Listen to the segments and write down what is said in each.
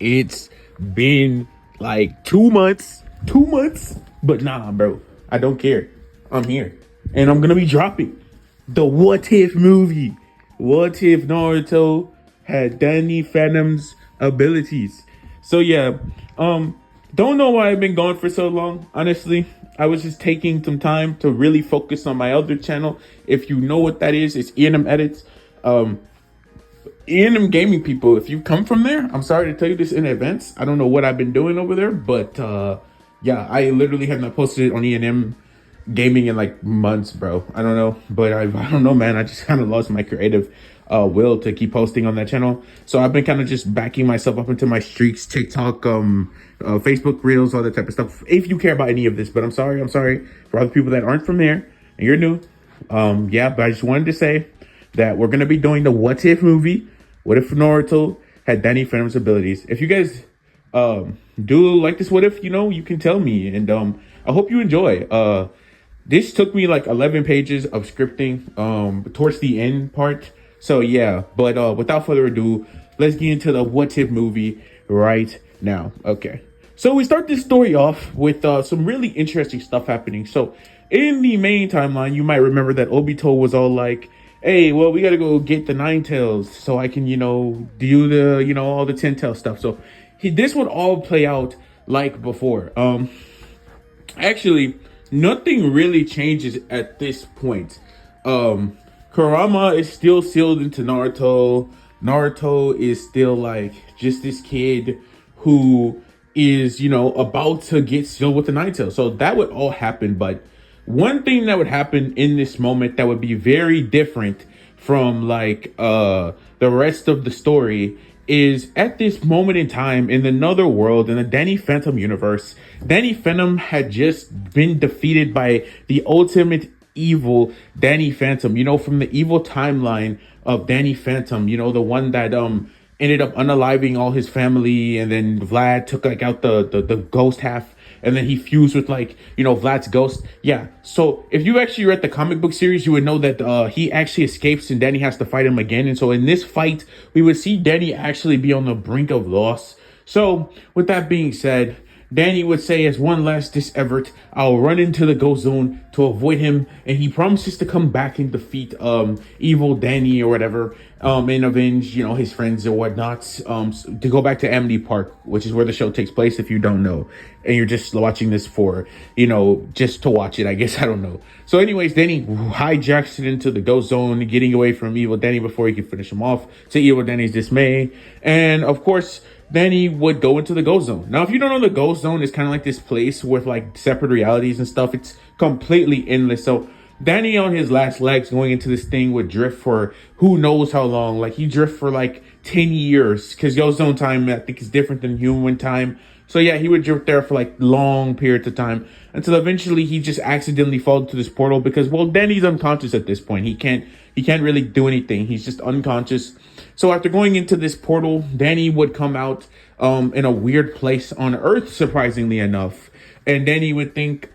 It's been like 2 months. 2 months. But nah, bro. I don't care. I'm here. And I'm gonna be dropping the What If movie. What if Naruto had Danny Phantom's abilities? So yeah, don't know why I've been gone for so long. Honestly, I was just taking some time to really focus on my other channel. If you know what that is, it's E&M Edits. E&M Gaming people, if you come from there, I'm sorry to tell you this in advance. I don't know what I've been doing over there, but yeah, I literally have not posted it on E&M Gaming in like months, bro. I don't know, but I don't know, man. I just kind of lost my creative will to keep posting on that channel. So I've been kind of just backing myself up into my streaks, TikTok, Facebook Reels, all that type of stuff. If you care about any of this, but I'm sorry for other people that aren't from there and you're new. Yeah, but I just wanted to say that we're gonna be doing the What If movie. What if Naruto had Danny Phantom's abilities? If you guys do like this What If, you can tell me, and I hope you enjoy. This took me like 11 pages of scripting towards the end part. So yeah, but without further ado, let's get into the What If movie right now. Okay. So we start this story off with some really interesting stuff happening. So in the main timeline, you might remember that Obito was all like, hey, well, we got to go get the Nine Tails so I can, do the, all the 10 Tail stuff. So this would all play out like before. Actually, nothing really changes at this point. Kurama is still sealed into Naruto. Naruto is still like just this kid who is, about to get sealed with the Nine Tails. So that would all happen. But one thing that would happen in this moment that would be very different from like the rest of the story is at this moment in time in another world in the Danny Phantom universe. Danny Phantom had just been defeated by the ultimate evil Danny Phantom, from the evil timeline of Danny Phantom, the one that ended up unaliving all his family, and then Vlad took like out the ghost half, and then he fused with like Vlad's ghost. Yeah, so if you actually read the comic book series, you would know that he actually escapes and Danny has to fight him again. And so in this fight, we would see Danny actually be on the brink of loss. So with that being said, Danny would say, as one last ditch effort, I'll run into the ghost zone to avoid him, and he promises to come back and defeat evil Danny or whatever, and avenge his friends or whatnot. To go back to Amity Park, which is where the show takes place, if you don't know, and you're just watching this for just to watch it, I guess. I don't know. So anyways, Danny hijacks it into the ghost zone, getting away from evil Danny before he can finish him off, to evil Danny's dismay. And of course, Danny would go into the ghost zone. Now, if you don't know, the ghost zone is kind of like this place with like separate realities and stuff. It's completely endless. So Danny on his last legs going into this thing would drift for who knows how long. Like he drift for like 10 years because ghost zone time, I think, is different than human time. So yeah, he would drift there for like long periods of time until eventually he just accidentally falls into this portal because, well, Danny's unconscious at this point. He can't really do anything. He's just unconscious. So after going into this portal, Danny would come out in a weird place on Earth, surprisingly enough. And Danny would think,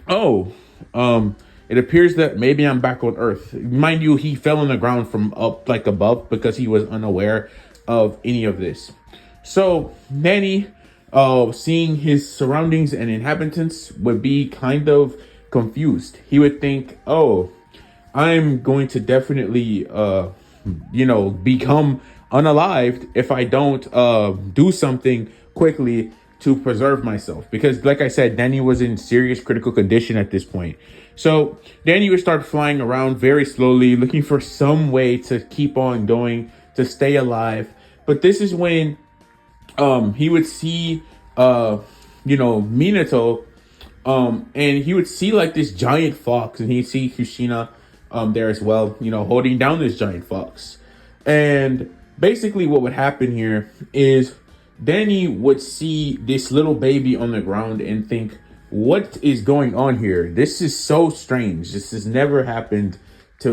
oh, it appears that maybe I'm back on Earth. Mind you, he fell on the ground from up like above because he was unaware of any of this. So Danny, seeing his surroundings and inhabitants, would be kind of confused. He would think, oh, I'm going to definitely become unalived if I don't do something quickly to preserve myself, because like I said, Danny was in serious critical condition at this point. So Danny would start flying around very slowly, looking for some way to keep on going, to stay alive. But this is when he would see Minato, and he would see like this giant fox, and he'd see Kushina there as well, holding down this giant fox. And basically what would happen here is Danny would see this little baby on the ground and think, what is going on here? This is so strange. This has never happened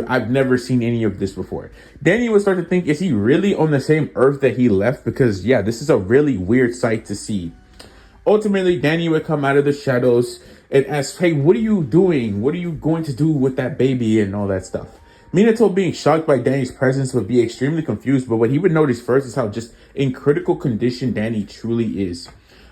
I've never seen any of this before. Danny would start to think, is he really on the same Earth that he left? Because yeah, this is a really weird sight to see. Ultimately, Danny would come out of the shadows and ask, hey, what are you doing? What are you going to do with that baby and all that stuff? Minato, being shocked by Danny's presence, would be extremely confused, but what he would notice first is how just in critical condition Danny truly is.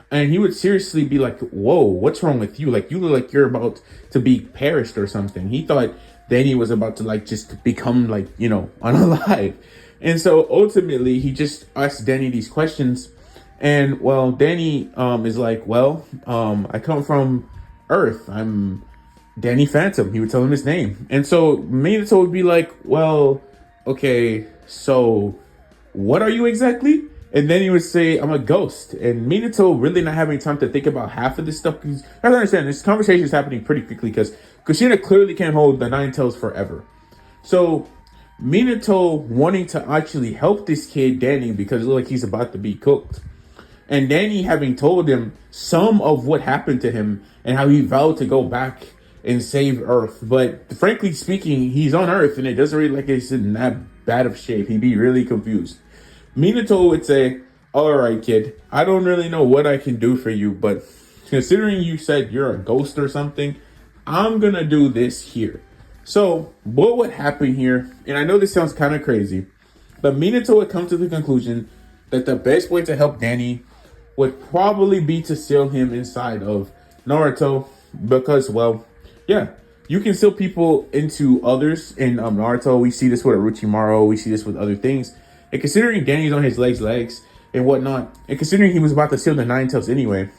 And he would seriously be like, whoa, what's wrong with you? Like, you look like you're about to be perished or something. He thought Danny was about to, like, just become, like, unalive. And so ultimately, he just asked Danny these questions. And, well, Danny is like, well, I come from Earth. I'm Danny Phantom. He would tell him his name. And so Minato would be like, well, okay, so what are you exactly? And then he would say, I'm a ghost. And Minato really not having time to think about half of this stuff. Because I understand this conversation is happening pretty quickly because Kushina clearly can't hold the Nine Tails forever. So Minato wanting to actually help this kid, Danny, because it looks like he's about to be cooked. And Danny having told him some of what happened to him and how he vowed to go back and save Earth. But frankly speaking, he's on Earth and it doesn't really like it's in that bad of shape. He'd be really confused. Minato would say, all right, kid, I don't really know what I can do for you, but considering you said you're a ghost or something, I'm going to do this here. So what would happen here, and I know this sounds kind of crazy, but Minato would come to the conclusion that the best way to help Danny would probably be to seal him inside of Naruto because, well, yeah, you can seal people into others in Naruto. We see this with Orochimaru. We see this with other things. And considering Danny's on his legs and whatnot, and considering he was about to seal the Nine Tails anyway,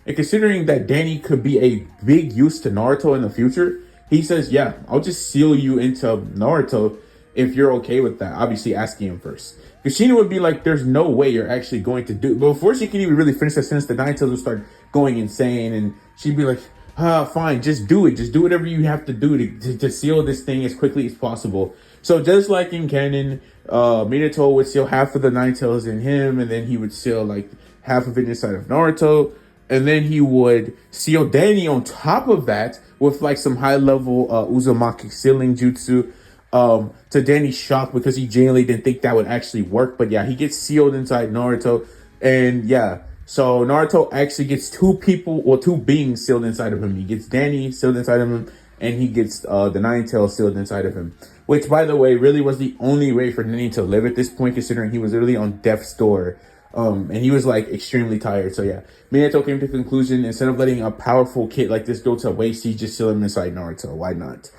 and considering that Danny could be a big use to Naruto in the future, he says, yeah, I'll just seal you into Naruto if you're okay with that. Obviously asking him first. Kushina would be like, there's no way you're actually going to do it. But before she can even really finish that sentence, the Nine Tails would start going insane. And she'd be like, fine, just do it. Just do whatever you have to do to seal this thing as quickly as possible. So just like in canon, Minato would seal half of the Nine Tails in him, and then he would seal like half of it inside of Naruto. And then he would seal Danny on top of that with like some high level Uzumaki sealing jutsu. To Danny's shock because he genuinely didn't think that would actually work. But yeah, he gets sealed inside Naruto. And yeah, so Naruto actually gets two people or two beings sealed inside of him. He gets Danny sealed inside of him, and he gets the Nine Tails sealed inside of him. Which, by the way, really was the only way for Danny to live at this point, considering he was literally on death's door. And he was like extremely tired. So yeah, Minato came to the conclusion, instead of letting a powerful kid like this go to waste, he just seal him inside Naruto. Why not?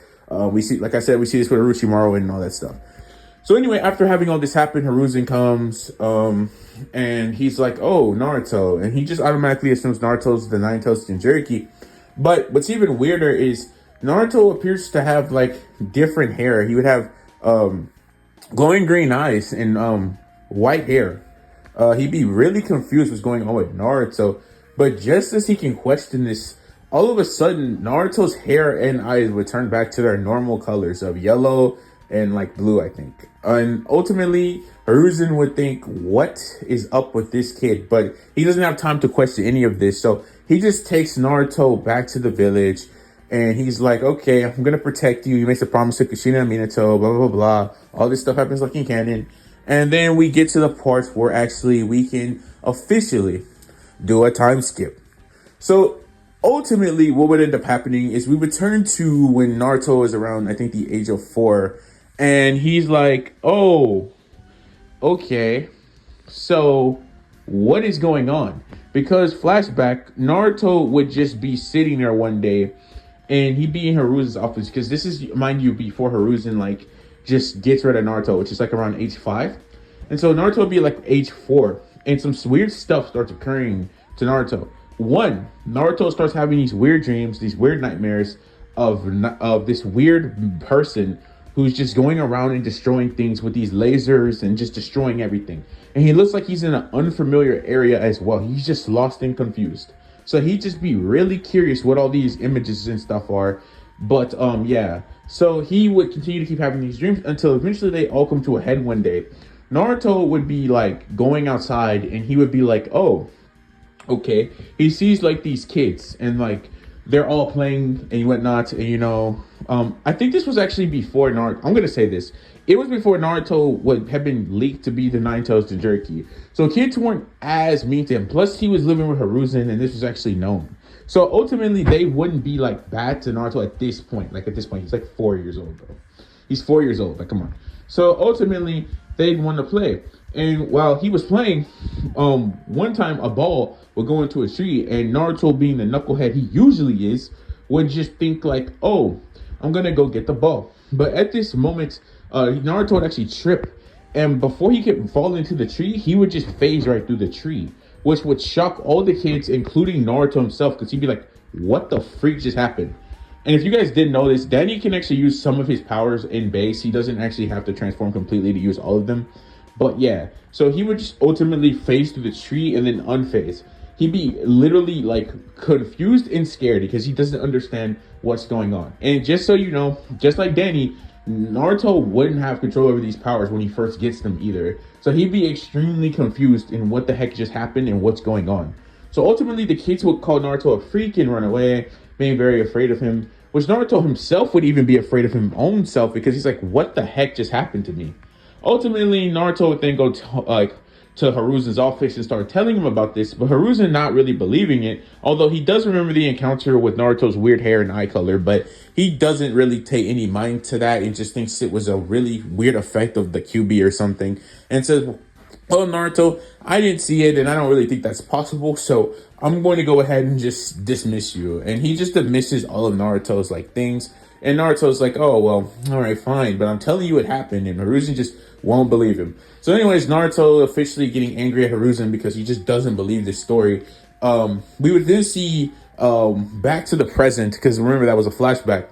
We see, like I said, we see this with Orochimaru and all that stuff. So anyway, after having all this happen, Hiruzen comes, and he's like, oh, Naruto. And he just automatically assumes Naruto's the Nine Tails Jinchuriki. But what's even weirder is Naruto appears to have, like, different hair. He would have glowing green eyes and white hair. He'd be really confused what's going on with Naruto. But just as he can question this, all of a sudden, Naruto's hair and eyes would turn back to their normal colors of yellow and like blue, I think. And ultimately, Hiruzen would think, what is up with this kid? But he doesn't have time to question any of this. So he just takes Naruto back to the village. And he's like, okay, I'm going to protect you. He makes a promise to Kushina and Minato, blah, blah, blah. All this stuff happens like in canon. And then we get to the part where actually we can officially do a time skip. So ultimately, what would end up happening is we return to when Naruto is around, I think, the age of 4. And he's like, oh, okay, so what is going on? Because flashback, Naruto would just be sitting there one day and he'd be in Hiruzen's office. Because this is, mind you, before Hiruzen, like, just gets rid of Naruto, which is like around age 5. And so Naruto would be like age 4. And some weird stuff starts occurring to Naruto. One, Naruto starts having these weird dreams, these weird nightmares of this weird person who's just going around and destroying things with these lasers and just destroying everything. And he looks like he's in an unfamiliar area as well. He's just lost and confused. So he'd just be really curious what all these images and stuff are. But yeah, so he would continue to keep having these dreams until eventually they all come to a head one day. Naruto would be like going outside and he would be like, oh, okay. He sees like these kids and like they're all playing and whatnot. And I think this was actually before Naruto. I'm going to say this. It was before Naruto would have been leaked to be the Nine Tails Jinchuriki. So kids weren't as mean to him. Plus he was living with Hiruzen and this was actually known. So ultimately they wouldn't be like bad to Naruto at this point. Like at this point, he's like 4 years old, bro. He's 4 years old. Like, come on. So ultimately, they'd want to play. And while he was playing, one time a ball would go into a tree, and Naruto, being the knucklehead he usually is, would just think like, "Oh, I'm gonna go get the ball." But at this moment, Naruto would actually trip, and before he could fall into the tree, he would just phase right through the tree, which would shock all the kids, including Naruto himself, because he'd be like, "What the freak just happened?" And if you guys didn't know this, Danny can actually use some of his powers in base. He doesn't actually have to transform completely to use all of them. But yeah, so he would just ultimately phase through the tree and then unphase. He'd be literally like confused and scared because he doesn't understand what's going on. And just so you know, just like Danny, Naruto wouldn't have control over these powers when he first gets them either. So he'd be extremely confused in what the heck just happened and what's going on. So ultimately, the kids would call Naruto a freak and run away, being very afraid of him, which Naruto himself would even be afraid of his own self because he's like, what the heck just happened to me? Ultimately, Naruto would then go to Hiruzen's office and start telling him about this, but Hiruzen not really believing it, although he does remember the encounter with Naruto's weird hair and eye color, but he doesn't really take any mind to that and just thinks it was a really weird effect of the QB or something, and says, "Well, Naruto, I didn't see it, and I don't really think that's possible, so I'm going to go ahead and just dismiss you." And he just dismisses all of Naruto's like things, and Naruto's like, "Oh, well, all right, fine, but I'm telling you what happened," and Hiruzen just won't believe him. So anyways, Naruto officially getting angry at Hiruzen because he just doesn't believe this story. We would then see back to the present, because remember that was a flashback.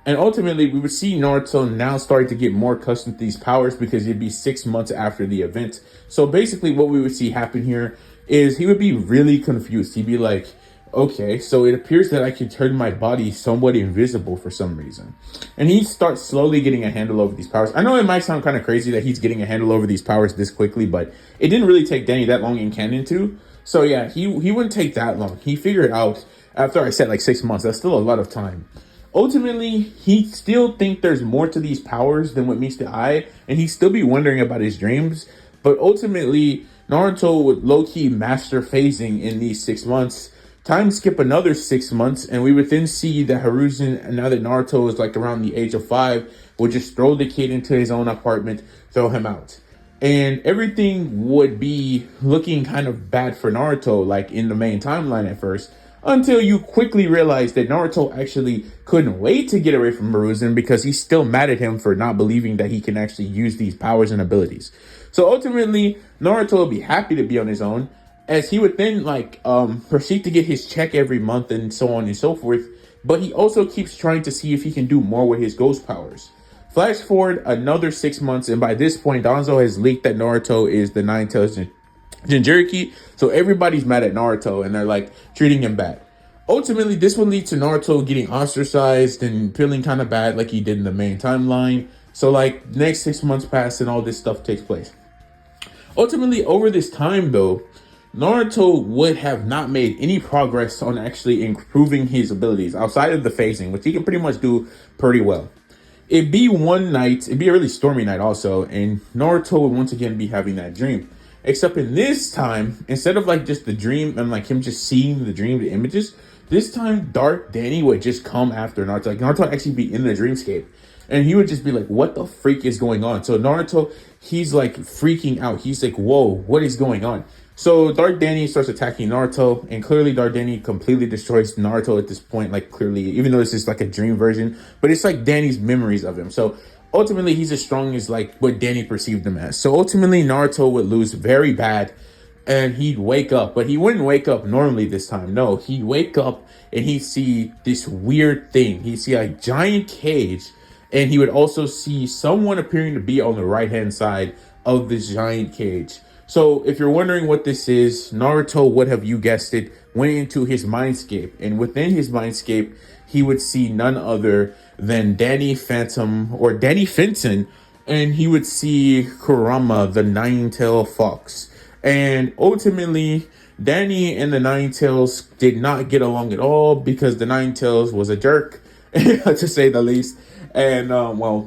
And ultimately, we would see Naruto now starting to get more accustomed to these powers because it'd be 6 months after the event. So basically what we would see happen here is he would be really confused. He'd be like, okay, so it appears that I can turn my body somewhat invisible for some reason. And he starts slowly getting a handle over these powers. I know it might sound kind of crazy that he's getting a handle over these powers this quickly, but it didn't really take Danny that long in canon to. So yeah, he wouldn't take that long. He figured out after I said like 6 months. That's still a lot of time. Ultimately, he still think there's more to these powers than what meets the eye, and he'd still be wondering about his dreams. But ultimately, Naruto would low-key master phasing in these 6 months. Time skip another 6 months, and we would then see that Hiruzen, now that Naruto is like around the age of 5, would just throw the kid into his own apartment, throw him out. And everything would be looking kind of bad for Naruto, like in the main timeline at first, until you quickly realize that Naruto actually couldn't wait to get away from Hiruzen because he's still mad at him for not believing that he can actually use these powers and abilities. So ultimately, Naruto will be happy to be on his own, as he would then proceed to get his check every month and so on and so forth. But he also keeps trying to see if he can do more with his ghost powers. Flash forward another 6 months, and by this point, Danzo has leaked that Naruto is the Nine-Tails Jinchuriki, so everybody's mad at Naruto and they're like treating him bad. Ultimately, this will lead to Naruto getting ostracized and feeling kind of bad like he did in the main timeline. So like next 6 months pass and all this stuff takes place. Ultimately, over this time though, Naruto would have not made any progress on actually improving his abilities outside of the phasing, which he can pretty much do pretty well. It'd be one night, it'd be a really stormy night also, and Naruto would once again be having that dream. Except in this time, instead of like just the dream and like him just seeing the dream, the images, this time Dark Danny would just come after Naruto. Like Naruto would actually be in the dreamscape. And he would just be like, what the freak is going on? So Naruto, he's like freaking out. He's like, whoa, what is going on? So Dark Danny starts attacking Naruto, and clearly Dark Danny completely destroys Naruto at this point, like clearly, even though this is like a dream version, but it's like Danny's memories of him. So ultimately, he's as strong as like what Danny perceived him as. So ultimately, Naruto would lose very bad, and he'd wake up, but he wouldn't wake up normally this time. No, he'd wake up and he'd see this weird thing. He'd see a giant cage, and he would also see someone appearing to be on the right-hand side of this giant cage. So if you're wondering what this is, Naruto would have, you guessed it, went into his mindscape. And within his mindscape, he would see none other than Danny Phantom or Danny Fenton. And he would see Kurama, the Nine-Tailed Fox. And ultimately, Danny and the Nine-Tails did not get along at all because the Nine-Tails was a jerk, to say the least. And,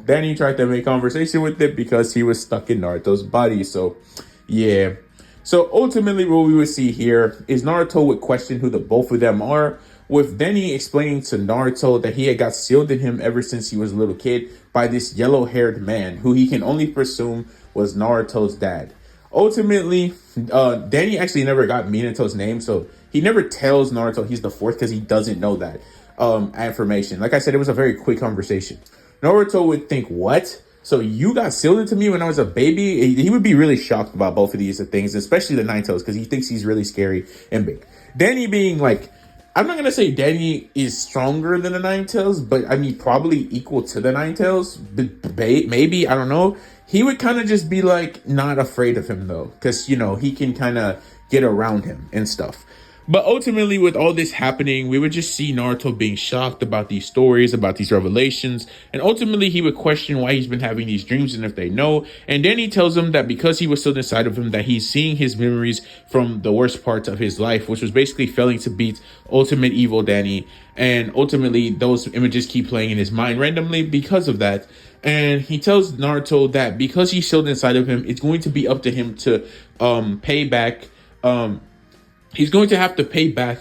Danny tried to make conversation with it because he was stuck in Naruto's body. So, yeah. So, ultimately, what we would see here is Naruto would question who the both of them are, with Denny explaining to Naruto that he had got sealed in him ever since he was a little kid by this yellow-haired man who he can only presume was Naruto's dad. Ultimately, Danny actually never got Minato's name, so he never tells Naruto he's the fourth because he doesn't know that information. Like I said, it was a very quick conversation. Naruto would think, what? So you got sealed into me when I was a baby? He would be really shocked about both of these things, especially the Nine Tails, because he thinks he's really scary and big. Danny being like, I'm not going to say Danny is stronger than the Nine Tails, but I mean, probably equal to the Nine Tails. Maybe, I don't know. He would kind of just be like, not afraid of him though, because, you know, he can kind of get around him and stuff. But ultimately, with all this happening, we would just see Naruto being shocked about these stories, about these revelations. And ultimately, he would question why he's been having these dreams and if they know. And then he tells him that because he was still inside of him, that he's seeing his memories from the worst parts of his life, which was basically failing to beat Ultimate Evil Danny. And ultimately, those images keep playing in his mind randomly because of that. And he tells Naruto that because he's still inside of him, it's going to be up to him to pay back. He's going to have to pay back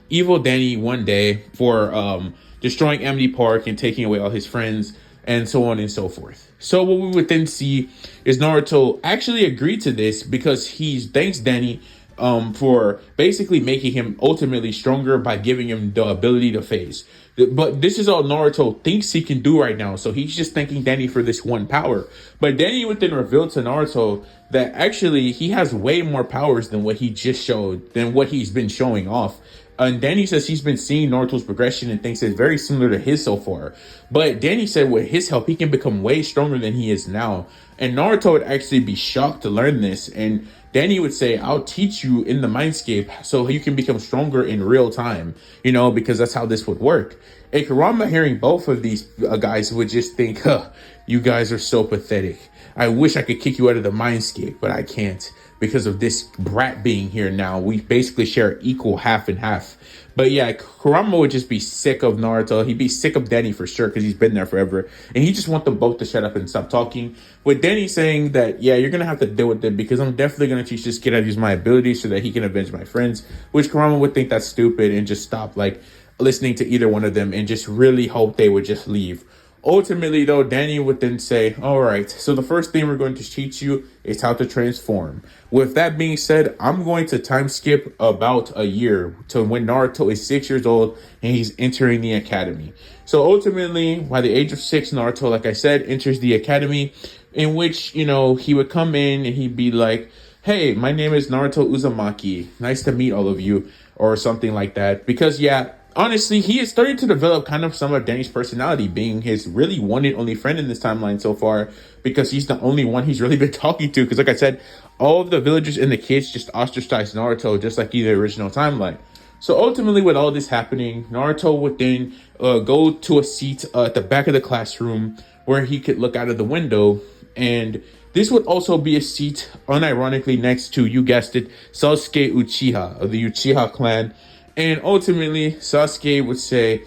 Evil Danny one day for destroying Amity Park and taking away all his friends and so on and so forth. So what we would then see is Naruto actually agreed to this because he thanks Danny for basically making him ultimately stronger by giving him the ability to phase. But this is all Naruto thinks he can do right now. So he's just thanking Danny for this one power. But Danny would then reveal to Naruto that actually he has way more powers than what he just showed, than what he's been showing off. And Danny says he's been seeing Naruto's progression and thinks it's very similar to his so far. But Danny said with his help, he can become way stronger than he is now. And Naruto would actually be shocked to learn this. And Danny would say, I'll teach you in the mindscape so you can become stronger in real time, you know, because that's how this would work. And Kurama, hearing both of these guys, would just think, huh, you guys are so pathetic. I wish I could kick you out of the mindscape, but I can't because of this brat being here now. We basically share equal half and half. But yeah, Kurama would just be sick of Naruto. He'd be sick of Danny for sure because he's been there forever. And he just want them both to shut up and stop talking. With Danny saying that, yeah, you're going to have to deal with it because I'm definitely going to teach this kid how to use my abilities so that he can avenge my friends. Which Kurama would think that's stupid and just stop like listening to either one of them and just really hope they would just leave. Ultimately, though, Danny would then say, all right, so the first thing we're going to teach you is how to transform. With that being said, I'm going to time skip about a year to when Naruto is 6 years old and he's entering the academy. So ultimately, by the age of 6, Naruto, like I said, enters the academy in which, you know, he would come in and he'd be like, hey, my name is Naruto Uzumaki. Nice to meet all of you, or something like that. Because, yeah, honestly, he is starting to develop kind of some of Danny's personality, being his really one and only friend in this timeline so far, because he's the only one he's really been talking to. Because like I said, all of the villagers and the kids just ostracized Naruto, just like in the original timeline. So ultimately, with all this happening, Naruto would then go to a seat at the back of the classroom where he could look out of the window. And this would also be a seat, unironically, next to, you guessed it, Sasuke Uchiha of the Uchiha clan. And ultimately, Sasuke would say,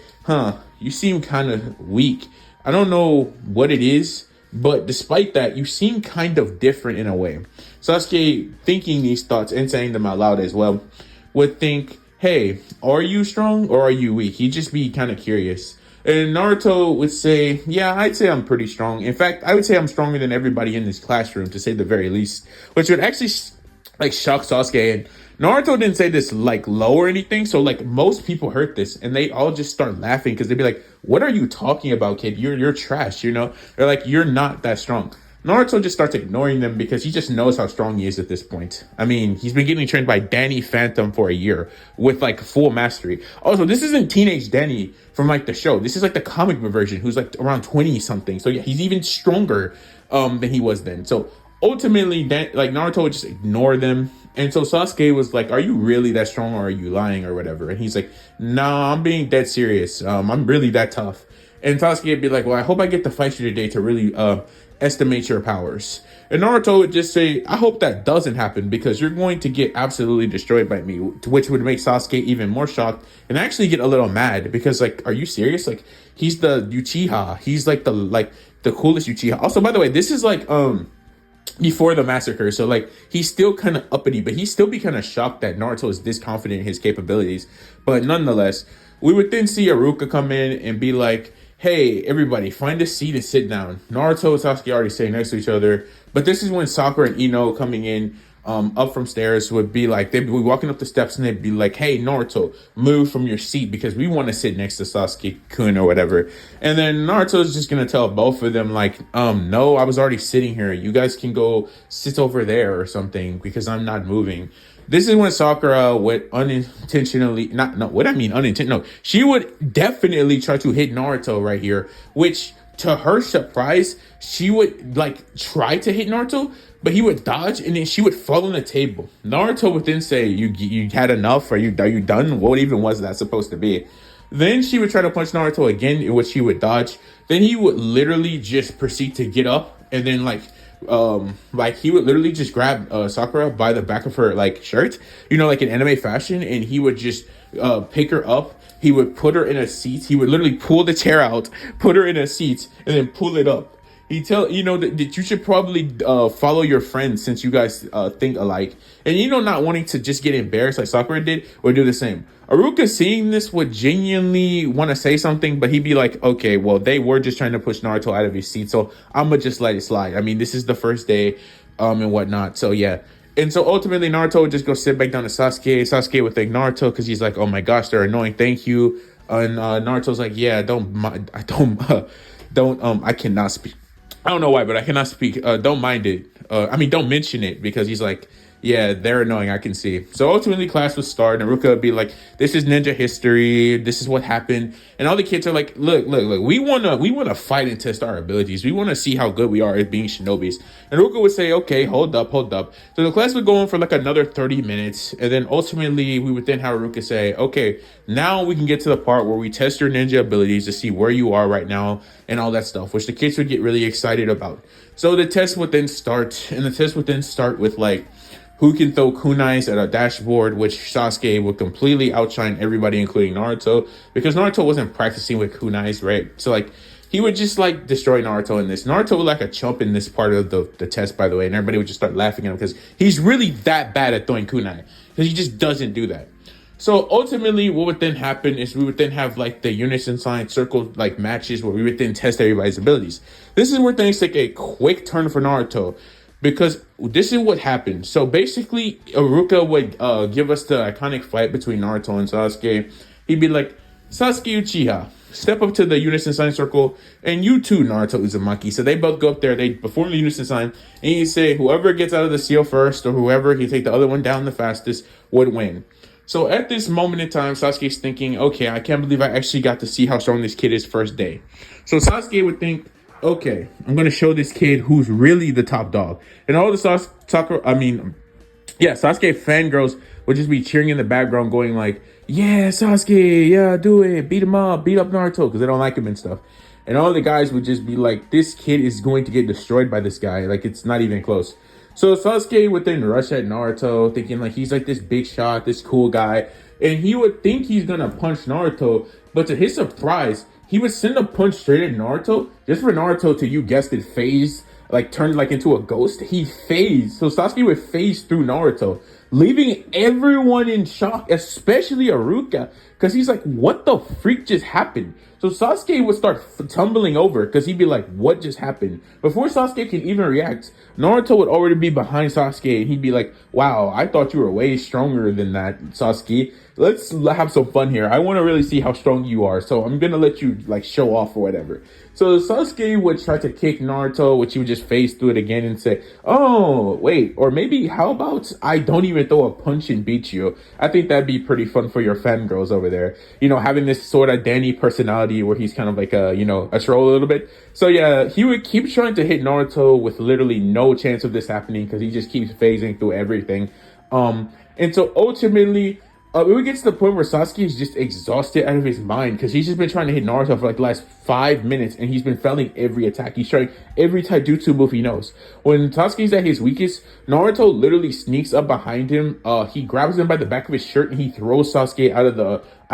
you seem kind of weak. I don't know what it is, but despite that, you seem kind of different in a way. Sasuke, thinking these thoughts and saying them out loud as well, would think, hey, are you strong or are you weak? He'd just be kind of curious. And Naruto would say, yeah, I'd say I'm pretty strong. In fact, I would say I'm stronger than everybody in this classroom, to say the very least, which would actually like shock Sasuke. And Naruto didn't say this like low or anything, so like most people heard this and they all just start laughing because they'd be like, what are you talking about, kid? You're trash, you know? They're like, you're not that strong. Naruto just starts ignoring them because he just knows how strong he is at this point. I mean, he's been getting trained by Danny Phantom for a year with like full mastery. Also, this isn't teenage Danny from like the show. This is like the comic book version who's like around 20 something. So yeah, he's even stronger than he was then. So ultimately, like Naruto would just ignore them. And so Sasuke was like, are you really that strong or are you lying or whatever? And he's like, nah, I'm being dead serious. I'm really that tough. And Sasuke would be like, well, I hope I get to fight you today to really estimate your powers. And Naruto would just say, I hope that doesn't happen because you're going to get absolutely destroyed by me, which would make Sasuke even more shocked and actually get a little mad because like, are you serious? Like, he's the Uchiha. He's like the coolest Uchiha. Also, by the way, this is like, before the massacre. So like he's still kind of uppity, but he still be kind of shocked that Naruto is this confident in his capabilities. But nonetheless, we would then see Aruka come in and be like, "Hey, everybody, find a seat and sit down." Naruto and Sasuke already sitting next to each other, but this is when Sakura and Ino coming in up from stairs would be like, they'd be walking up the steps and they'd be like, "Hey, Naruto, move from your seat because we want to sit next to Sasuke-kun or whatever." And then Naruto's just gonna tell both of them like, "No, I was already sitting here. You guys can go sit over there or something because I'm not moving." This is when Sakura would unintentionally, not, no, what I mean unintentional, no, she would definitely try to hit Naruto right here, which to her surprise, she would like try to hit Naruto, but he would dodge and then she would fall on the table. Naruto would then say, you had enough? Are you done? What even was that supposed to be?" Then she would try to punch Naruto again, in which he would dodge. Then he would literally just proceed to get up and then like he would literally just grab Sakura by the back of her like shirt, like in anime fashion, and he would just pick her up. He would put her in a seat. He would literally pull the chair out, put her in a seat, and then pull it up. He tell that you should probably follow your friends since you guys think alike, and not wanting to just get embarrassed like Sakura did, or do the same. Aruka seeing this would genuinely want to say something, but he'd be like, "Okay, well they were just trying to push Naruto out of his seat, so I'm gonna just let it slide. I mean, this is the first day, and whatnot. So yeah." And so ultimately, Naruto would just go sit back down to Sasuke. Sasuke would thank Naruto because he's like, "Oh my gosh, they're annoying. Thank you." And Naruto's like, "Yeah, I cannot speak. I don't know why, but I cannot speak. Don't mind it. Don't mention it," because he's like, "Yeah, they're annoying. I can see." So ultimately, class would start, and Ruka would be like, "This is ninja history. This is what happened." And all the kids are like, "Look. We wanna fight and test our abilities. We want to see how good we are at being shinobis." And Ruka would say, "Okay, hold up." So the class would go on for like another 30 minutes, and then ultimately we would then have Ruka say, "Okay, now we can get to the part where we test your ninja abilities to see where you are right now and all that stuff," which the kids would get really excited about. So the test would then start, and the test would then start with like, who can throw kunais at a dashboard, which Sasuke would completely outshine everybody, including Naruto, because Naruto wasn't practicing with kunais, right? So like, he would just like destroy Naruto in this. Naruto would like a chump in this part of the test, by the way, and everybody would just start laughing at him because he's really that bad at throwing kunai, because he just doesn't do that. So ultimately, what would then happen is we would then have like the unison sign circle like matches where we would then test everybody's abilities. This is where things take a quick turn for Naruto, because this is what happened. So basically, Aruka would give us the iconic fight between Naruto and Sasuke. He'd be like, "Sasuke Uchiha, step up to the unison sign circle, and you too, Naruto Uzumaki." So they both go up there, they perform the unison sign, and you say whoever gets out of the seal first, or whoever can take the other one down the fastest, would win. So at this moment in time, Sasuke's thinking, "Okay, I can't believe I actually got to see how strong this kid is first day." So Sasuke would think, "Okay, I'm going to show this kid who's really the top dog." And all the Sasuke fangirls would just be cheering in the background going like, "Yeah, Sasuke, yeah, do it. Beat him up, beat up Naruto," because they don't like him and stuff. And all the guys would just be like, "This kid is going to get destroyed by this guy. Like, it's not even close." So Sasuke would then rush at Naruto, thinking like he's like this big shot, this cool guy. And he would think he's going to punch Naruto, but to his surprise, he would send a punch straight at Naruto, just for Naruto to, you guessed it, phase, like turned like into a ghost. He phased. So Sasuke would phase through Naruto, leaving everyone in shock, especially Aruka, because he's like, "What the freak just happened?" So Sasuke would start tumbling over because he'd be like, "What just happened?" Before Sasuke can even react, Naruto would already be behind Sasuke, and he'd be like, "Wow, I thought you were way stronger than that, Sasuke. Let's have some fun here. I want to really see how strong you are, so I'm gonna let you like show off or whatever." So Sasuke would try to kick Naruto, which he would just phase through it again and say, "Oh, wait, or maybe how about I don't even throw a punch and beat you?" I think that'd be pretty fun for your fangirls over there. Having this sort of Danny personality where he's kind of like a troll a little bit. So yeah, he would keep trying to hit Naruto with literally no chance of this happening because he just keeps phasing through everything. And so ultimately, it would get to the point where Sasuke is just exhausted out of his mind because he's just been trying to hit Naruto for like the last 5 minutes and he's been failing every attack. He's trying every taijutsu move he knows. When Sasuke's at his weakest, Naruto literally sneaks up behind him. He grabs him by the back of his shirt and he throws Sasuke out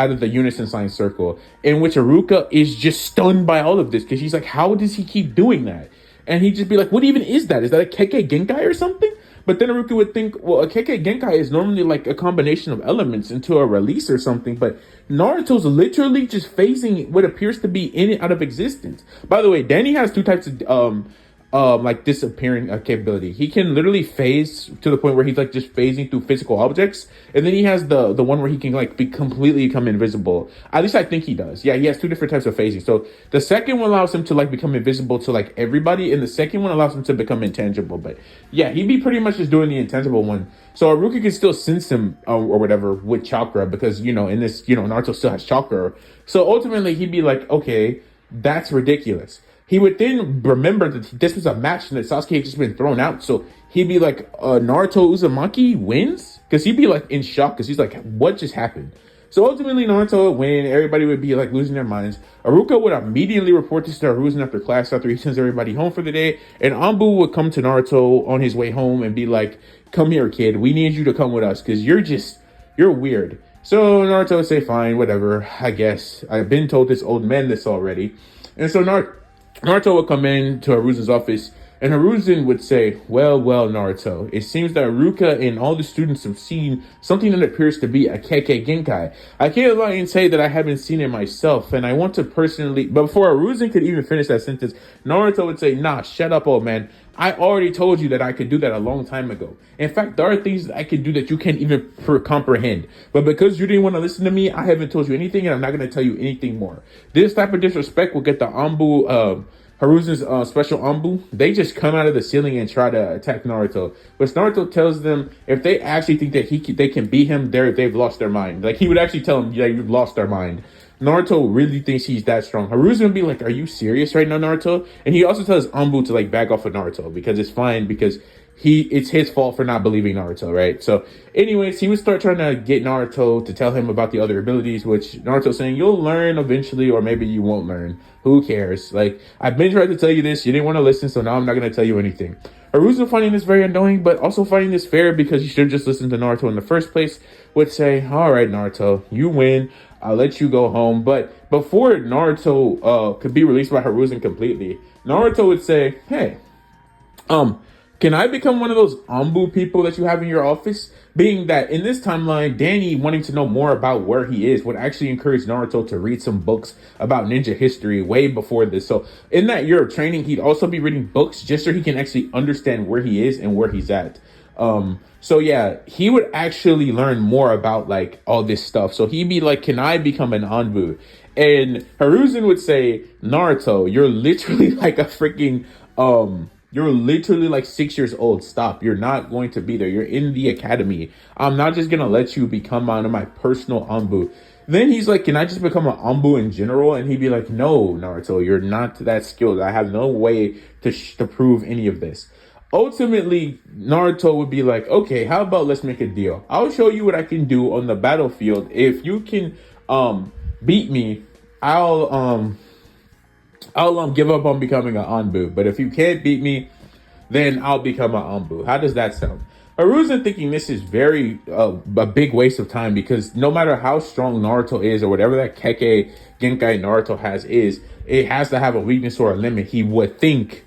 of the unison sign circle, in which Aruka is just stunned by all of this because she's like, how does he keep doing that? And he'd just be like, what even is that? Is that a Kekkei Genkai or something? But then Haruka would think, well, a Kekkei Genkai is normally like a combination of elements into a release or something, but Naruto's literally just phasing what appears to be in and out of existence. By the way, Danny has two types of like disappearing capability. He can literally phase to the point where he's like just phasing through physical objects, and then he has the one where he can like be completely become invisible. At least I think he does. Yeah, he has two different types of phasing. So the second one allows him to like become invisible to like everybody, and the second one allows him to become intangible. But yeah, he'd be pretty much just doing the intangible one. So Haruka can still sense him or whatever with chakra, because in this Naruto still has chakra. So ultimately he'd be like, okay, that's ridiculous. He would then remember that this was a match and that Sasuke had just been thrown out. So he'd be like, Naruto Uzumaki wins? Because he'd be like in shock, because he's like, what just happened? So ultimately Naruto would win. Everybody would be like losing their minds. Haruka would immediately report this to Hiruzen after class, after he sends everybody home for the day. And Anbu would come to Naruto on his way home and be like, come here, kid. We need you to come with us, because you're weird. So Naruto would say, fine, whatever, I guess. I've been told this old man this already. And so Naruto would come in to Hiruzen's office, and Hiruzen would say, well, Naruto, it seems that Haruka and all the students have seen something that appears to be a Kekkei Genkai. I can't lie and say that I haven't seen it myself, and I want to personally... But before Hiruzen could even finish that sentence, Naruto would say, nah, shut up, old man. I already told you that I could do that a long time ago. In fact, there are things that I could do that you can't even comprehend. But because you didn't want to listen to me, I haven't told you anything, and I'm not going to tell you anything more. This type of disrespect will get the Anbu... Hiruzen's special Anbu, they just come out of the ceiling and try to attack Naruto. But Naruto tells them if they actually think that they can beat him, they've lost their mind. Like, he would actually tell them, yeah, you've lost their mind. Naruto really thinks he's that strong. Hiruzen would be like, are you serious right now, Naruto? And he also tells Anbu to like back off of Naruto, because it's fine, because it's his fault for not believing Naruto, right? So anyways, he would start trying to get Naruto to tell him about the other abilities, which Naruto's saying, you'll learn eventually, or maybe you won't learn. Who cares? Like, I've been trying to tell you this, you didn't want to listen, so now I'm not going to tell you anything. Hiruzen, finding this very annoying, but also finding this fair, because you should have just listened to Naruto in the first place, would say, all right, Naruto, you win. I'll let you go home. But before Naruto could be released by Hiruzen completely, Naruto would say, hey, can I become one of those Anbu people that you have in your office? Being that in this timeline, Danny, wanting to know more about where he is, would actually encourage Naruto to read some books about ninja history way before this. So in that year of training, he'd also be reading books just so he can actually understand where he is and where he's at. So yeah, he would actually learn more about like all this stuff. So he'd be like, can I become an Anbu? And Hiruzen would say, Naruto, you're literally like a freaking, you're literally like 6 years old. Stop. You're not going to be there. You're in the academy. I'm not just going to let you become one of my personal Anbu. Then he's like, can I just become an Anbu in general? And he'd be like, no, Naruto, you're not that skilled. I have no way to prove any of this. Ultimately, Naruto would be like, okay, how about let's make a deal? I'll show you what I can do on the battlefield. If you can beat me, I'll give up on becoming an Anbu. But if you can't beat me, then I'll become an Anbu. How does that sound? Hiruzen thinking this is very a big waste of time, because no matter how strong Naruto is, or whatever that Kekkei Genkai Naruto has is, it has to have a weakness or a limit. He would think.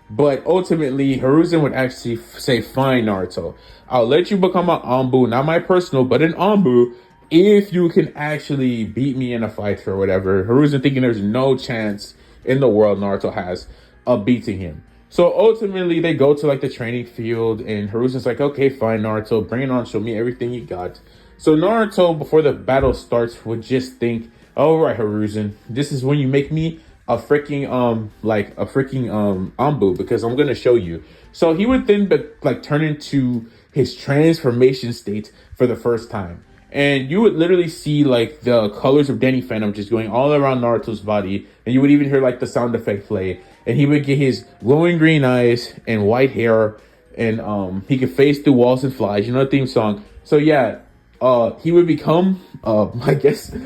But ultimately, Hiruzen would actually say, fine, Naruto, I'll let you become an Anbu, not my personal, but an Anbu, if you can actually beat me in a fight or whatever. Hiruzen thinking there's no chance in the world Naruto has of beating him. So ultimately, they go to like the training field, and Hiruzen's like, okay, fine, Naruto, bring it on, show me everything you got. So Naruto, before the battle starts, would just think, all right, Hiruzen, this is when you make me a freaking Anbu, because I'm gonna show you. So he would then turn into his transformation state for the first time, and you would literally see like the colors of Danny Phantom just going all around Naruto's body, and you would even hear like the sound effect play, and he would get his glowing green eyes and white hair, and he could phase through walls and flies, the theme song. So yeah, he would become, Naruto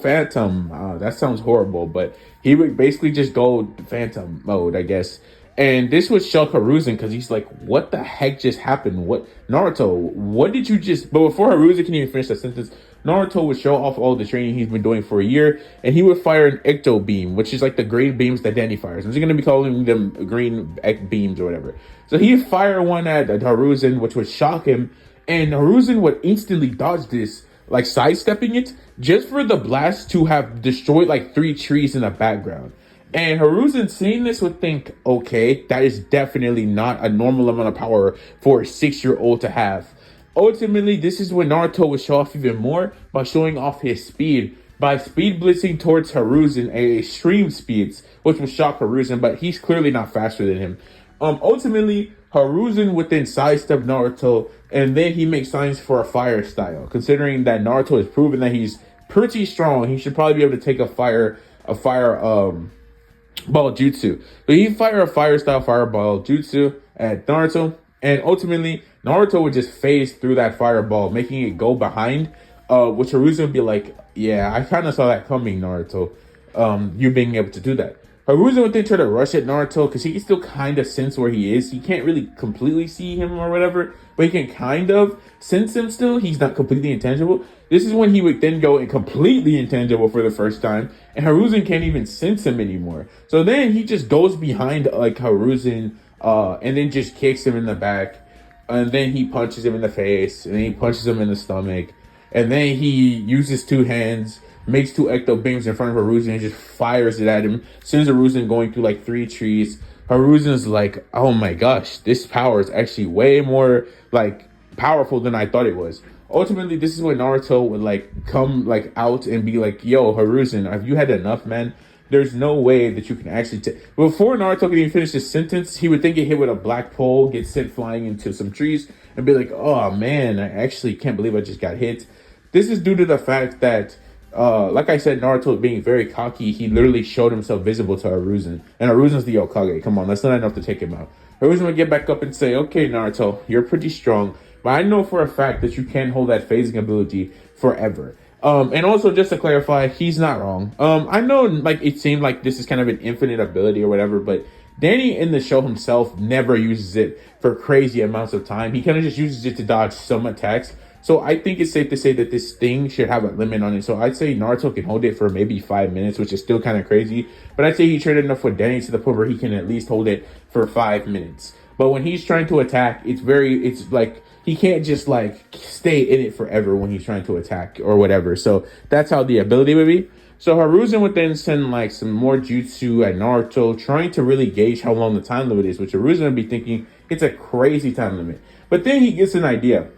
Phantom. That sounds horrible, but he would basically just go Phantom mode, I guess. And this would shock Hiruzen, because he's like, what the heck just happened? What, Naruto, what did you just... But before Hiruzen can even finish that sentence, Naruto would show off all the training he's been doing for a year, and he would fire an ecto beam, which is like the green beams that Danny fires. I'm just gonna be calling them green beams or whatever. So he'd fire one at Hiruzen, which would shock him, and Hiruzen would instantly dodge this, like sidestepping it, just for the blast to have destroyed like 3 trees in the background. And Hiruzen seeing this would think, okay, that is definitely not a normal amount of power for a 6-year-old to have. Ultimately, this is when Naruto would show off even more by showing off his speed, by speed blitzing towards Hiruzen at extreme speeds, which would shock Hiruzen, but he's clearly not faster than him. Ultimately, Hiruzen would then sidestep Naruto, and then he makes signs for a fire style. Considering that Naruto has proven that he's pretty strong, he should probably be able to take a fire ball jutsu. So he fire a fire style fireball jutsu at Naruto, and ultimately Naruto would just phase through that fireball, making it go behind. Which Hiruzen would be like, yeah, I kind of saw that coming, Naruto. You being able to do that. Hiruzen would then try to rush at Naruto because he can still kind of sense where he is. He can't really completely see him or whatever, but he can kind of sense him still. He's not completely intangible. This is when he would then go and completely intangible for the first time, and Hiruzen can't even sense him anymore. So then he just goes behind like Hiruzen, and then just kicks him in the back, and then he punches him in the face, and then he punches him in the stomach, and then he uses 2 hands, makes 2 ecto beams in front of Hiruzen and just fires it at him. Sends Hiruzen going through like 3 trees. Hiruzen's like, oh my gosh, this power is actually way more like powerful than I thought it was. Ultimately, this is when Naruto would like come like out and be like, yo, Hiruzen, have you had enough, man? There's no way that you can actually before Naruto could even finish his sentence, he would then get hit with a black pole, get sent flying into some trees, and be like, oh man, I actually can't believe I just got hit. This is due to the fact that like I said, Naruto being very cocky, he literally showed himself visible to Hiruzen. And Hiruzen's the Hokage. Come on, that's not enough to take him out. Hiruzen would get back up and say, okay, Naruto, you're pretty strong, but I know for a fact that you can't hold that phasing ability forever. And also, just to clarify, he's not wrong. I know, like, it seemed like this is kind of an infinite ability or whatever, but Danny in the show himself never uses it for crazy amounts of time. He kind of just uses it to dodge some attacks. So I think it's safe to say that this thing should have a limit on it. So I'd say Naruto can hold it for maybe 5 minutes, which is still kind of crazy. But I'd say he trained enough with Danny to the point where he can at least hold it for 5 minutes. But when he's trying to attack, it's like he can't just like stay in it forever when he's trying to attack or whatever. So that's how the ability would be. So Hiruzen would then send like some more jutsu at Naruto, trying to really gauge how long the time limit is, which Hiruzen would be thinking it's a crazy time limit. But then he gets an idea.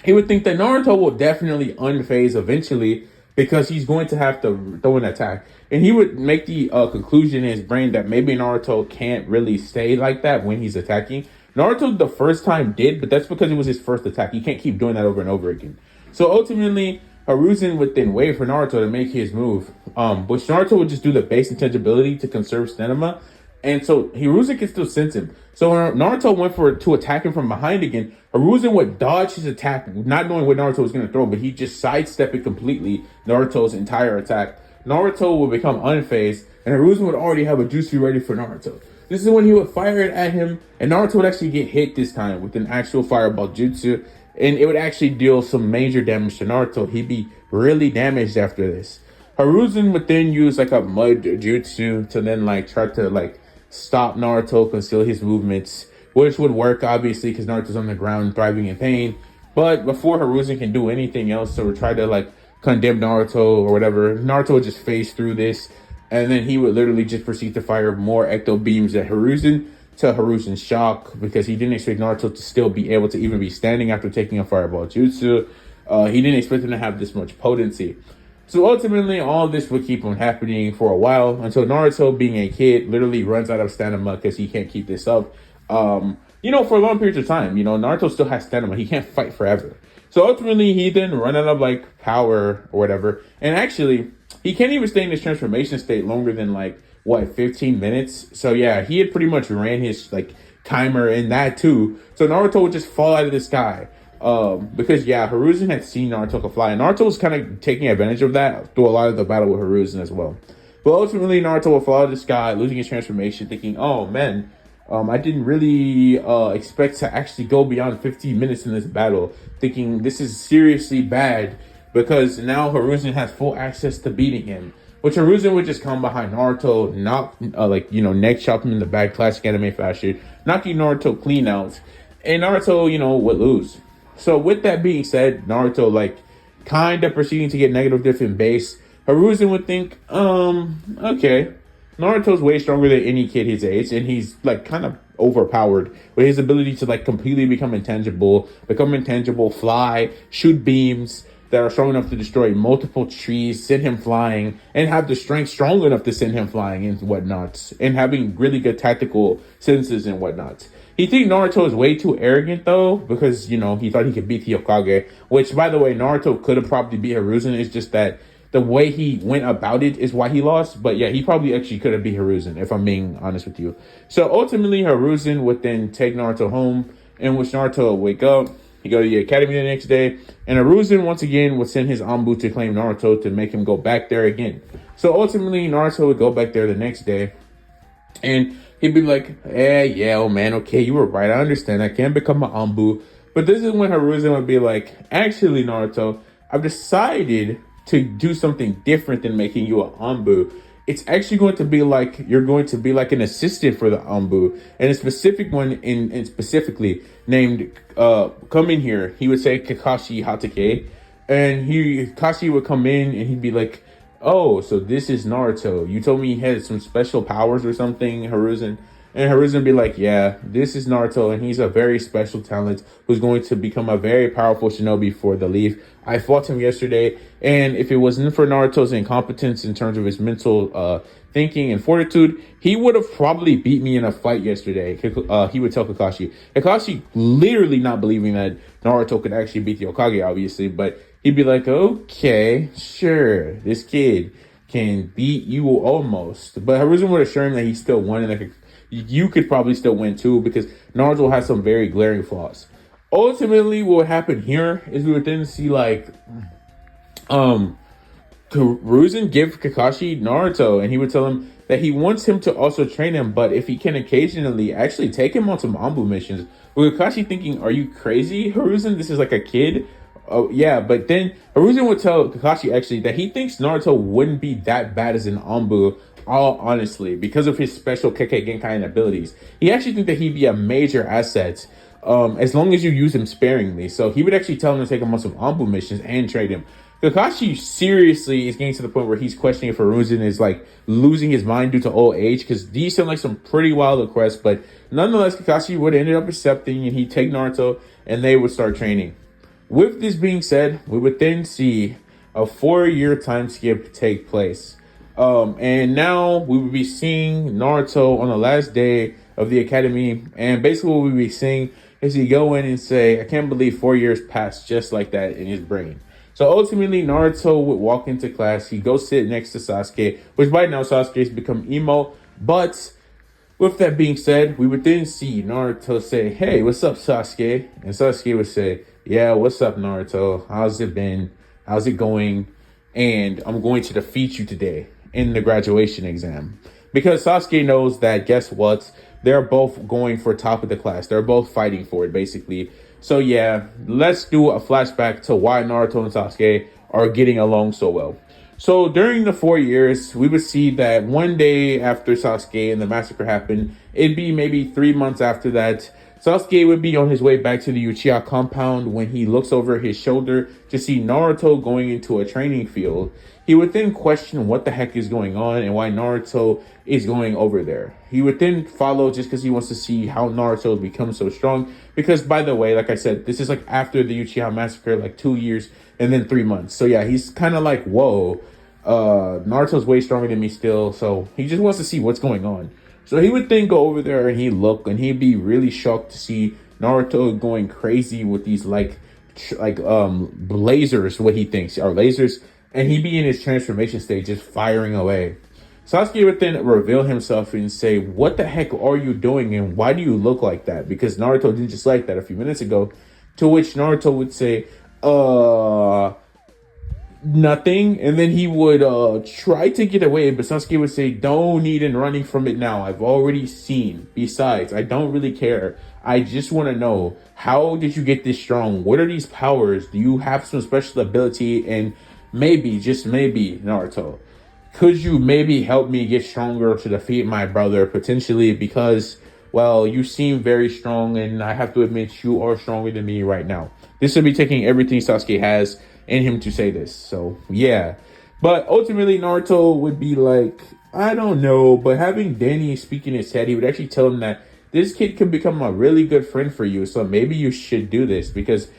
He would think that Naruto will definitely unphase eventually because he's going to have to throw an attack. And he would make the conclusion in his brain that maybe Naruto can't really stay like that when he's attacking. Naruto the first time did, but that's because it was his first attack. He can't keep doing that over and over again. So ultimately, Hiruzen would then wait for Naruto to make his move, which Naruto would just do the base intangibility to conserve stamina. And so Hiruzen can still sense him. So when Naruto went to attack him from behind again, Hiruzen would dodge his attack, not knowing what Naruto was going to throw, but he just sidestepped it completely, Naruto's entire attack. Naruto would become unfazed, and Hiruzen would already have a jutsu ready for Naruto. This is when he would fire it at him, and Naruto would actually get hit this time with an actual fireball jutsu, and it would actually deal some major damage to Naruto. He'd be really damaged after this. Hiruzen would then use like a mud jutsu to then like try to like stop Naruto, conceal his movements, which would work obviously because Naruto's on the ground thriving in pain. But before Hiruzen can do anything else or try to like condemn Naruto or whatever, Naruto would just phase through this, and then he would literally just proceed to fire more ecto beams at Hiruzen, to Hiruzen's shock, because he didn't expect Naruto to still be able to even be standing after taking a fireball jutsu. He didn't expect him to have this much potency. So ultimately, all this would keep on happening for a while until Naruto, being a kid, literally runs out of stamina because he can't keep this up. For a long period of time, Naruto still has stamina. He can't fight forever. So ultimately, he then run out of like power or whatever. And actually, he can't even stay in this transformation state longer than 15 minutes. So yeah, he had pretty much ran his like timer in that too. So Naruto would just fall out of the sky. Because Hiruzen had seen Naruto can fly, and Naruto was kind of taking advantage of that through a lot of the battle with Hiruzen as well. But ultimately, Naruto would fall out of the sky, losing his transformation, thinking, oh man, I didn't really expect to actually go beyond 15 minutes in this battle, thinking this is seriously bad. because now Hiruzen has full access to beating him. Which Hiruzen would just come behind Naruto, knock, neck chop him in the back, classic anime fashion, knocking Naruto clean out, and Naruto, would lose. So with that being said, Naruto kind of proceeding to get negative diff in base. Hiruzen would think, okay, Naruto's way stronger than any kid his age, and he's kind of overpowered with his ability to completely become intangible, fly, shoot beams that are strong enough to destroy multiple trees, send him flying, and have the strength strong enough to send him flying and whatnot, and having really good tactical senses and whatnot. He think Naruto is way too arrogant though, because he thought he could beat the Hokage, which by the way, Naruto could have probably beat Hiruzen. It's just that the way he went about it is why he lost. But yeah, he probably actually could have beat Hiruzen, if I'm being honest with you. So ultimately, Hiruzen would then take Naruto home, in which Naruto would wake up. He'd go to the academy the next day, and Hiruzen once again would send his Anbu to claim Naruto to make him go back there again. So ultimately, Naruto would go back there the next day, and he'd be like, yeah, oh man, okay, you were right. I understand. I can't become an Anbu. But this is when Hiruzen would be like, actually, Naruto, I've decided to do something different than making you an Anbu. It's actually going to be you're going to be like an assistant for the Anbu, and a specific one in specifically named come in here. He would say Kakashi Hatake, and Kakashi would come in and he'd be like, oh, so this is Naruto. You told me he had some special powers or something, Hiruzen. And Hiruzen would be like, yeah, this is Naruto, and he's a very special talent who's going to become a very powerful shinobi for the Leaf. I fought him yesterday, and if it wasn't for Naruto's incompetence in terms of his mental thinking and fortitude, he would have probably beat me in a fight yesterday. He would tell Kakashi. Kakashi literally not believing that Naruto could actually beat the Hokage, obviously, but he'd be like, okay, sure, this kid can beat you almost. But Hiruzen would assure him that he still won, and you could probably still win too, because Naruto has some very glaring flaws. Ultimately, what would happen here is we would then see Hiruzen give Kakashi Naruto, and he would tell him that he wants him to also train him, but if he can occasionally actually take him on some Anbu missions. With Kakashi thinking, are you crazy, Hiruzen? This is like a kid. Oh yeah, but then Hiruzen would tell Kakashi actually that he thinks Naruto wouldn't be that bad as an Anbu, all honestly, because of his special Kekkei Genkai abilities. He actually thinks that he'd be a major asset, as long as you use him sparingly. So he would actually tell him to take him on some Anbu missions and trade him. Kakashi seriously is getting to the point where he's questioning if Hiruzen is losing his mind due to old age, because these sound like some pretty wild requests, but nonetheless, Kakashi would end up accepting, and he'd take Naruto and they would start training. With this being said, we would then see a 4-year time skip take place. And now we would be seeing Naruto on the last day of the academy, and basically what we would be seeing is he go in and say, I can't believe 4 years passed just like that in his brain. So ultimately, Naruto would walk into class. He'd go sit next to Sasuke, which by now Sasuke has become emo. But with that being said, we would then see Naruto say, hey, what's up, Sasuke? And Sasuke would say, yeah, what's up, Naruto? How's it been? How's it going? And I'm going to defeat you today in the graduation exam. Because Sasuke knows that, guess what? They're both going for top of the class. They're both fighting for it, basically. So yeah, let's do a flashback to why Naruto and Sasuke are getting along so well. So during the 4 years, we would see that one day after Sasuke and the massacre happened, it'd be maybe 3 months after that, Sasuke would be on his way back to the Uchiha compound when he looks over his shoulder to see Naruto going into a training field. He would then question what the heck is going on and why Naruto is going over there. He would then follow just because he wants to see how Naruto has become so strong. Because, by the way, like I said, this is after the Uchiha massacre, 2 years and then 3 months. So yeah, he's kind of whoa, Naruto's way stronger than me still. So he just wants to see what's going on. So he would then go over there and he'd look, and he'd be really shocked to see Naruto going crazy with these lasers, what he thinks are lasers, and he'd be in his transformation state just firing away. Sasuke would then reveal himself and say, what the heck are you doing, and why do you look like that? Because Naruto did just like that a few minutes ago. To which Naruto would say, nothing, and then he would try to get away, but Sasuke would say, don't need in running from it now. I've already seen. Besides, I don't really care. I just want to know, how did you get this strong? What are these powers? Do you have some special ability? And maybe, just maybe, Naruto, could you maybe help me get stronger to defeat my brother potentially? Because, well, you seem very strong, and I have to admit you are stronger than me right now. This would be taking everything Sasuke has in him to say this. So yeah, but ultimately Naruto would be like, I don't know, but having Danny speak in his head, he would actually tell him that this kid can become a really good friend for you. So maybe you should do this, because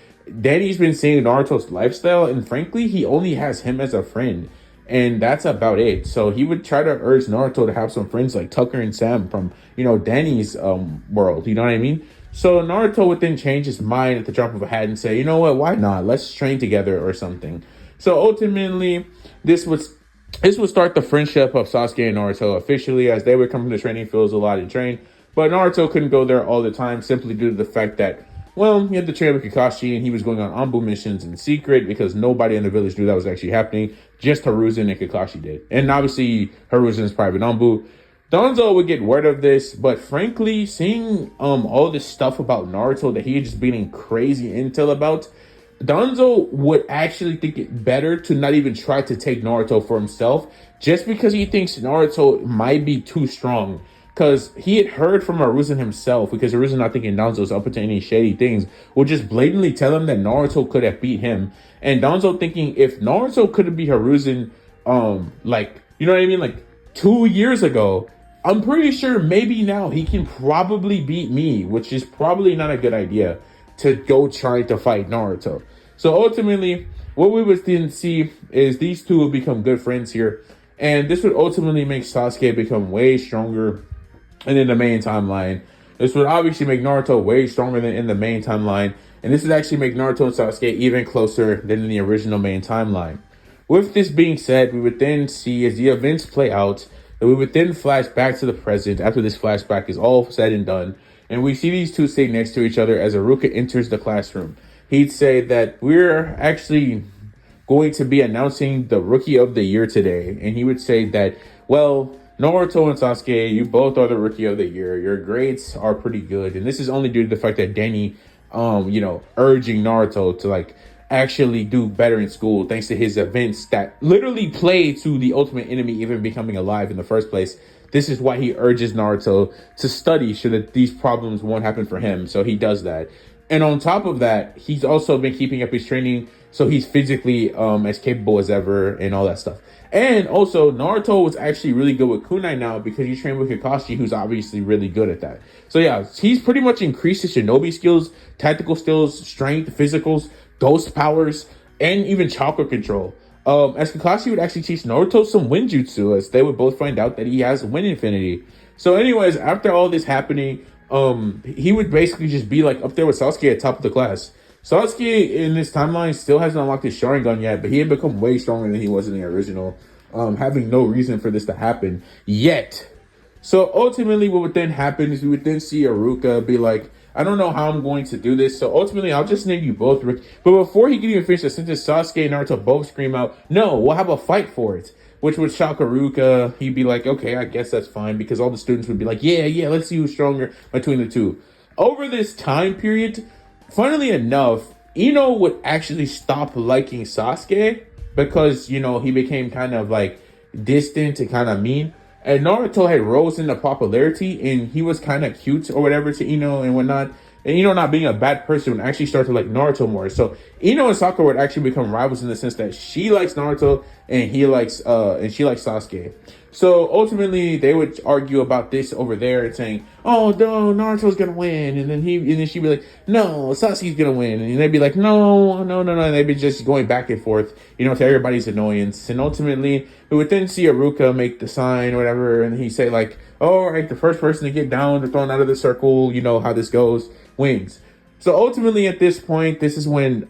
Danny's been seeing Naruto's lifestyle, and frankly, he only has him as a friend, and that's about it. So he would try to urge Naruto to have some friends like Tucker and Sam from, Danny's world. You know what I mean? So Naruto would then change his mind at the drop of a hat and say, you know what, why not? Let's train together or something. So ultimately, this was this would start the friendship of Sasuke and Naruto officially, as they would come from the training fields a lot and train. But Naruto couldn't go there all the time simply due to the fact that, well, he had to train with Kakashi, and he was going on Anbu missions in secret because nobody in the village knew that was actually happening. Just Hiruzen and Kakashi did. And obviously, Hiruzen's private Anbu. Danzo would get word of this, but frankly, seeing all this stuff about Naruto that he had just been in crazy intel about, Danzo would actually think it better to not even try to take Naruto for himself, just because he thinks Naruto might be too strong. Because he had heard from Hiruzen himself, because Hiruzen, not thinking Danzo's up to any shady things, would just blatantly tell him that Naruto could have beat him. And Danzo thinking, if Naruto could have beat Hiruzen, you know what I mean? Like 2 years ago, I'm pretty sure maybe now he can probably beat me, which is probably not a good idea to go try to fight Naruto. So ultimately, what we would then see is these two will become good friends here. And this would ultimately make Sasuke become way stronger. And in the main timeline, this would obviously make Naruto way stronger than in the main timeline. And this would actually make Naruto and Sasuke even closer than in the original main timeline. With this being said, we would then see, as the events play out, that we would then flash back to the present after this flashback is all said and done. And we see these two sitting next to each other as Iruka enters the classroom. He'd say that we're actually going to be announcing the Rookie of the Year today. And he would say that, well, Naruto and Sasuke, you both are the Rookie of the Year. Your grades are pretty good. And this is only due to the fact that Danny, urging Naruto to, actually do better in school thanks to his events that literally play to the ultimate enemy even becoming alive in the first place. This is why he urges Naruto to study so that these problems won't happen for him. So he does that. And on top of that, he's also been keeping up his training so he's physically as capable as ever and all that stuff. And also, Naruto was actually really good with kunai now because he trained with Kakashi, who's obviously really good at that. So yeah, he's pretty much increased his shinobi skills, tactical skills, strength, physicals, ghost powers, and even chakra control. As Kakashi would actually teach Naruto some Winjutsu, as they would both find out that he has Wind Infinity. So anyways, after all this happening, he would basically just be up there with Sasuke at top of the class. Sasuke in this timeline still hasn't unlocked his Sharingan yet, but he had become way stronger than he was in the original, having no reason for this to happen yet. So ultimately what would then happen is we would then see Iruka be like, I don't know how I'm going to do this, so ultimately I'll just name you both Rick. But before he can even finish the sentence, Sasuke and Naruto both scream out, no, we'll have a fight for it. Which would shock Iruka. He'd be like, okay, I guess that's fine, because all the students would be like, yeah, let's see who's stronger between the two. Over this time period, funnily enough, Ino would actually stop liking Sasuke because, he became kind of distant and kind of mean. And Naruto had rose into popularity, and he was kind of cute or whatever to Ino and whatnot. And Ino, not being a bad person, would actually start to like Naruto more. So Ino and Sakura would actually become rivals in the sense that she likes Naruto and she likes Sasuke. So ultimately, they would argue about this over there and saying, "Oh no, Naruto's gonna win," and then she'd be like, "No, Sasuke's gonna win," and they'd be like, "No," and they'd be just going back and forth, to everybody's annoyance. And ultimately, we would then see Iruka make the sign or whatever, and he'd say like, "Oh, all right, the first person to get down or thrown out of the circle, you know how this goes, wins." So ultimately, at this point, this is when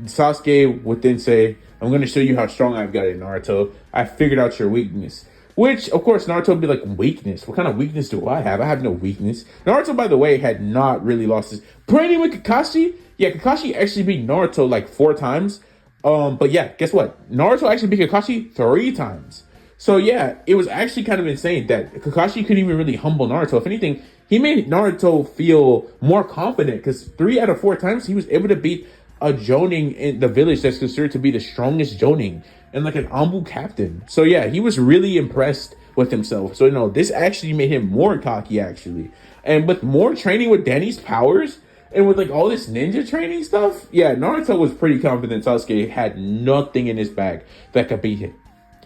Sasuke would then say, "I'm going to show you how strong I've got it, Naruto. I figured out your weakness." Which, of course, Naruto would be like, weakness? What kind of weakness do I have? I have no weakness. Naruto, by the way, had not really lost his... Training with Kakashi? Yeah, Kakashi actually beat Naruto 4 times. But yeah, guess what? Naruto actually beat Kakashi 3 times. So yeah, it was actually kind of insane that Kakashi couldn't even really humble Naruto. If anything, he made Naruto feel more confident because 3 out of 4 times he was able to beat a Jonin in the village that's considered to be the strongest Jonin and like an Ambu captain. So yeah, he was really impressed with himself. So this actually made him more cocky actually. And with more training with Danny's powers and with like all this ninja training stuff, yeah, Naruto was pretty confident Sasuke had nothing in his bag that could beat him.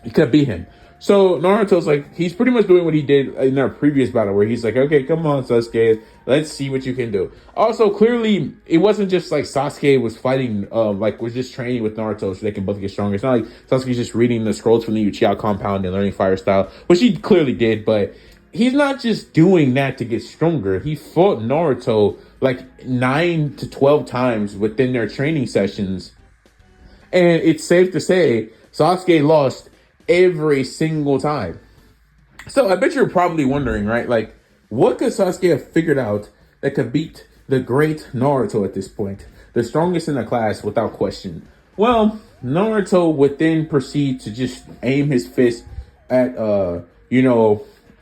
He could beat him. So Naruto's like, he's pretty much doing what he did in our previous battle where he's like, okay, come on, Sasuke, let's see what you can do. Also, clearly, it wasn't just like Sasuke was fighting, was just training with Naruto so they can both get stronger. It's not like Sasuke's just reading the scrolls from the Uchiha compound and learning fire style, which he clearly did, but he's not just doing that to get stronger. He fought Naruto like 9 to 12 times within their training sessions. And it's safe to say Sasuke lost every single time. So I bet you're probably wondering, right? Like, what could Sasuke have figured out that could beat the great Naruto at this point? The strongest in the class without question. Well, Naruto would then proceed to just aim his fist at,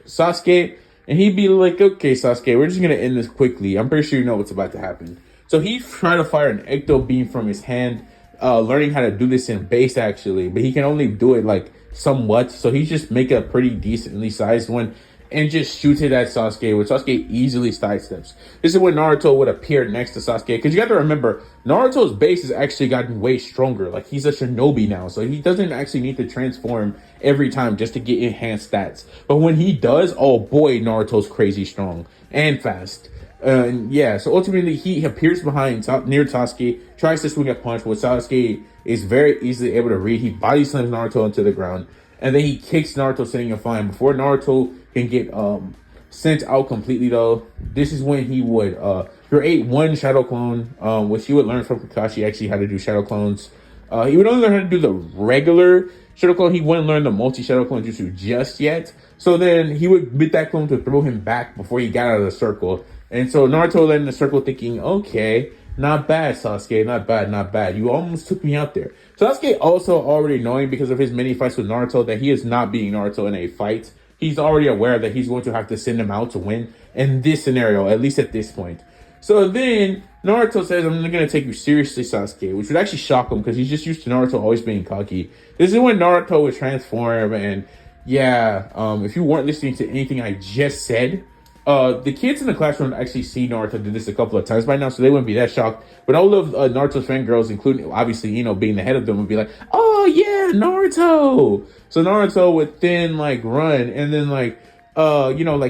Sasuke. And he'd be like, okay, Sasuke, we're just going to end this quickly. I'm pretty sure you know what's about to happen. So he tried to fire an ecto beam from his hand, learning how to do this in base actually. But he can only do it like somewhat. So he just make a pretty decently sized one and just shoots it at Sasuke, which Sasuke easily sidesteps. This is when Naruto would appear next to Sasuke. Because you got to remember, Naruto's base has actually gotten way stronger. Like, he's a shinobi now. So he doesn't actually need to transform every time just to get enhanced stats. But when he does, oh boy, Naruto's crazy strong and fast. So ultimately he appears behind near Sasuke, tries to swing a punch, which Sasuke is very easily able to read. He body slams Naruto into the ground, and then he kicks Naruto sitting and flying. Before Naruto can get sent out completely though, this is when he would create one shadow clone, which he would learn from Kakashi actually how to do shadow clones. He would only learn how to do the regular shadow clone. He wouldn't learn the multi shadow clone jutsu just yet. So then he would get that clone to throw him back before he got out of the circle. And so Naruto led in the circle thinking, okay, not bad, Sasuke, not bad, not bad. You almost took me out there. Sasuke also already knowing because of his many fights with Naruto that he is not beating Naruto in a fight. He's already aware that he's going to have to send him out to win in this scenario, at least at this point. So then Naruto says, I'm not going to take you seriously, Sasuke, which would actually shock him because he's just used to Naruto always being cocky. This is when Naruto would transform. And yeah, if you weren't listening to anything I just said, the kids in the classroom actually see Naruto do this a couple of times by now, so they wouldn't be that shocked. But all of Naruto's fangirls, including obviously being the head of them, would be like, "Oh yeah, Naruto!" So Naruto would then run and then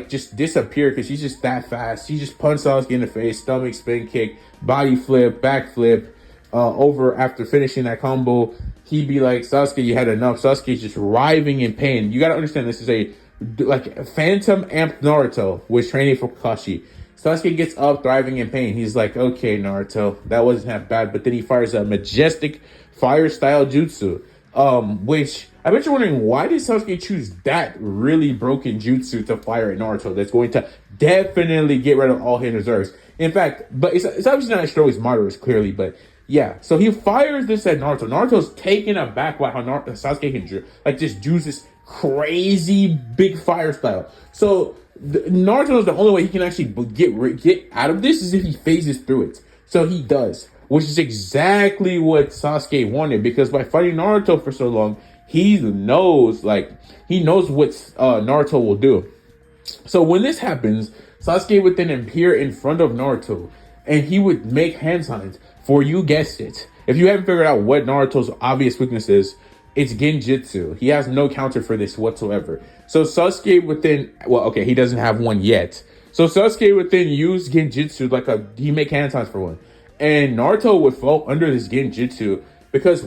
just disappear because he's just that fast. He just punched Sasuke in the face, stomach spin kick, body flip, back flip. Over after finishing that combo, he'd be like, "Sasuke, you had enough." Sasuke's just writhing in pain. You gotta understand, this is a Phantom Amp Naruto was training for Kakashi. Sasuke gets up, thriving in pain. He's like, okay, Naruto, that wasn't that bad. But then he fires a majestic fire style jutsu, which I bet you're wondering, why did Sasuke choose that really broken jutsu to fire at Naruto that's going to definitely get rid of all his reserves? In fact, but it's obviously not as strong as Madara's, clearly, but yeah. So he fires this at Naruto. Naruto's taken aback by how Sasuke can just use this crazy big fire style. So Naruto is the only way he can actually get out of this is if he phases through it. So he does, which is exactly what Sasuke wanted, because by fighting Naruto for so long, he knows what Naruto will do. So when this happens, Sasuke would then appear in front of Naruto, and he would make hand signs for, you guessed it. If you haven't figured out what Naruto's obvious weakness is, it's Genjutsu. He has no counter for this whatsoever. So Sasuke would then, he doesn't have one yet. So Sasuke would then use Genjutsu he make hand signs for one. And Naruto would fall under this Genjutsu because,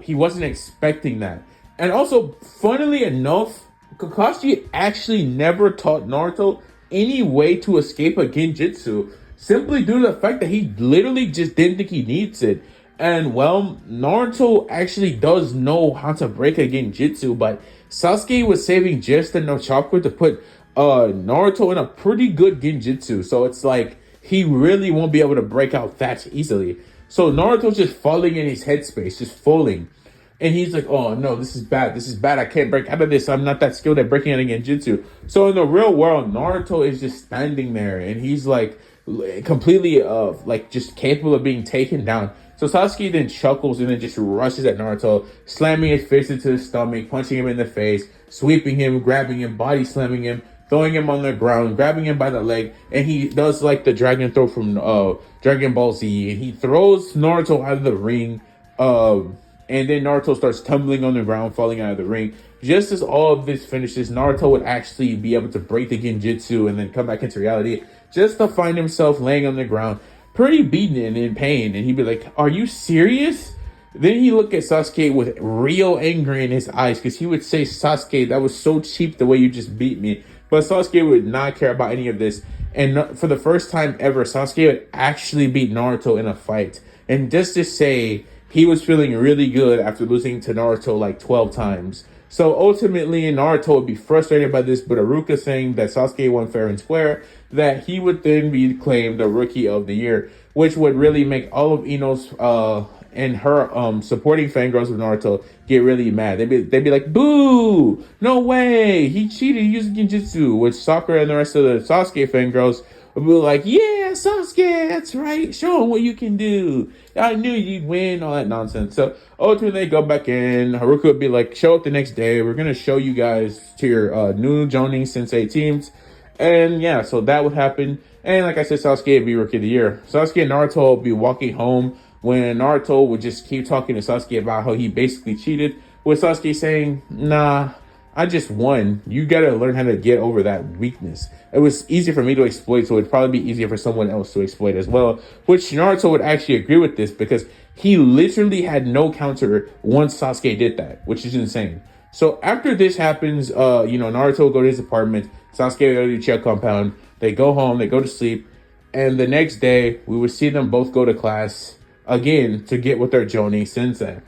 he wasn't expecting that. And also, funnily enough, Kakashi actually never taught Naruto any way to escape a Genjutsu, simply due to the fact that he literally just didn't think he needs it. And Naruto actually does know how to break a Genjutsu, but Sasuke was saving just enough chakra to put Naruto in a pretty good Genjutsu. So it's like he really won't be able to break out that easily. So Naruto's just falling in his headspace, just falling. And he's like, oh no, this is bad. This is bad. I can't break out of this. I'm not that skilled at breaking out of genjutsu. So in the real world, Naruto is just standing there and he's like completely like just capable of being taken down. So Sasuke then chuckles and then just rushes at Naruto, slamming his fist into his stomach, punching him in the face, sweeping him, grabbing him, body slamming him, throwing him on the ground, grabbing him by the leg, and he does like the dragon throw from Dragon Ball Z, and he throws Naruto out of the ring. And then Naruto starts tumbling on the ground, falling out of the ring. Just as all of this finishes, Naruto would actually be able to break the genjutsu and then come back into reality, just to find himself laying on the ground, pretty beaten and in pain. And he'd be like, are you serious? Then he looked at Sasuke with real anger in his eyes, because he would say, Sasuke, that was so cheap the way you just beat me. But Sasuke would not care about any of this. And for the first time ever, Sasuke would actually beat Naruto in a fight. And just to say, he was feeling really good after losing to Naruto like 12 times. So ultimately, Naruto would be frustrated by this, but Iruka saying that Sasuke won fair and square, that he would then be claimed the Rookie of the Year, which would really make all of Ino's and her supporting fangirls of Naruto get really mad. They'd be like, boo! No way! He cheated using Genjutsu, which Sakura and the rest of the Sasuke fangirls would be like, yeah, Sasuke, that's right. Show him what you can do. I knew you'd win, all that nonsense. So ultimately, they go back in. Haruka would be like, show up the next day. We're going to show you guys to your new Jonin Sensei teams. And yeah, so that would happen. And like I said, Sasuke would be Rookie of the Year. Sasuke and Naruto would be walking home when Naruto would just keep talking to Sasuke about how he basically cheated, with Sasuke saying, nah, I just won. You gotta learn how to get over that weakness. It was easy for me to exploit, so it'd probably be easier for someone else to exploit as well. Which Naruto would actually agree with this, because he literally had no counter once Sasuke did that, which is insane. So after this happens, Naruto will go to his apartment, Sasuke will go to the Uchiha compound, they go home, they go to sleep, and the next day, we would see them both go to class again to get with their Jonin Sensei.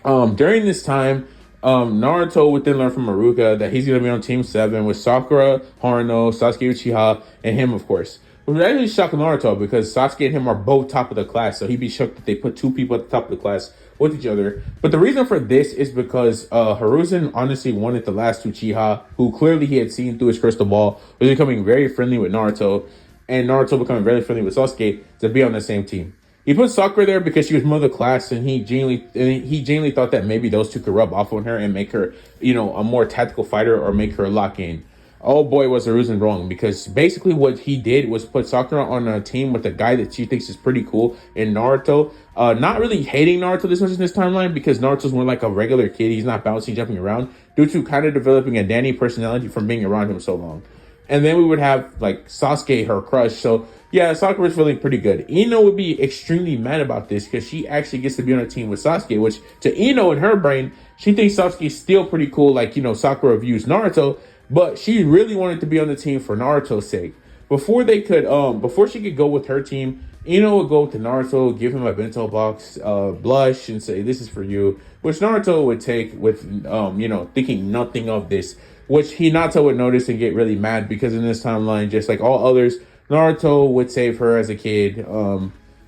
During this time, Naruto would then learn from Iruka that he's going to be on Team 7 with Sakura, Haruno, Sasuke Uchiha, and him, of course. Which would actually shock Naruto, because Sasuke and him are both top of the class, so he'd be shocked that they put two people at the top of the class with each other. But the reason for this is because Hiruzen honestly wanted the last Uchiha, who clearly he had seen through his crystal ball, was becoming very friendly with Naruto, and Naruto becoming very friendly with Sasuke, to be on the same team. He put Sakura there because she was mother class, and he genuinely thought that maybe those two could rub off on her and make her, a more tactical fighter, or make her lock in. Oh boy, was Hiruzen wrong, because basically what he did was put Sakura on a team with a guy that she thinks is pretty cool in Naruto. Not really hating Naruto this much in this timeline, because Naruto's more like a regular kid. He's not bouncing, jumping around, due to kind of developing a Danny personality from being around him so long. And then we would have like Sasuke, her crush. So yeah, Sakura's feeling pretty good. Ino would be extremely mad about this, because she actually gets to be on a team with Sasuke, which to Ino in her brain, she thinks Sasuke's still pretty cool, like, Sakura views Naruto, but she really wanted to be on the team for Naruto's sake. Before she could go with her team, Ino would go to Naruto, give him a bento box, blush, and say, this is for you, which Naruto would take with, thinking nothing of this, which Hinata would notice and get really mad, because in this timeline, just like all others, Naruto would save her as a kid,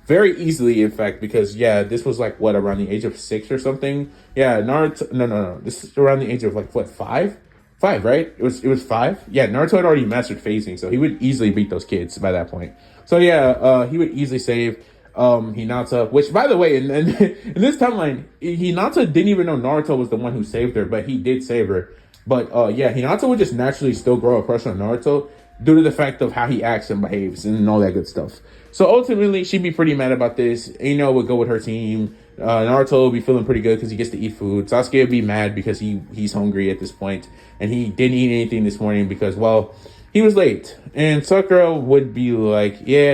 very easily, in fact, because, this was like, around the age of 6 or something? Yeah, Naruto, no, this is around the age of, 5? 5, right? It was 5? Yeah, Naruto had already mastered phasing, so he would easily beat those kids by that point. So he would easily save Hinata, which, by the way, in this timeline, Hinata didn't even know Naruto was the one who saved her, but he did save her. But Hinata would just naturally still grow a crush on Naruto, due to the fact of how he acts and behaves and all that good stuff. So ultimately, she'd be pretty mad about this. Ino would go with her team. Naruto would be feeling pretty good because he gets to eat food. Sasuke would be mad because he's hungry at this point, and he didn't eat anything this morning because, well, he was late. And Sakura would be like, yeah,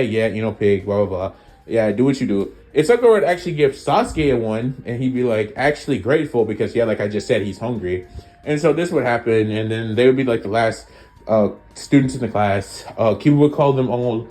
pig, blah, blah, blah. Yeah, do what you do. And Sakura would actually give Sasuke a 1, and he'd be like, actually grateful because, like I just said, he's hungry. And so this would happen, and then they would be like the last students in the class. Kiba would call them all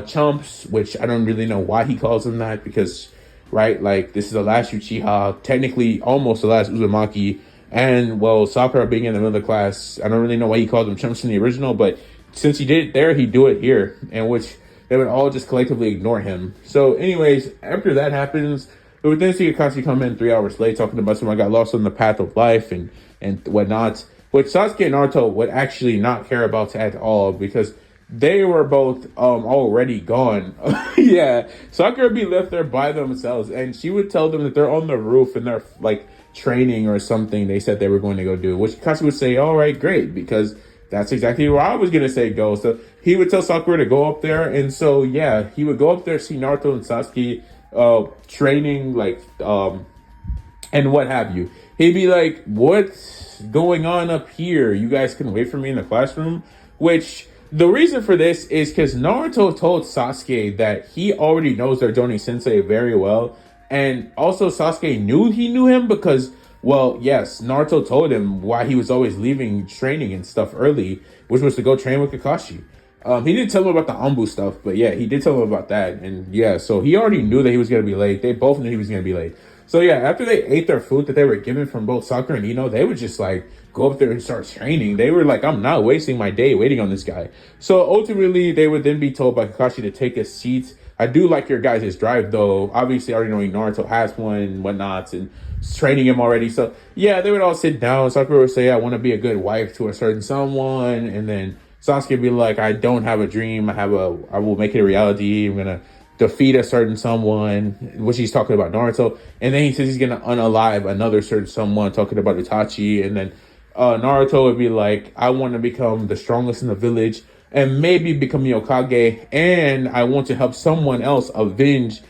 chumps, which I don't really know why he calls them that, because, right, like, this is the last Uchiha, technically almost the last Uzumaki, and, well, Sakura being in the middle of the class, I don't really know why he called them chumps in the original, but since he did it there, he'd do it here, and which they would all just collectively ignore him. So anyways, after that happens, We would then see Kakashi come in 3 hours late talking about someone got lost on the path of life and whatnot, which Sasuke and Naruto would actually not care about at all because they were both already gone. Yeah, Sakura would be left there by themselves, and she would tell them that they're on the roof and they're like training or something. They said they were going to go do, which Kakashi would say, "All right, great," because that's exactly where I was gonna say go. So he would tell Sakura to go up there, and so yeah, he would go up there, see Naruto and Sasuke training, like and what have you. He'd be like, "What's going on up here? You guys can wait for me in the classroom." Which the reason for this is because Naruto told Sasuke that he already knows their Jonin Sensei very well, and also Sasuke knew he knew him because, well, yes, Naruto told him why he was always leaving training and stuff early, which was to go train with Kakashi. He didn't tell him about the Ambu stuff, but yeah, he did tell him about that. And yeah, so he already knew that he was going to be late. They both knew he was going to be late. So yeah, after they ate their food that they were given from both Sakura and Ino, they would just like go up there and start training. They were like, I'm not wasting my day waiting on this guy. So ultimately, they would then be told by Kakashi to take a seat. I do like your guys' drive though. Obviously, already knowing Naruto has one and whatnot and training him already. So yeah, they would all sit down. Sakura would say, I want to be a good wife to a certain someone. And then Sasuke would be like, I don't have a dream. I will make it a reality. I'm going to defeat a certain someone, which he's talking about Naruto. And then he says he's going to unalive another certain someone, talking about Itachi. And then Naruto would be like, I want to become the strongest in the village and maybe become Hokage. And I want to help someone else avenge,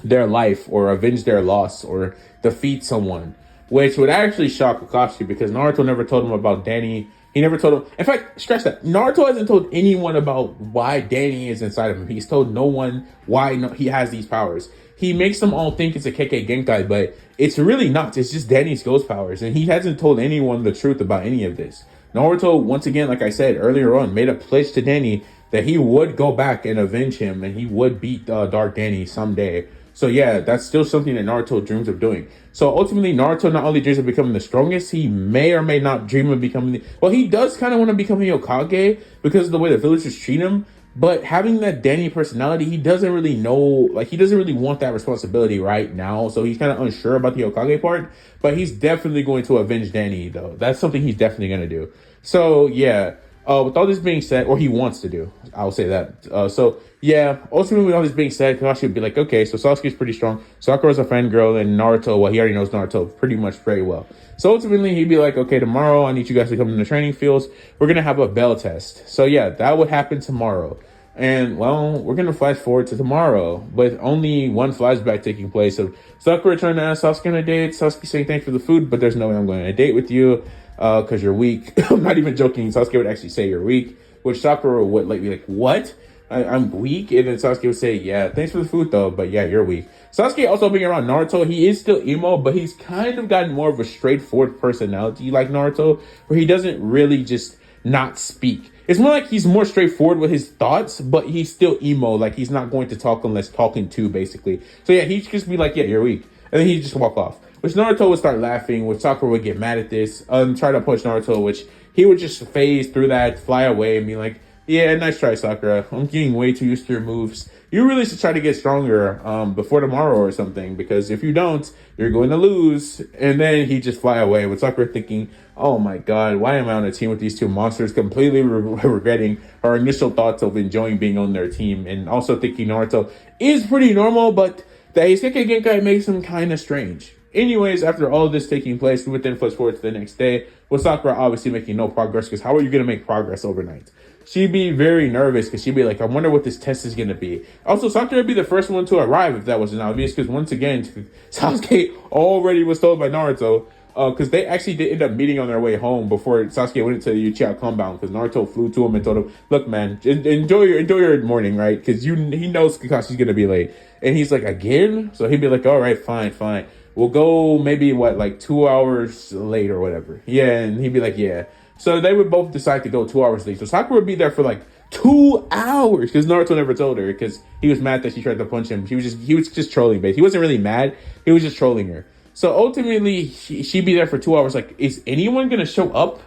their life or avenge their loss or defeat someone. Which would actually shock Kakashi because Naruto never told him about Danny. He never told him. In fact, scratch that. Naruto hasn't told anyone about why Danny is inside of him. He's told no one why he has these powers. He makes them all think it's a Kekkei Genkai, but it's really not. It's just Danny's ghost powers. And he hasn't told anyone the truth about any of this. Naruto, once again, like I said earlier on, made a pledge to Danny that he would go back and avenge him and he would beat Dark Danny someday. So yeah, that's still something that Naruto dreams of doing. So ultimately, Naruto not only dreams of becoming the strongest, he may or may not dream of becoming he does kind of want to become a Hokage because of the way the villagers treat him. But having that Danny personality, he doesn't really know, he doesn't really want that responsibility right now. So he's kind of unsure about the Hokage part. But he's definitely going to avenge Danny, though. That's something he's definitely going to do. So yeah. With all this being said, or he wants to do, I'll say that. So yeah, ultimately with all this being said, Kakashi would be like, okay, so Sasuke's pretty strong. Sakura's a fangirl, and Naruto, well, he already knows Naruto pretty much very well. So ultimately he'd be like, okay, tomorrow I need you guys to come to the training fields. We're gonna have a bell test. So yeah, that would happen tomorrow. And well, we're gonna flash forward to tomorrow, with only one flashback taking place of Sakura trying to ask Sasuke on a date. Sasuke saying thanks for the food, but there's no way I'm going on a date with you. Because you're weak. I'm not even joking. Sasuke would actually say you're weak, which Sakura would be like, what? I'm weak? And then Sasuke would say, yeah, thanks for the food though, but yeah, you're weak. Sasuke also being around Naruto, he is still emo, but he's kind of gotten more of a straightforward personality like Naruto, where he doesn't really just not speak. It's more like he's more straightforward with his thoughts, but he's still emo. Like he's not going to talk unless talking to, basically. So yeah, he'd just be like, yeah, you're weak. And then he'd just walk off. Which Naruto would start laughing, which Sakura would get mad at this, try to punch Naruto, which he would just phase through that, fly away, and be like, yeah, nice try, Sakura. I'm getting way too used to your moves. You really should try to get stronger before tomorrow or something, because if you don't, you're going to lose. And then he just fly away, with Sakura thinking, oh my god, why am I on a team with these two monsters? Completely regretting her initial thoughts of enjoying being on their team, and also thinking Naruto is pretty normal, but the Kekkei Genkai makes him kind of strange. Anyways, after all of this taking place, we would then flash forward to the next day, with Sakura obviously making no progress, because how are you going to make progress overnight? She'd be very nervous, because she'd be like, I wonder what this test is going to be. Also, Sakura would be the first one to arrive if that wasn't obvious, because once again, Sasuke already was told by Naruto, because they actually did end up meeting on their way home before Sasuke went into the Uchiha compound, because Naruto flew to him and told him, look man, enjoy your morning, right? Because he knows Kakashi's going to be late. And he's like, again? So he'd be like, all right, fine. We'll go maybe 2 hours late or whatever. Yeah, and he'd be like, yeah. So they would both decide to go 2 hours late. So Sakura would be there for 2 hours, because Naruto never told her, because he was mad that she tried to punch him. He was just trolling, but he wasn't really mad. He was just trolling her. So ultimately, she'd be there for 2 hours. Is anyone gonna show up?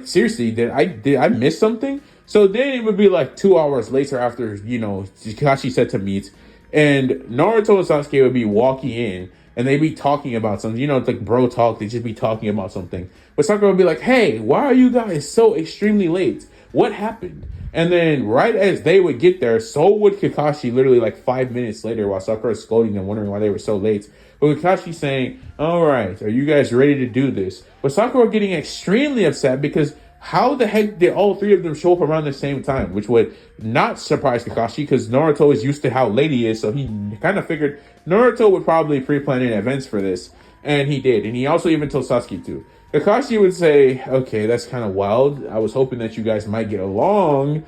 Seriously, did I miss something? So then it would be like 2 hours later after, Kakashi said to meet, and Naruto and Sasuke would be walking in and they'd be talking about something. It's like bro talk. They just be talking about something. But Sakura would be like, hey, why are you guys so extremely late? What happened? And then right as they would get there, so would Kakashi literally like 5 minutes later while Sakura is scolding them, wondering why they were so late. But Kakashi saying, all right, are you guys ready to do this? But Sakura getting extremely upset because how the heck did all three of them show up around the same time? Which would not surprise Kakashi because Naruto is used to how late he is. So he kind of figured Naruto would probably pre-plan in events for this. And he did. And he also even told Sasuke too. Kakashi would say, okay, that's kind of wild. I was hoping that you guys might get along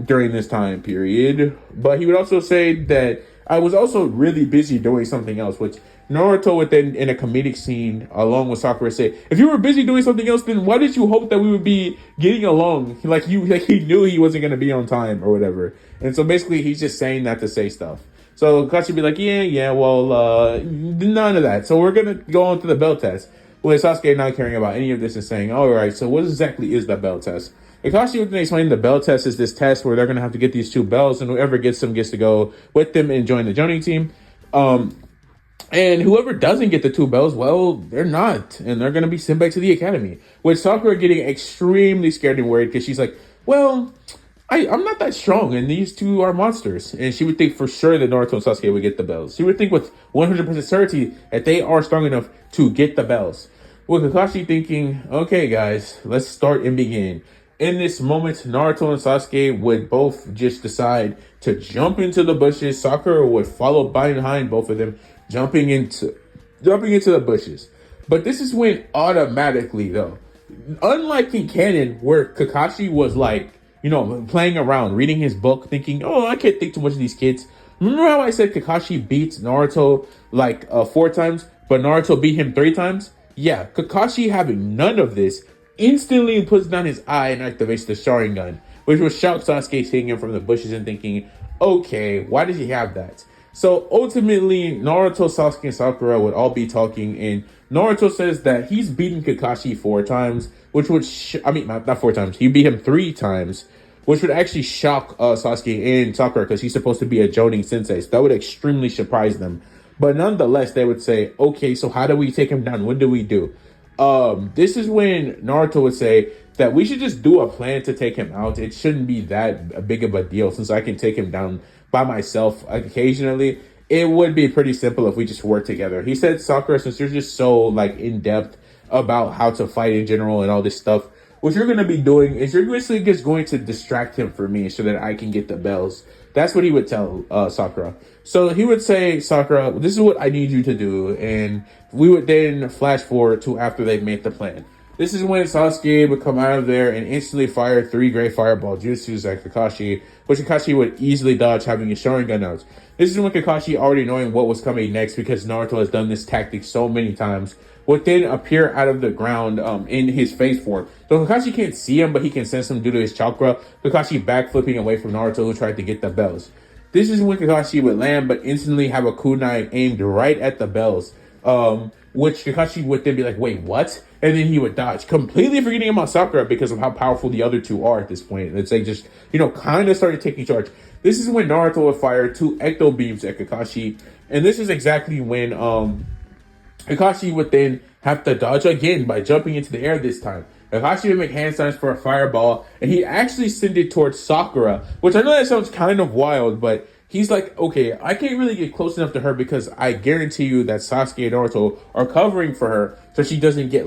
during this time period. But he would also say that I was also really busy doing something else, which Naruto would then, in a comedic scene, along with Sakura, say, if you were busy doing something else, then why did you hope that we would be getting along? Like he knew he wasn't going to be on time or whatever. And so basically he's just saying that to say stuff. So Kakashi would be like, well, none of that. So we're going to go on to the bell test. With Sasuke not caring about any of this and saying, all right, so what exactly is the bell test? Kakashi would explain the bell test is this test where they're going to have to get these 2 bells, and whoever gets them gets to go with them and join the Jonin team. And whoever doesn't get the 2 bells, well, they're not. And they're going to be sent back to the academy. With Sakura getting extremely scared and worried because she's like, well, I'm not that strong, and these 2 are monsters. And she would think for sure that Naruto and Sasuke would get the bells. She would think with 100% certainty that they are strong enough to get the bells. With Kakashi thinking, okay, guys, let's start and begin. In this moment, Naruto and Sasuke would both just decide to jump into the bushes. Sakura would follow behind both of them, jumping into the bushes. But this is when automatically, though, unlike in canon, where Kakashi was like, playing around, reading his book, thinking, oh, I can't think too much of these kids. Remember how I said Kakashi beats Naruto like 4 times, but Naruto beat him 3 times? Yeah, Kakashi, having none of this, instantly puts down his eye and activates the Sharingan, which would shock Sasuke, seeing him from the bushes and thinking, okay, why does he have that? So ultimately, Naruto, Sasuke, and Sakura would all be talking, and Naruto says that he's beaten Kakashi 4 times, which would, not 4 times, he beat him 3 times, which would actually shock Sasuke and Sakura because he's supposed to be a Jonin sensei. So that would extremely surprise them. But nonetheless, they would say, okay, so how do we take him down? What do we do? This is when Naruto would say that we should just do a plan to take him out. It shouldn't be that big of a deal since I can take him down by myself occasionally. It would be pretty simple if we just work together. He said, Sakura, since you're just so in depth about how to fight in general and all this stuff, what you're going to be doing is you're basically just going to distract him for me so that I can get the bells. That's what he would tell Sakura. So he would say, Sakura, this is what I need you to do. And we would then flash forward to after they've made the plan. This is when Sasuke would come out of there and instantly fire 3 great fireball jutsus at Kakashi, which Kakashi would easily dodge, having his Sharingan out. This is when Kakashi, already knowing what was coming next because Naruto has done this tactic so many times, would then appear out of the ground in his face form. So Kakashi can't see him, but he can sense him due to his chakra. Kakashi backflipping away from Naruto, who tried to get the bells. This is when Kakashi would land, but instantly have a kunai aimed right at the bells, which Kakashi would then be like, wait, what? And then he would dodge, completely forgetting about Sakura because of how powerful the other 2 are at this point. It's like just, kind of started taking charge. This is when Naruto would fire 2 ecto beams at Kakashi. And this is exactly when Kakashi would then have to dodge again by jumping into the air this time. Kakashi would make hand signs for a fireball, and he actually sent it towards Sakura, which I know that sounds kind of wild, but he's like, okay, I can't really get close enough to her because I guarantee you that Sasuke and Naruto are covering for her so she doesn't get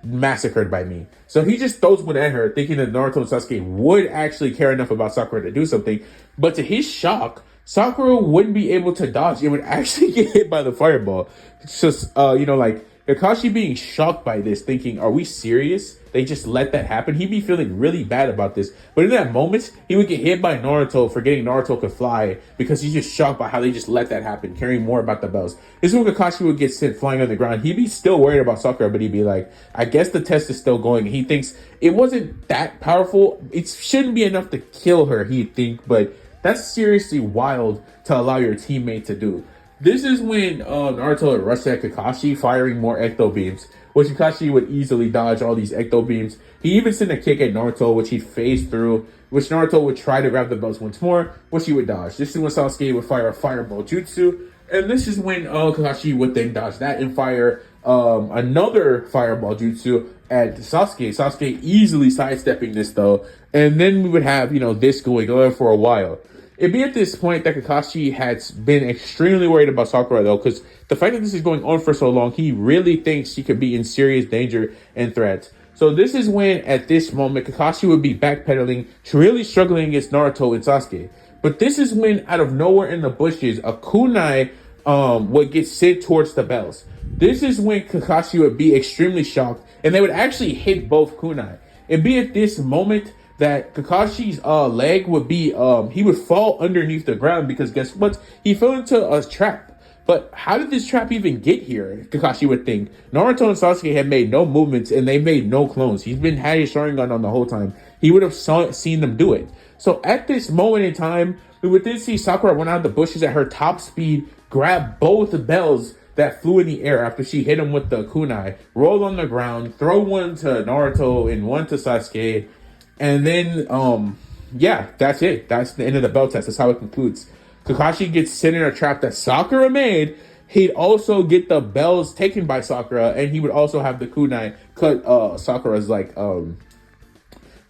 massacred by me. So he just throws one at her, thinking that Naruto and Sasuke would actually care enough about Sakura to do something. But to his shock, Sakura wouldn't be able to dodge. It would actually get hit by the fireball. It's just, Kakashi being shocked by this, thinking, are we serious? They just let that happen? He'd be feeling really bad about this. But in that moment, he would get hit by Naruto, forgetting Naruto could fly, because he's just shocked by how they just let that happen, caring more about the bells. This is when Kakashi would get sent flying on the ground. He'd be still worried about Sakura, but he'd be like, I guess the test is still going. He thinks it wasn't that powerful. It shouldn't be enough to kill her, he'd think, but that's seriously wild to allow your teammate to do. This is when Naruto had rushed at Kakashi, firing more ecto beams, which Kakashi would easily dodge all these ecto beams. He even sent a kick at Naruto, which he phased through, which Naruto would try to grab the belts once more, which he would dodge. This is when Sasuke would fire a fireball jutsu, and this is when Kakashi would then dodge that and fire another fireball jutsu at Sasuke. Sasuke easily sidestepping this though, and then we would have this going on for a while. It'd be at this point that Kakashi has been extremely worried about Sakura though, because the fact that this is going on for so long, he really thinks she could be in serious danger and threat. So this is when, at this moment, Kakashi would be backpedaling, really struggling against Naruto and Sasuke. But this is when, out of nowhere in the bushes, a kunai would get sent towards the bells. This is when Kakashi would be extremely shocked, and they would actually hit both kunai. It'd be at this moment that Kakashi's leg would be he would fall underneath the ground, because guess what? He fell into a trap. But how did this trap even get here? Kakashi would think. Naruto and Sasuke had made no movements, and they made no clones. He's been had his Sharingan on the whole time. He would have seen them do it. So at this moment in time, we would then see Sakura run out of the bushes at her top speed, grab both bells that flew in the air after she hit him with the kunai, roll on the ground, throw one to Naruto and one to Sasuke, and then yeah, that's it. That's the end of the bell test. That's how it concludes. Kakashi gets sent in a trap that Sakura made. He'd also get the bells taken by Sakura, and he would also have the kunai cut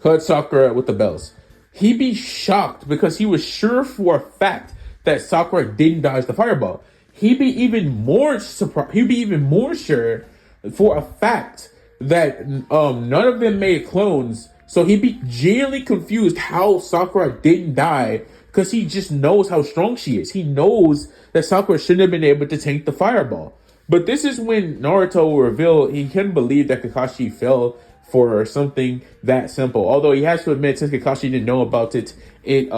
cut Sakura with the bells. He'd be shocked because he was sure for a fact that Sakura didn't dodge the fireball. He'd be even more surprised. He'd be even more sure for a fact that none of them made clones. So he'd be genuinely confused how Sakura didn't die, because he just knows how strong she is. He knows that Sakura shouldn't have been able to tank the fireball. But this is when Naruto will reveal he couldn't believe that Kakashi fell for something that simple. Although he has to admit, since Kakashi didn't know about it, it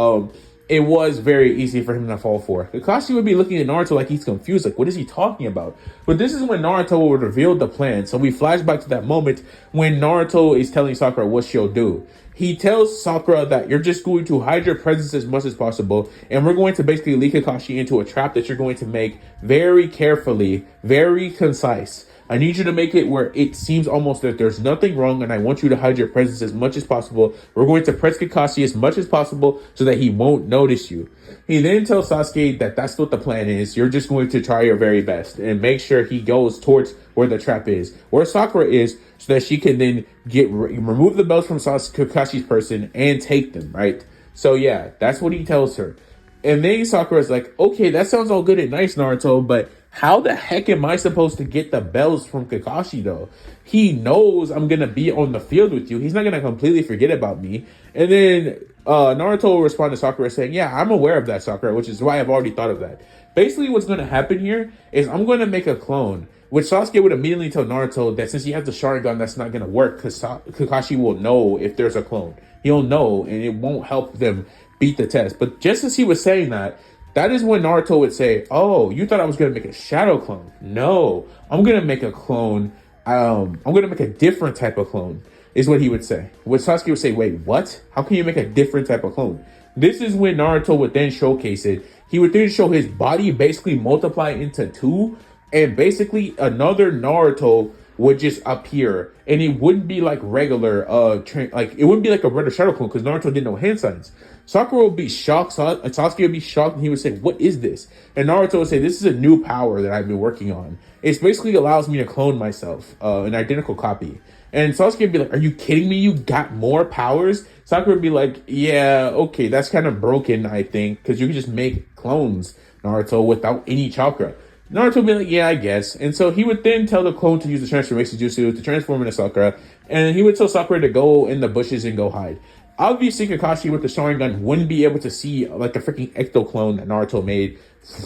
was very easy for him to fall for. Kakashi would be looking at Naruto like he's confused, like, what is he talking about? But this is when Naruto will reveal the plan. So we flash back to that moment when Naruto is telling Sakura what she'll do. He tells Sakura that you're just going to hide your presence as much as possible, and we're going to basically lead Kakashi into a trap that you're going to make very carefully, very concise. I need you to make it where it seems almost that there's nothing wrong, and I want you to hide your presence as much as possible. We're going to press Kakashi as much as possible so that he won't notice you. He then tells Sasuke that that's what the plan is. You're just going to try your very best and make sure he goes towards where the trap is, where Sakura is, so that she can then remove the bells from Kakashi's person and take them, right? So yeah, that's what he tells her. And then Sakura's like, okay, that sounds all good and nice, Naruto, but how the heck am I supposed to get the bells from Kakashi though? He knows I'm gonna be on the field with you. He's not gonna completely forget about me. And then Naruto will respond to Sakura saying, yeah, I'm aware of that, Sakura, which is why I've already thought of that. Basically, what's gonna happen here is I'm gonna make a clone, which Sasuke would immediately tell Naruto that since he has the Sharingan, that's not gonna work, because Kakashi will know if there's a clone. He'll know, and it won't help them beat the test. But just as he was saying that, that is when Naruto would say, oh, you thought I was going to make a shadow clone. No, I'm going to make a clone. I'm going to make a different type of clone, is what he would say. What Sasuke would say, wait, what? How can you make a different type of clone? This is when Naruto would then showcase it. He would then show his body basically multiply into two, and basically another Naruto would just appear, and it wouldn't be like regular it wouldn't be like a regular shadow clone, because Naruto didn't know hand signs. Sakura would be shocked, Sasuke would be shocked, and he would say, what is this? And Naruto would say, this is a new power that I've been working on. It basically allows me to clone myself, an identical copy. And Sasuke would be like, are you kidding me? You got more powers? Sakura would be like, yeah, okay, that's kind of broken, I think, because you can just make clones, Naruto, without any chakra. Naruto would be like, yeah, I guess. And so he would then tell the clone to use the transformation jutsu to transform into Sakura. And he would tell Sakura to go in the bushes and go hide. Obviously, Kakashi with the Sharingan wouldn't be able to see like a freaking ecto clone that Naruto made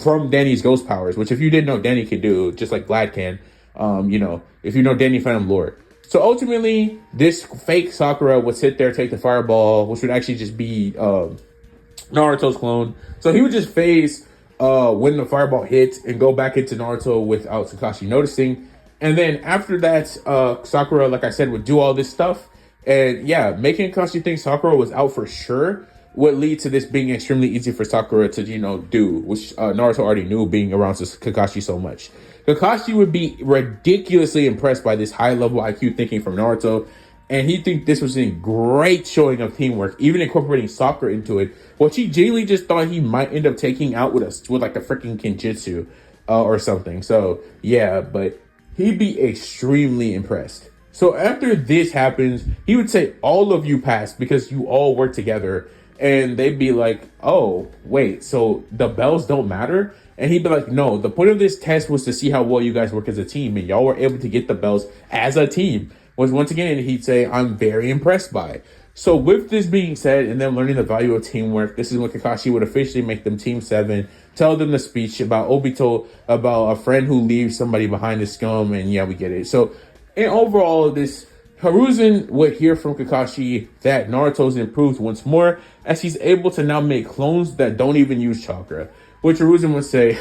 from Danny's ghost powers, which if you didn't know, Danny can do, just like Vlad can. If you know Danny Phantom lore. So ultimately, this fake Sakura would sit there, take the fireball, which would actually just be Naruto's clone. So he would just phase when the fireball hits and go back into Naruto without Kakashi noticing. And then after that, Sakura, like I said, would do all this stuff. And yeah, making Kakashi think Sakura was out for sure would lead to this being extremely easy for Sakura to, do, which Naruto already knew, being around Kakashi so much. Kakashi would be ridiculously impressed by this high level IQ thinking from Naruto, and he think this was a great showing of teamwork, even incorporating Sakura into it, which he genuinely just thought he might end up taking out with like a freaking Kenjutsu or something. So yeah, but he'd be extremely impressed. So after this happens, he would say, all of you passed because you all work together. And they'd be like, oh, wait, so the bells don't matter? And he'd be like, no, the point of this test was to see how well you guys work as a team. And y'all were able to get the bells as a team. Which once again, he'd say, I'm very impressed by. So with this being said, and them learning the value of teamwork, this is when Kakashi would officially make them Team 7, tell them the speech about Obito, about a friend who leaves somebody behind the scum, and yeah, we get it. So in overall of this, Hiruzen would hear from Kakashi that Naruto's improved once more, as he's able to now make clones that don't even use chakra. Which Hiruzen would say,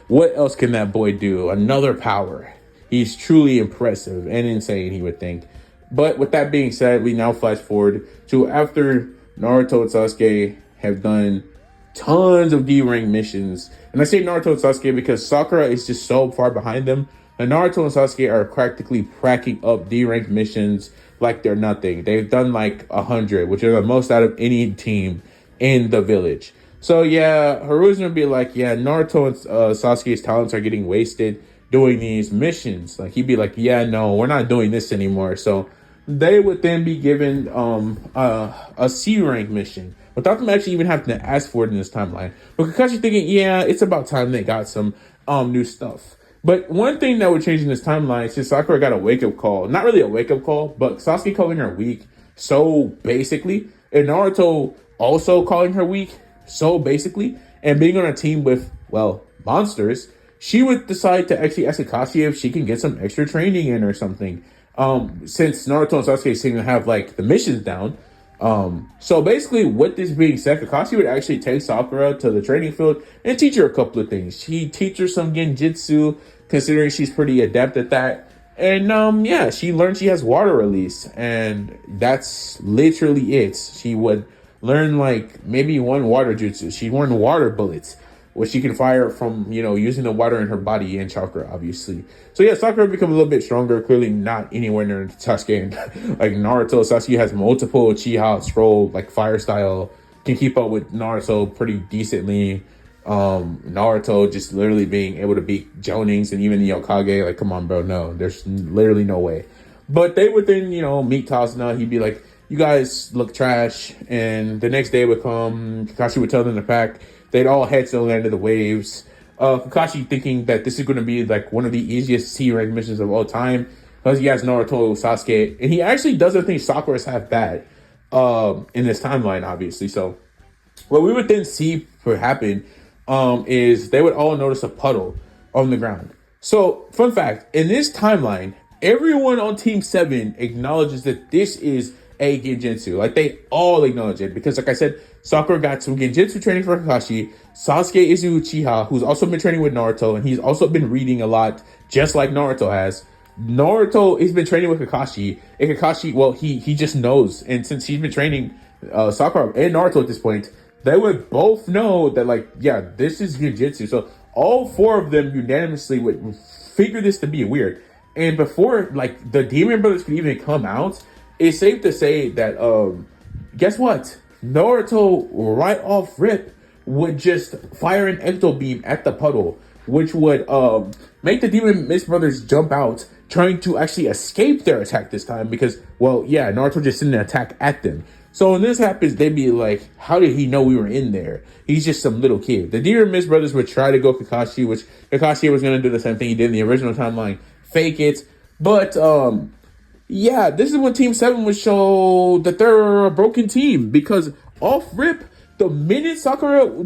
what else can that boy do? Another power. He's truly impressive and insane, he would think. But with that being said, we now flash forward to after Naruto and Sasuke have done tons of D-rank missions. And I say Naruto and Sasuke because Sakura is just so far behind them. And Naruto and Sasuke are practically cracking up D-rank missions like they're nothing. They've done like 100, which are the most out of any team in the village. So yeah, Hiruzen would be like, yeah, Naruto and Sasuke's talents are getting wasted doing these missions. Like he'd be like, yeah, no, we're not doing this anymore. So they would then be given a C rank mission without them actually even having to ask for it in this timeline. But Kakashi thinking, yeah, it's about time they got some new stuff. But one thing that would change in this timeline, since Sakura got a wake-up call, not really a wake-up call, but Sasuke calling her weak so basically, and Naruto also calling her weak so basically, and being on a team with, well, monsters, she would decide to actually ask Kakashi if she can get some extra training in or something. Since Naruto and Sasuke seem to have like the missions down. So basically with this being said, Kakashi would actually take Sakura to the training field and teach her a couple of things. He'd teach her some genjutsu, considering she's pretty adept at that. And yeah, she learned she has water release, and that's literally it. She would learn like maybe one water jutsu. She'd learn water bullets, which she can fire from, using the water in her body and chakra, obviously. So yeah, Sakura become a little bit stronger, clearly not anywhere near Sasuke. And like Naruto, Sasuke has multiple Uchiha scroll, like fire style, can keep up with Naruto pretty decently. Naruto just literally being able to beat Jonings and even the Hokage, like, come on, bro, no, there's literally no way. But they would then, meet Tazuna. He'd be like, you guys look trash. And the next day would come, Kakashi would tell them to pack. They'd all head to the land of the waves. Kakashi thinking that this is going to be like one of the easiest C-rank missions of all time, because he has Naruto, Sasuke, and he actually doesn't think Sakura's half bad in this timeline, obviously. So what we would then see happen is they would all notice a puddle on the ground. So fun fact, in this timeline, everyone on Team 7 acknowledges that this is a genjutsu. Like, they all acknowledge it because, like I said, Sakura got some genjutsu training for Kakashi. Sasuke is Uchiha, who's also been training with Naruto, and he's also been reading a lot, just like Naruto has. Naruto has been training with Kakashi, and Kakashi, well, he just knows. And since he's been training Sakura and Naruto at this point, they would both know that, like, yeah, this is genjutsu. So all four of them unanimously would figure this to be weird. And before, like, the Demon Brothers could even come out, it's safe to say that, guess what? Naruto, right off rip, would just fire an ecto beam at the puddle, which would make the Demon Mist Brothers jump out, trying to actually escape their attack this time because, well, yeah, Naruto just sent an attack at them. So when this happens, they'd be like, how did he know we were in there? He's just some little kid. The Demon Mist Brothers would try to go Kakashi, which Kakashi was going to do the same thing he did in the original timeline, fake it. But, yeah, this is when Team 7 would show that they're a broken team, because off rip, the minute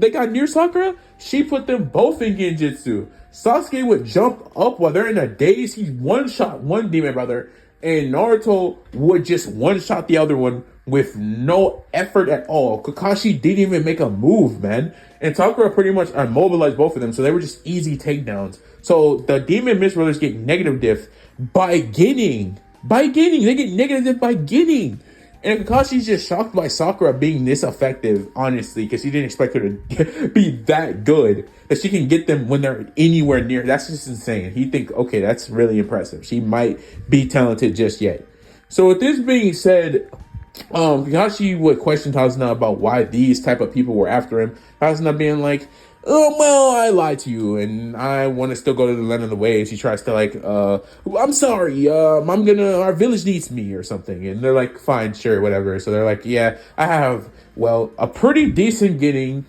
they got near Sakura, she put them both in genjutsu. Sasuke would jump up while they're in a daze. He one-shot one demon brother, and Naruto would just one-shot the other one with no effort at all. Kakashi didn't even make a move, man. And Sakura pretty much immobilized both of them, so they were just easy takedowns. So the Demon Mist Brothers get negative diff by getting. They get negative diff by getting. And Kakashi's just shocked by Sakura being this effective, honestly, because he didn't expect her to be that good. That she can get them when they're anywhere near. That's just insane. He think, okay, that's really impressive. She might be talented just yet. So with this being said, Kakashi would question Tazuna about why these type of people were after him. Tazuna being like, oh, well, I lied to you, and I want to still go to the land of the waves. He tries to like, I'm sorry, our village needs me or something. And they're like, fine, sure, whatever. So they're like, yeah, I have, well, a pretty decent getting.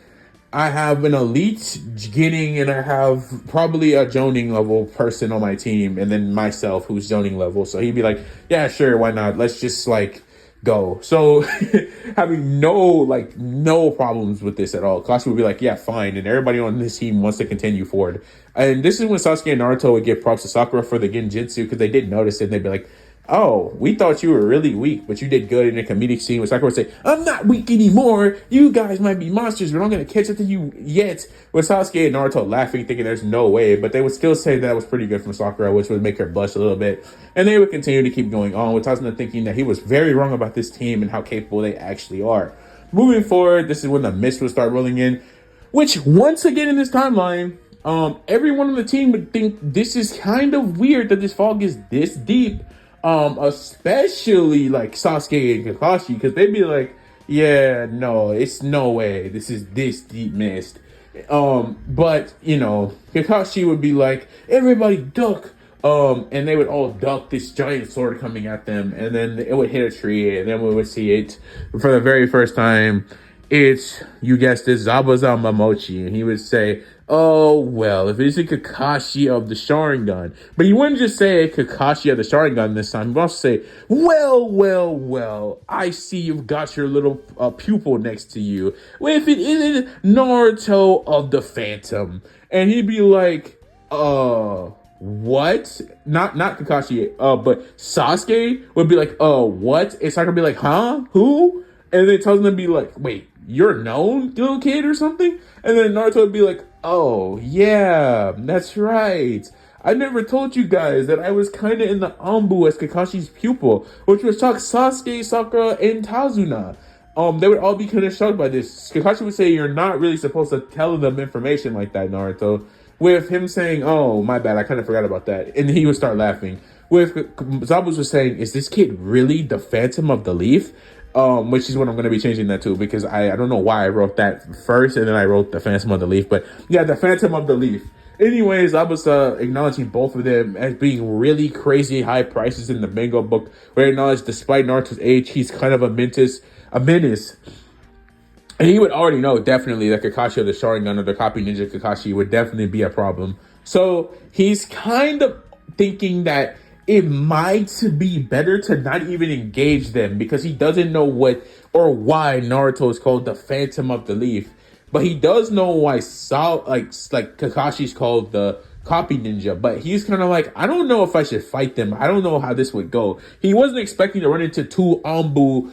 I have an elite getting, and I have probably a Joning level person on my team, and then myself who's Joning level. So he'd be like, yeah, sure, why not? Let's just like go. So having no problems with this at all. Kakashi would be like, yeah, fine. And everybody on this team wants to continue forward. And this is when Sasuke and Naruto would give props to Sakura for the Genjutsu, because they did notice it, and they'd be like, oh, we thought you were really weak, but you did good in a comedic scene where Sakura would say, I'm not weak anymore. You guys might be monsters, but I'm going to catch up to you yet. With Sasuke and Naruto laughing, thinking there's no way, but they would still say that was pretty good from Sakura, which would make her blush a little bit. And they would continue to keep going on, with Tazuna thinking that he was very wrong about this team and how capable they actually are. Moving forward, this is when the mist would start rolling in, which once again in this timeline, everyone on the team would think this is kind of weird that this fog is this deep. Especially like Sasuke and Kakashi, because they'd be like, yeah, no, it's no way this is this deep mist. But you know, Kakashi would be like, everybody duck. And they would all duck this giant sword coming at them, and then it would hit a tree, and then we would see it for the very first time. It's, you guessed it, Zabuza Momochi, and he would say, oh, well, if it's a Kakashi of the Sharingan. But he wouldn't just say Kakashi of the Sharingan this time. He would also say, well, I see you've got your little pupil next to you. Well, if it isn't Naruto of the Phantom. And he'd be like, what? Not Kakashi, but Sasuke would be like, what? And Sakura would be like, huh? Who? And then tells him to be like, wait, you're known, little kid, or something? And then Naruto would be like, oh, yeah, that's right. I never told you guys that I was kind of in the Ambu as Kakashi's pupil, which was shock Sasuke, Sakura, and Tazuna. They would all be kind of shocked by this. Kakashi would say, you're not really supposed to tell them information like that, Naruto. With him saying, oh, my bad, I kind of forgot about that. And he would start laughing. With Zabuza was saying, is this kid really the Phantom of the Leaf? Which is what I'm going to be changing that to, because I don't know why I wrote that first and then I wrote the Phantom of the Leaf. But yeah, the Phantom of the Leaf. Anyways, I was acknowledging both of them as being really crazy high prices in the manga book, where I acknowledged despite Naruto's age, he's kind of a menace. And he would already know definitely that Kakashi of the Sharingan or the copy ninja Kakashi would definitely be a problem. So he's kind of thinking that it might be better to not even engage them, because he doesn't know what or why Naruto is called the Phantom of the Leaf. But he does know why Kakashi's called the copy ninja. But he's kind of like, I don't know if I should fight them. I don't know how this would go. He wasn't expecting to run into two Ambu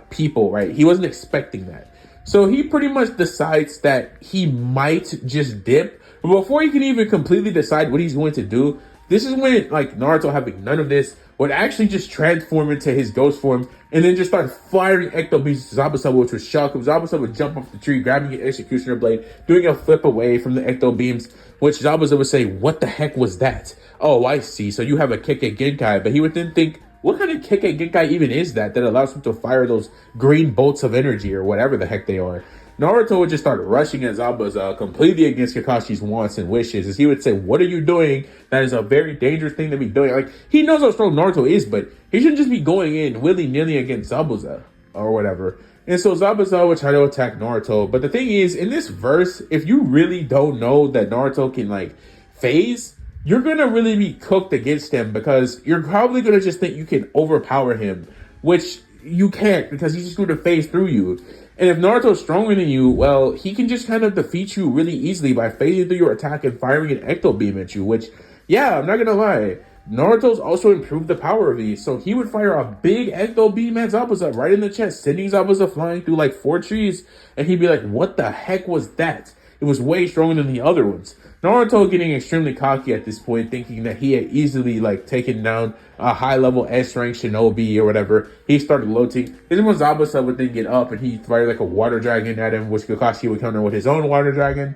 people, right? He wasn't expecting that. So he pretty much decides that he might just dip. But before he can even completely decide what he's going to do, this is when like Naruto, having none of this, would actually just transform into his ghost form and then just start firing ecto beams at Zabuza, which was shock. Zabuza would jump off the tree, grabbing an executioner blade, doing a flip away from the ecto beams, which Zabuza would say, what the heck was that? Oh, I see. So you have a Kekkei Genkai. But he would then think, what kind of Kekkei Genkai even is that allows him to fire those green bolts of energy or whatever the heck they are? Naruto would just start rushing at Zabuza completely against Kakashi's wants and wishes, as he would say, what are you doing? That is a very dangerous thing to be doing. Like, he knows how strong Naruto is, but he shouldn't just be going in willy-nilly against Zabuza or whatever. And so Zabuza would try to attack Naruto. But the thing is, in this verse, if you really don't know that Naruto can, like, phase, you're going to really be cooked against him, because you're probably going to just think you can overpower him, which you can't, because he's just going to phase through you. And if Naruto's stronger than you, well, he can just kind of defeat you really easily by phasing through your attack and firing an ecto beam at you, which, yeah, I'm not going to lie, Naruto's also improved the power of these. So he would fire a big ecto beam at Zabuza right in the chest, sending Zabuza flying through like 4 trees, and he'd be like, what the heck was that? It was way stronger than the other ones. Naruto getting extremely cocky at this point, thinking that he had easily like taken down a high level S rank shinobi or whatever. He started loading. Then when Zabuza would then get up and he fired like a water dragon at him, which Kakashi would counter with his own water dragon.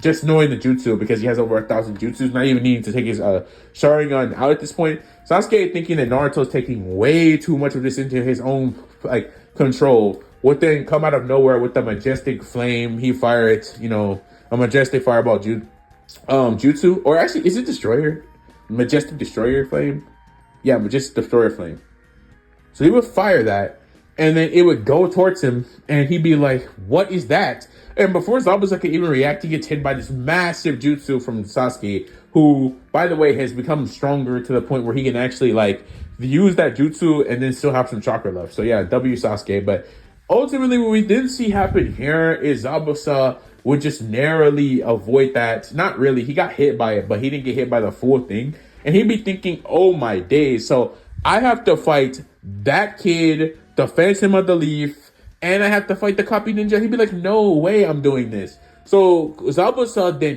Just knowing the jutsu, because he has over 1,000 jutsus, not even needing to take his Sharingan out at this point. Sasuke, thinking that Naruto's taking way too much of this into his own like control, would then come out of nowhere with the majestic flame. He fired, a majestic fireball jutsu, or actually, is it destroyer? Majestic destroyer flame? Yeah, majestic destroyer flame. So he would fire that, and then it would go towards him, and he'd be like, "What is that?" And before Zabuza could even react, he gets hit by this massive jutsu from Sasuke, who, by the way, has become stronger to the point where he can actually like use that jutsu and then still have some chakra left. So yeah, W Sasuke. But ultimately, what we didn't see happen here is Zabuza would just narrowly avoid that. Not really. He got hit by it, but he didn't get hit by the full thing. And he'd be thinking, "Oh my days. So I have to fight that kid, the Phantom of the Leaf, and I have to fight the copy ninja." He'd be like, "No way I'm doing this." So Zabuza then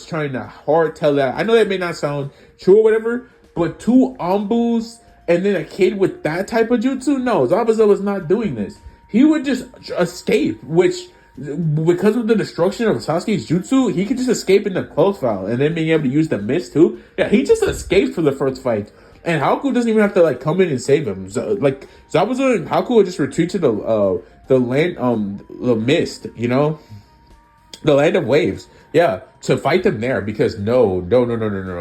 trying to hard tell that. I know that may not sound true or whatever, but two Ambus and then a kid with that type of jutsu? No, Zabuza was not doing this. He would just escape, which, because of the destruction of Sasuke's jutsu, he could just escape in the close foul and then being able to use the mist too. Yeah, he just escaped for the first fight. And Haku doesn't even have to like come in and save him. So, like Zabuza and Haku would just retreat to the land, the mist, the land of waves. Yeah, to fight them there, because no.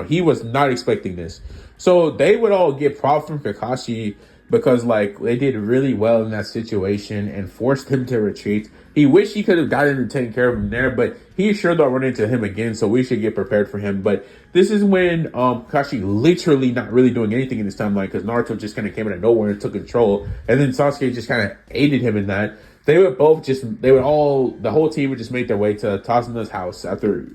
He was not expecting this. So they would all get props from Kakashi because like they did really well in that situation and forced him to retreat. He wished he could have gotten and taken care of him there, but he sure don't run into him again, so we should get prepared for him. But this is when Kakashi literally not really doing anything in this timeline, because Naruto just kind of came out of nowhere and took control, and then Sasuke just kind of aided him in that. The whole team would just make their way to Tasuna's house after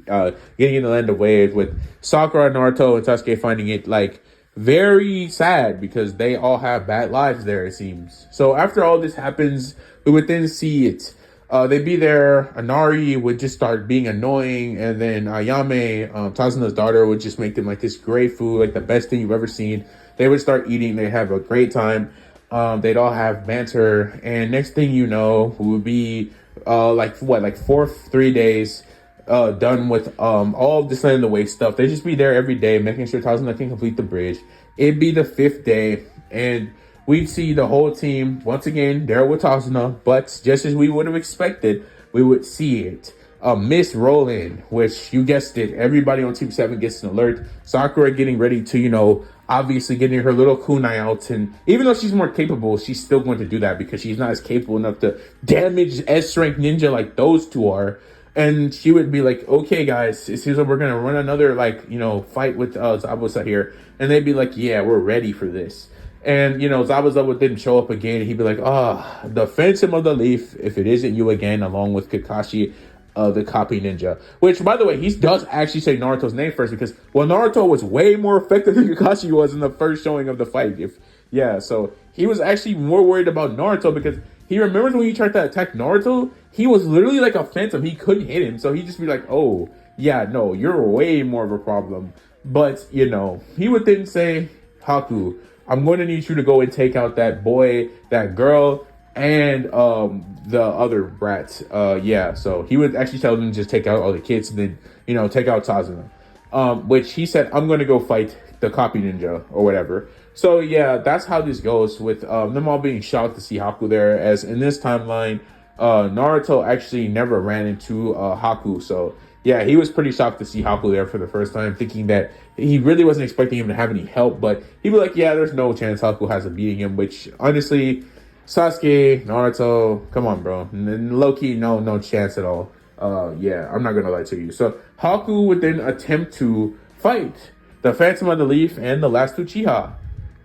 getting in the land of waves, with Sakura, Naruto, and Sasuke finding it like very sad because they all have bad lives there, it seems. So after all this happens, we would then see it. They'd be there. Inari would just start being annoying, and then Ayame, Tasuna's daughter, would just make them like this great food, like the best thing you've ever seen. They would start eating. They have a great time. They'd all have banter, and next thing you know, we would be 3 days done with all of this land of the way stuff. They'd just be there every day, making sure Tazuna can complete the bridge. It'd be the 5th day, and we'd see the whole team once again there with Tazuna, but just as we would have expected, we would see it. Miss Roland, which you guessed it, everybody on Team 7 gets an alert. Sakura getting ready to, obviously getting her little kunai out, and even though she's more capable, she's still going to do that because she's not as capable enough to damage S-rank ninja like those two are. And she would be like, "Okay, guys, it seems like we're gonna run another fight with Zabuza here," and they'd be like, "Yeah, we're ready for this." And Zabuza would then show up again, and he'd be like, the Phantom of the Leaf, if it isn't you again," along with Kakashi, the copy ninja. Which, by the way, he does actually say Naruto's name first, because Naruto was way more effective than Kakashi was in the first showing of the fight. So he was actually more worried about Naruto, because he remembers when he tried to attack Naruto, he was literally like a phantom. He couldn't hit him, so he'd just be like, "Oh yeah, no, you're way more of a problem." But he would then say, "Haku, I'm going to need you to go and take out that boy, that girl, and the other brats." So he would actually tell them to just take out all the kids and then take out Tazuna, which he said, "I'm going to go fight the copy ninja," or whatever. So yeah, that's how this goes, with them all being shocked to see Haku there, as in this timeline Naruto actually never ran into Haku. So yeah, he was pretty shocked to see Haku there for the first time, thinking that he really wasn't expecting him to have any help, but he'd be like, "Yeah, there's no chance Haku has of beating him," which honestly, Sasuke, Naruto, come on, bro. And low-key, no chance at all. I'm not gonna lie to you. So Haku would then attempt to fight the Phantom of the Leaf and the last Uchiha.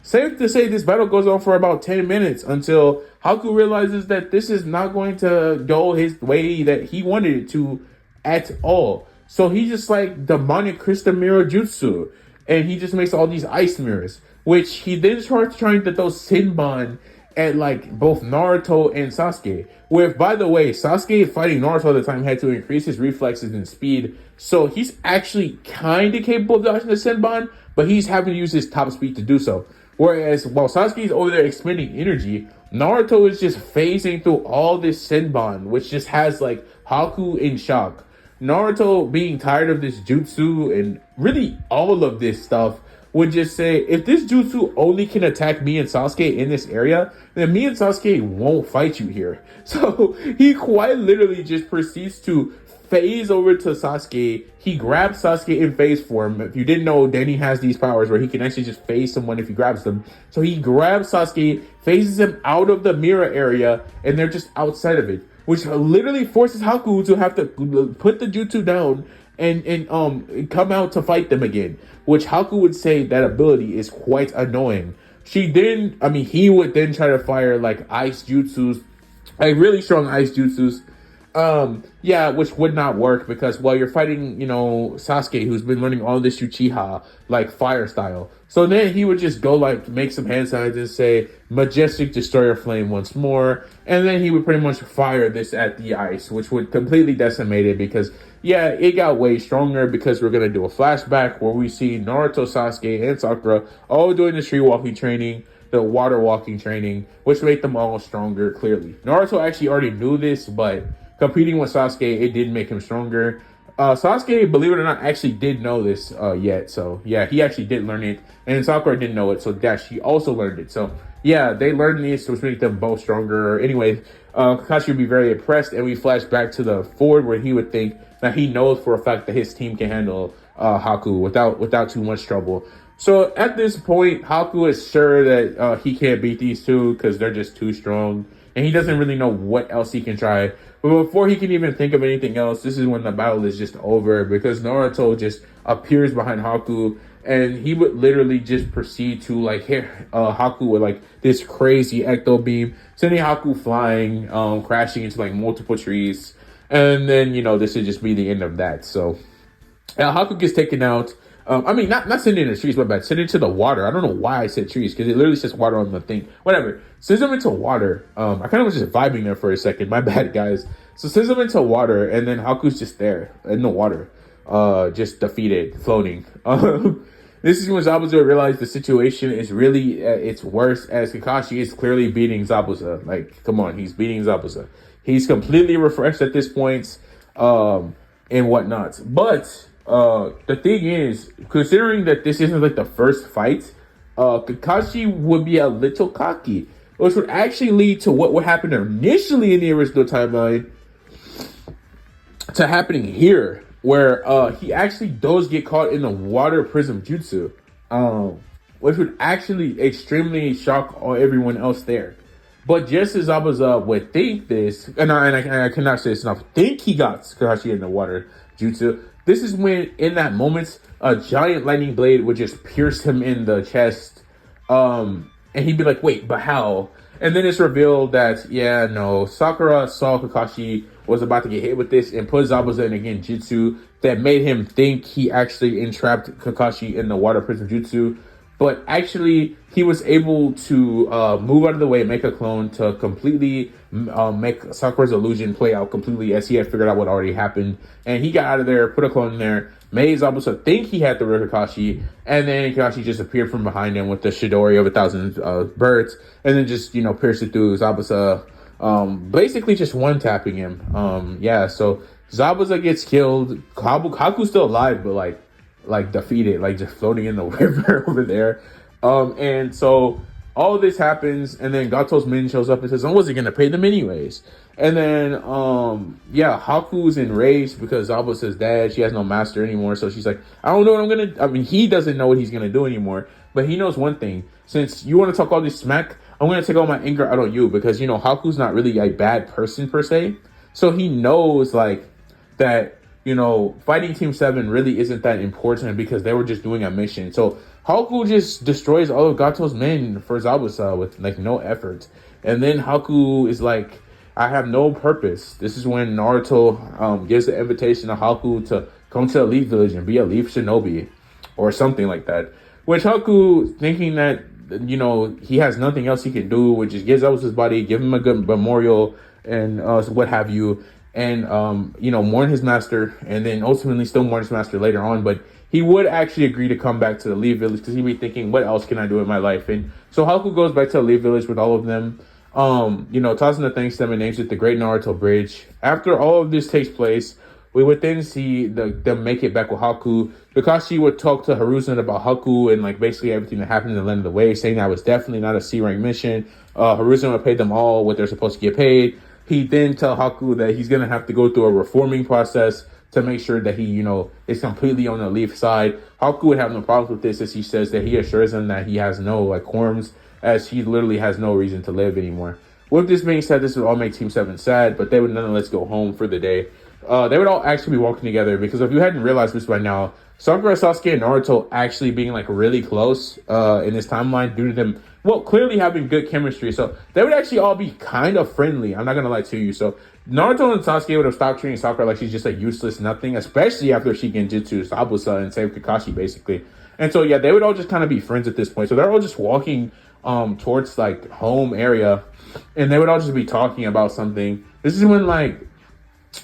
Safe to say, this battle goes on for about 10 minutes until Haku realizes that this is not going to go his way that he wanted it to at all. So he just demonic crystal mirror jutsu, and he just makes all these ice mirrors, which he then starts trying to throw Sinban at both Naruto and Sasuke. Where, by the way, Sasuke fighting Naruto at the time had to increase his reflexes and speed So he's actually kind of capable of dodging the Senbon, but he's having to use his top speed to do so. Whereas while Sasuke is over there expending energy, Naruto is just phasing through all this Senbon, which just has like Haku in shock. Naruto being tired of this jutsu and really all of this stuff would just say, if this jutsu only can attack me and Sasuke in this area, then me and Sasuke won't fight you here. So he quite literally just proceeds to phase over to Sasuke. He grabs Sasuke in phase form. If you didn't know, Danny has these powers where he can actually just phase someone if he grabs them. So he grabs Sasuke, phases him out of the mirror area, and they're just outside of it, which literally forces Haku to have to put the jutsu down and come out to fight them again, which Haku would say that ability is quite annoying. He would then try to fire like ice jutsus, like really strong ice jutsus. Which would not work because, well, you're fighting, Sasuke, who's been learning all this Uchiha, like, fire style. So then he would just go, like, make some hand signs and say, Majestic Destroyer Flame once more. And then he would pretty much fire this at the ice, which would completely decimate it because, it got way stronger because we're going to do a flashback where we see Naruto, Sasuke, and Sakura all doing the street walking training, the water walking training, which made them all stronger, clearly. Naruto actually already knew this, but competing with Sasuke, it did make him stronger. Sasuke, believe it or not, actually did know this yet. So, he actually did learn it. And Sakura didn't know it, so she also learned it. So, they learned this, which made them both stronger. Anyway, Kakashi would be very impressed, and we flash back to the Ford where he would think that he knows for a fact that his team can handle Haku without too much trouble. So, at this point, Haku is sure that he can't beat these two because they're just too strong. And he doesn't really know what else he can try. But before he can even think of anything else, this is when the battle is just over because Naruto just appears behind Haku and he would literally just proceed to hit Haku with like this crazy ecto beam, sending Haku flying, crashing into like multiple trees. And then, this would just be the end of that. So Haku gets taken out. Not sending in the trees, but sending into the water. I don't know why I said trees, because it literally says water on the thing. Whatever. Sends them into water. I kind of was just vibing there for a second. My bad, guys. So sends them into water, and then Haku's just there in the water. Just defeated, floating. This is when Zabuza realized the situation is really its worst, as Kakashi is clearly beating Zabuza. Like, come on, he's beating Zabuza. He's completely refreshed at this point, and whatnot. But the thing is, considering that this isn't like the first fight, Kakashi would be a little cocky, which would actually lead to what would happen initially in the original timeline to happening here, where he actually does get caught in the water prism jutsu, which would actually extremely shock everyone else there. But just as Zabuza would think this, and I cannot say this enough, think he got Kakashi in the water jutsu, this is when, in that moment, a giant lightning blade would just pierce him in the chest. And he'd be like, wait, but how? And then it's revealed that, Sakura saw Kakashi was about to get hit with this and put Zabuza in a genjutsu that made him think he actually entrapped Kakashi in the water prison jutsu. But actually, he was able to move out of the way, make a clone to completely make Sakura's illusion play out completely, as he had figured out what already happened. And he got out of there, put a clone in there, made Zabuza think he had the real Kakashi, and then Kakashi just appeared from behind him with the Chidori of 1,000 birds, and then just, pierced it through Zabuza, basically just one-tapping him. So Zabuza gets killed. Haku's still alive, but like defeated, like just floating in the river over there. And so all this happens, and then Gato's Min shows up and says, I wasn't gonna pay them anyways. And then Haku's enraged because Zabuza's dead. She has no master anymore, so she's like, I don't know what I'm gonna he doesn't know what he's gonna do anymore, but he knows one thing. Since you want to talk all this smack, I'm gonna take all my anger out on you, because Haku's not really a bad person per se. So he knows that fighting Team 7 really isn't that important because they were just doing a mission. So Haku just destroys all of Gato's men for Zabuza with no effort. And then Haku is like, I have no purpose. This is when Naruto gives the invitation to Haku to come to the Leaf Village and be a Leaf Shinobi or something like that. Which Haku, thinking that, he has nothing else he can do, which is give Zabuza's body, give him a good memorial and what have you. and mourn his master, and then ultimately still mourn his master later on. But he would actually agree to come back to the Leaf Village because he'd be thinking, what else can I do in my life? And so Haku goes back to the Leaf Village with all of them. Tazuna thanks them and names it the Great Naruto Bridge. After all of this takes place, we would then see them make it back with Haku. Kakashi would talk to Hiruzen about Haku and like basically everything that happened in the Land of the Way, saying that was definitely not a C rank mission. Hiruzen would pay them all what they're supposed to get paid. He then tell Haku that he's gonna have to go through a reforming process to make sure that he, is completely on the Leaf side. Haku would have no problems with this, as he says that he assures him that he has no quorums, as he literally has no reason to live anymore. With this being said, this would all make Team 7 sad, but they would nonetheless go home for the day. They would all actually be walking together, because if you hadn't realized this by now, Sakura, Sasuke, and Naruto actually being really close in this timeline due to them, clearly having good chemistry. So they would actually all be kind of friendly. I'm not going to lie to you. So Naruto and Sasuke would have stopped treating Sakura like she's just a useless nothing, especially after she genjutsu Sabusa and saved Kakashi, basically. And so, yeah, they would all just kind of be friends at this point. So they're all just walking towards home area, and they would all just be talking about something. This is when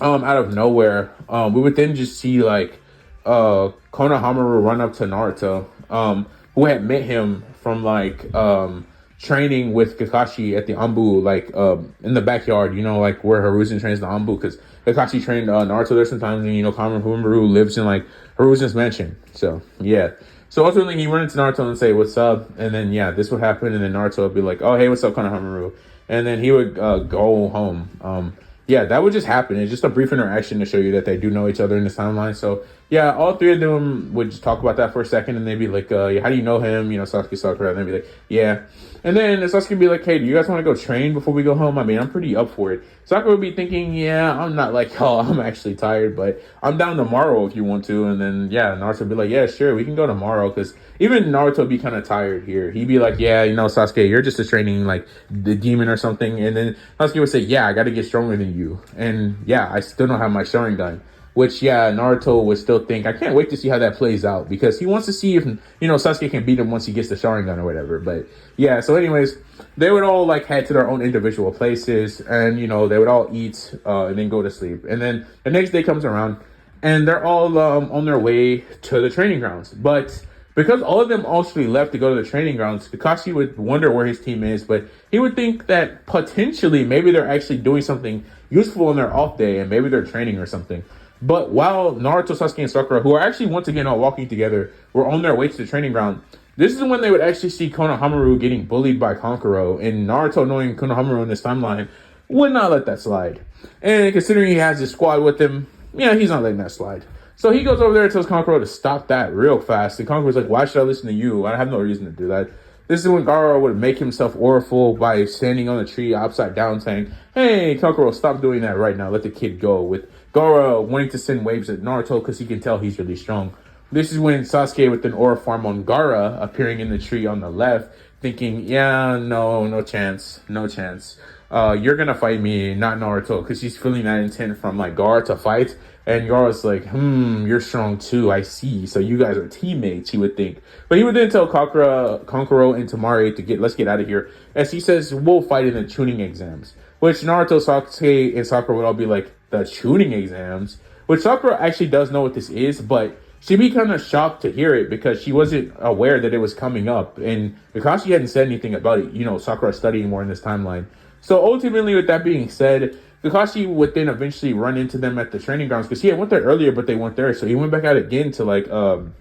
out of nowhere, we would then just see Konohamaru run up to Naruto, who had met him from training with Kakashi at the Anbu, in the backyard, where Hiruzen trains the Anbu, because Kakashi trained Naruto there sometimes, and Konohamaru lives in Hiruzen's mansion. So yeah. So ultimately he run into Naruto and say, "What's up?" And then this would happen, and then Naruto would be like, "Oh, hey, what's up, Konohamaru?" And then he would go home. That would just happen. It's just a brief interaction to show you that they do know each other in this timeline. So, all three of them would just talk about that for a second, and they'd be like, how do you know him? Sasuke, Sakura. And they'd be like, yeah. And then Sasuke would be like, hey, do you guys want to go train before we go home? I mean, I'm pretty up for it. Sakura would be thinking, I'm not I'm actually tired, but I'm down tomorrow if you want to. And then, Naruto would be like, yeah, sure, we can go tomorrow. Because even Naruto would be kind of tired here. He'd be like, Sasuke, you're just a training, the demon or something. And then Sasuke would say, I got to get stronger than you. And, I still don't have my Sharingan. Which, Naruto would still think, I can't wait to see how that plays out, because he wants to see if, Sasuke can beat him once he gets the Sharingan or whatever. But, so anyways, they would all, head to their own individual places, and, they would all eat, and then go to sleep. And then the next day comes around, and they're all on their way to the training grounds. But because all of them actually left to go to the training grounds, Kakashi would wonder where his team is, but he would think that potentially maybe they're actually doing something useful on their off day, and maybe they're training or something. But while Naruto, Sasuke, and Sakura, who are actually once again all walking together, were on their way to the training ground, this is when they would actually see Konohamaru getting bullied by Kankuro, and Naruto, knowing Konohamaru in this timeline, would not let that slide. And considering he has his squad with him, he's not letting that slide. So he goes over there and tells Kankuro to stop that real fast, and Kankuro's like, why should I listen to you? I have no reason to do that. This is when Gaara would make himself oriful by standing on the tree upside down saying, hey, Kankuro, stop doing that right now. Let the kid go. With Gaara wanting to send waves at Naruto because he can tell he's really strong. This is when Sasuke with an aura form on Gaara appearing in the tree on the left, thinking, no chance. You're going to fight me, not Naruto, because he's feeling that intent from Gaara to fight. And Gaara's like, you're strong too, I see. So you guys are teammates, he would think. But he would then tell Kankuro and Temari let's get out of here. As he says, we'll fight in the tuning exams. Which Naruto, Sasuke, and Sakura would all be like, the tuning exams? Which Sakura actually does know what this is, but she'd be kind of shocked to hear it because she wasn't aware that it was coming up. And because she hadn't said anything about it, Sakura studying more in this timeline. So ultimately, with that being said, Kakashi would then eventually run into them at the training grounds because he had went there earlier, but they weren't there. So he went back out again to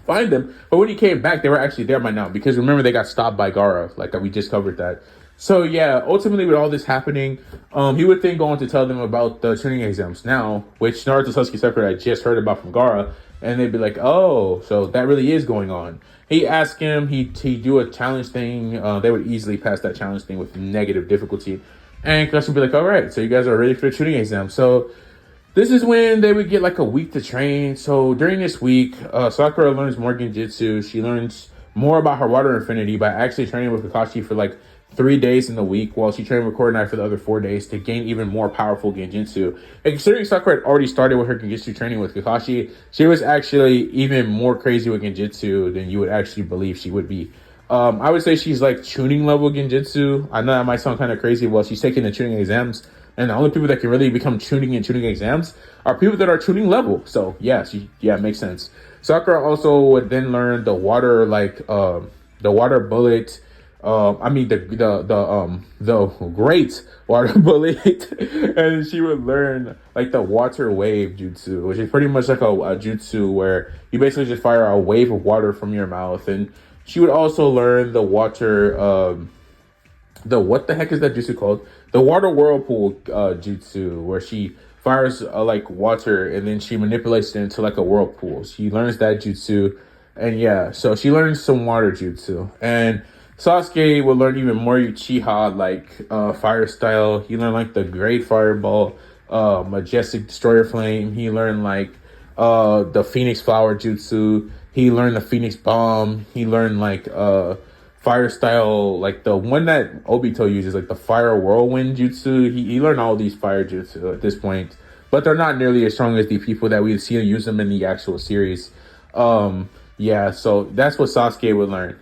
find them. But when he came back, they were actually there by now because remember they got stopped by Gaara. We just covered that. So ultimately with all this happening, he would then go on to tell them about the training exams now, which Naruto, Sasuke, Sakura had just heard about from Gaara, and they'd be like, oh, so that really is going on. He asked him, he'd do a challenge thing. They would easily pass that challenge thing with negative difficulty. And Kakashi would be like, all right, so you guys are ready for the tuning exam. So this is when they would get a week to train. So during this week, Sakura learns more genjutsu. She learns more about her water infinity by actually training with Kakashi for 3 days in the week, while she trained with Coordinate for the other 4 days to gain even more powerful genjutsu. And considering Sakura had already started with her genjutsu training with Kakashi, she was actually even more crazy with genjutsu than you would actually believe she would be. I would say she's tuning level genjutsu. I know that might sound kind of crazy while she's taking the tuning exams, And the only people that can really become tuning and tuning exams are people that are tuning level. So yeah, it makes sense. Sakura also would then learn the water, the water bullet. I mean the great water bullet, and she would learn like the water wave jutsu, which is pretty much like a jutsu where you basically just fire a wave of water from your mouth. And she would also learn the water, the what the heck is that jutsu called? The water whirlpool jutsu, where she fires like water and then she manipulates it into like a whirlpool. She learns that jutsu, and yeah, so she learns some water jutsu. And Sasuke will learn even more Uchiha like fire style. He learned like the Great Fireball, Majestic Destroyer Flame. He learned like the Phoenix Flower Jutsu. He learned the Phoenix Bomb. He learned like fire style, like the one that Obito uses, like the Fire Whirlwind Jutsu. He learned all these fire jutsu at this point, but they're not nearly as strong as the people that we see use them in the actual series. Yeah, so that's what Sasuke would learn.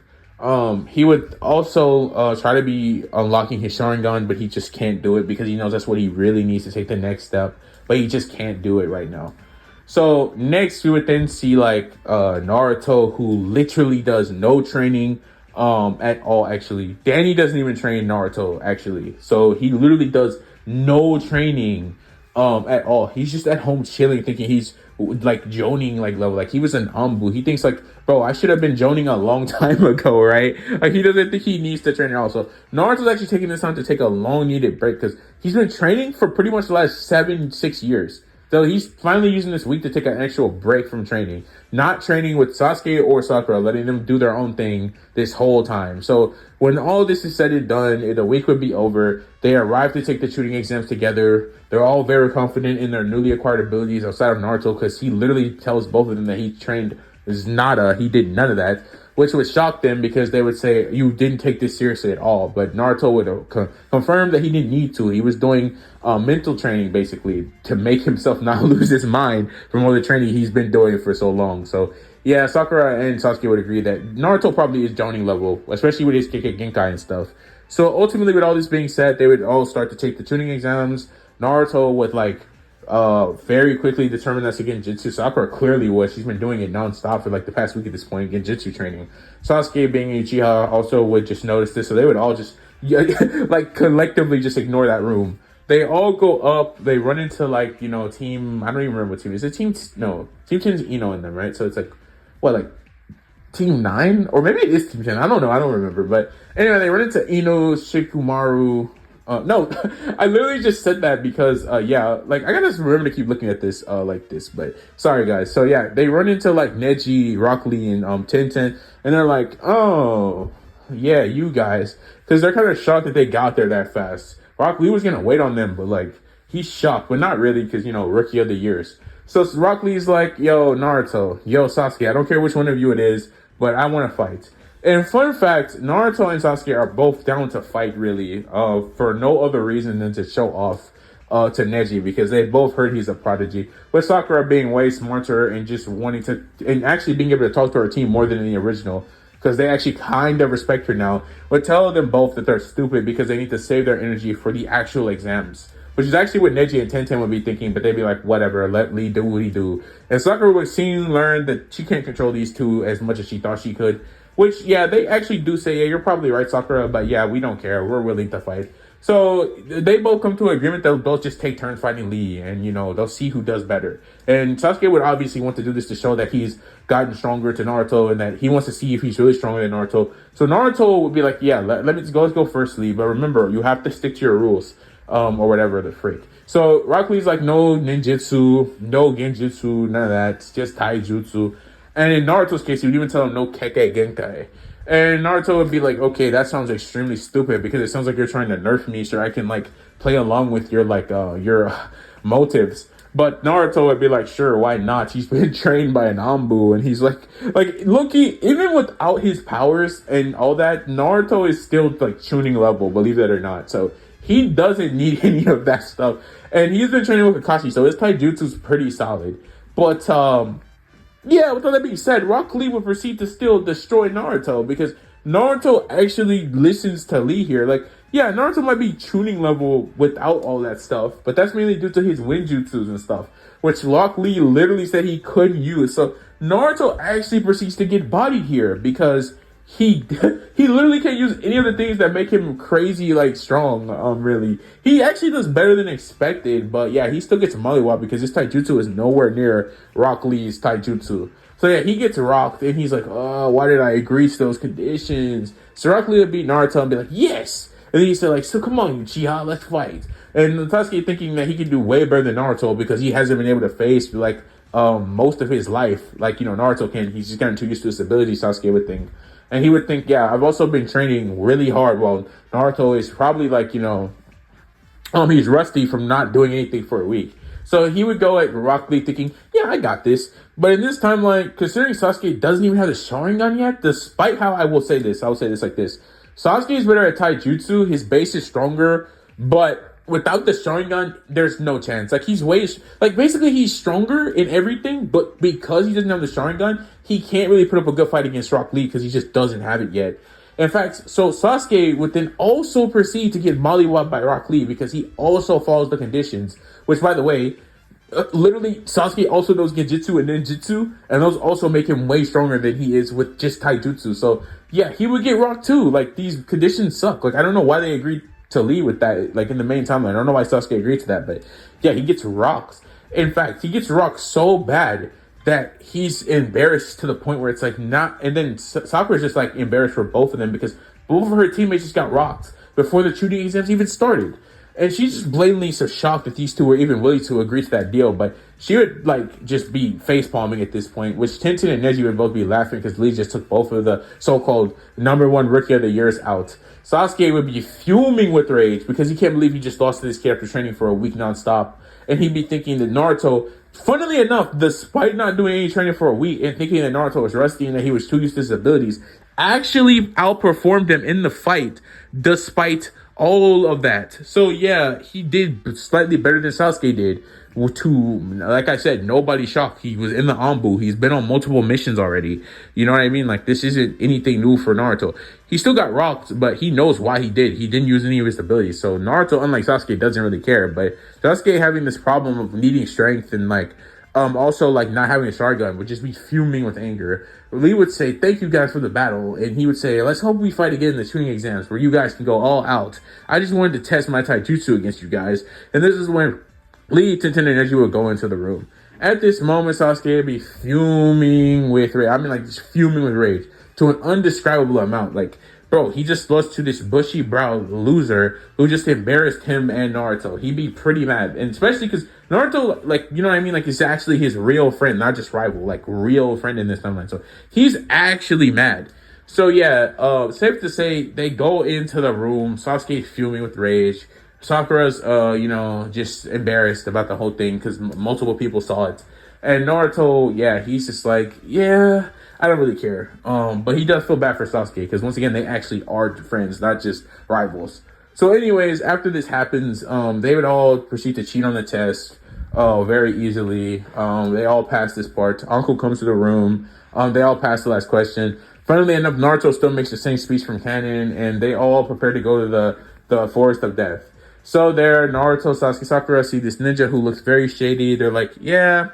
He would also try to be unlocking his Sharingan, but he just can't do it because he knows that's what he really needs to take the next step, but he just can't do it right now. So next we would then see like Naruto, who literally does no training at all. Actually, Danny doesn't even train Naruto actually, so he literally does no training at all. He's just at home chilling, thinking he's like joning like level. Like he was an Ambu. He thinks like, bro, I should have been joning a long time ago, right? Like he doesn't think he needs to train at all. So Naruto's actually taking this time to take a long needed break because he's been training for pretty much the last 6 years. So he's finally using this week to take an actual break from training, not training with Sasuke or Sakura, letting them do their own thing this whole time. So when all this is said and done, the week would be over. They arrive to take the shooting exams together. They're all very confident in their newly acquired abilities outside of Naruto, because he literally tells both of them that he trained as nada. He did none of that, which would shock them because they would say, you didn't take this seriously at all. But Naruto would confirm that he didn't need to. He was doing mental training, basically, to make himself not lose his mind from all the training he's been doing for so long. So, yeah, Sakura and Sasuke would agree that Naruto probably is Jonin level, especially with his Genkai and stuff. So, ultimately, with all this being said, they would all start to take the tuning exams. Naruto would, very quickly determine that's a Genjutsu. Sakura clearly was. She's been doing it nonstop for, the past week at this point, Genjutsu training. Sasuke, being Uchiha, also would just notice this, so they would all just, collectively just ignore that room. They all go up, they run into, team, I don't even remember what team. Is it team, no, Team 10's Ino in them, right? So it's Team 9? Or maybe it is Team 10, I don't know, I don't remember. But anyway, they run into Ino, Shikamaru. No, I literally just said that because, I gotta remember to keep looking at this, like this, but sorry guys. So yeah, they run into Neji, Rock Lee, and, Tenten, and they're like, oh, yeah, you guys, because they're kind of shocked that they got there that fast. Rock Lee was gonna wait on them, but he's shocked, but not really, because, rookie of the years. So Rock Lee's like, yo, Naruto, yo, Sasuke, I don't care which one of you it is, but I want to fight. And fun fact, Naruto and Sasuke are both down to fight, really, for no other reason than to show off to Neji, because they both heard he's a prodigy. But Sakura being way smarter and just wanting to, and actually being able to talk to her team more than in the original, because they actually kind of respect her now, would tell them both that they're stupid because they need to save their energy for the actual exams. Which is actually what Neji and Tenten would be thinking, but they'd be like, whatever, let Lee do what he do. And Sakura would soon learn that she can't control these two as much as she thought she could. Which, yeah, they actually do say, yeah, you're probably right, Sakura, but yeah, we don't care. We're willing to fight. So they both come to an agreement that they'll just take turns fighting Lee, and, they'll see who does better. And Sasuke would obviously want to do this to show that he's gotten stronger to Naruto and that he wants to see if he's really stronger than Naruto. So Naruto would be like, yeah, let's go first, Lee, but remember, you have to stick to your rules, or whatever the freak. So Rock Lee's like, no ninjutsu, no genjutsu, none of that. It's just taijutsu. And in Naruto's case, he would even tell him no Kekkei Genkai. And Naruto would be like, okay, that sounds extremely stupid because it sounds like you're trying to nerf me so I can play along with your motives. But Naruto would be like, sure, why not? He's been trained by an Ambu, and he's like Loki, even without his powers and all that, Naruto is still tuning level, believe that or not. So he doesn't need any of that stuff. And he's been training with Kakashi, so his taijutsu's pretty solid. But yeah, with all that being said, Rock Lee would proceed to still destroy Naruto because Naruto actually listens to Lee here. yeah, Naruto might be tuning level without all that stuff, but that's mainly due to his Winjutsus and stuff, which Rock Lee literally said he couldn't use. So Naruto actually proceeds to get bodied here because he he literally can't use any of the things that make him crazy like strong. Really, he actually does better than expected, but yeah, he still gets mollywopped because his taijutsu is nowhere near Rock Lee's taijutsu. So yeah, he gets rocked and he's like, "Oh, why did I agree to those conditions?" So Rock Lee would beat Naruto and be like, "Yes." And then he said, like, "So come on, Uchiha, let's fight." And Sasuke thinking that he can do way better than Naruto because he hasn't been able to face like most of his life, like Naruto can. He's just gotten too used to his ability. Sasuke would think, and he would think, yeah, I've also been training really hard. While Naruto is probably like he's rusty from not doing anything for a week. So he would go at Rock Lee thinking, yeah, I got this. But in this timeline, considering Sasuke doesn't even have the Sharingan yet, despite how I will say this like this. Sasuke is better at taijutsu. His base is stronger, but without the Sharingan, there's no chance. Like basically he's stronger in everything, but because he doesn't have the Sharingan, he can't really put up a good fight against Rock Lee because he just doesn't have it yet. In fact, so Sasuke would then also proceed to get mollywopped by Rock Lee because he also follows the conditions. Which, by the way, literally Sasuke also knows Genjutsu and Ninjutsu, and those also make him way stronger than he is with just Taijutsu. So yeah, he would get rocked too. Like, these conditions suck. Like, I don't know why they agreed to lead with that. Like, in the main timeline, I don't know why Sasuke agreed to that, but yeah, he gets rocked. In fact, he gets rocked so bad that he's embarrassed to the point where it's like not. And then Sakura's just like embarrassed for both of them because both of her teammates just got rocked before the tuning exams even started. And she's just blatantly so shocked that these two were even willing to agree to that deal. But she would like just be face palming at this point, which Tenten and Neji would both be laughing because Lee just took both of the so-called #1 rookie of the years out. Sasuke would be fuming with rage because he can't believe he just lost to this kid after training for a week nonstop. And he'd be thinking that Naruto, funnily enough, despite not doing any training for a week and thinking that Naruto was rusty and that he was too used to his abilities, actually outperformed him in the fight despite all of that. So yeah, he did slightly better than Sasuke did. Like I said, nobody's shocked. He was in the Anbu. He's been on multiple missions already. You know what I mean? Like, this isn't anything new for Naruto. He still got rocked, but he knows why he did. He didn't use any of his abilities. So Naruto, unlike Sasuke, doesn't really care. But Sasuke having this problem of needing strength and like also like not having a Sharingan would just be fuming with anger. Lee would say, "Thank you guys for the battle," and he would say, "Let's hope we fight again in the tuning exams where you guys can go all out. I just wanted to test my taijutsu against you guys." And this is when Lee, Tenten, and Neji would go into the room. At this moment, Sasuke would be fuming with rage. I mean, like, just fuming with rage to an undescribable amount. Like, bro, he just lost to this bushy-browed loser who just embarrassed him and Naruto. He'd be pretty mad. And especially because Naruto, like, you know what I mean? Like, he's actually his real friend, not just rival. Like, real friend in this timeline. So, he's actually mad. So, yeah, safe to say, they go into the room. Sasuke's fuming with rage. Sakura's, just embarrassed about the whole thing because multiple people saw it. And Naruto, yeah, he's just like, yeah, I don't really care. But he does feel bad for Sasuke because once again, they actually are friends, not just rivals. So anyways, after this happens, they would all proceed to cheat on the test very easily. They all pass this part. Uncle comes to the room. They all pass the last question. Funnily enough, Naruto still makes the same speech from canon, and they all prepare to go to the Forest of Death. So there, Naruto, Sasuke, Sakura see this ninja who looks very shady. They're like, yeah,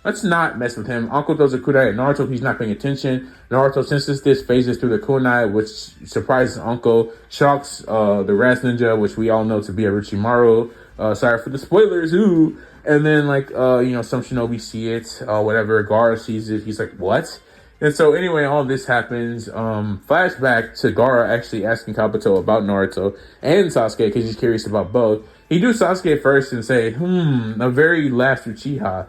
let's not mess with him. Uncle throws a kunai at Naruto. He's not paying attention. Naruto senses this, phases through the kunai, which surprises Uncle, shocks the Raz ninja, which we all know to be Orochimaru. Sorry for the spoilers, ooh. And then, like, some shinobi see it, whatever. Gaara sees it. He's like, what? And so anyway, all this happens. Flashback to Gaara actually asking Kabuto about Naruto and Sasuke because he's curious about both. He do Sasuke first and say, a very last Uchiha.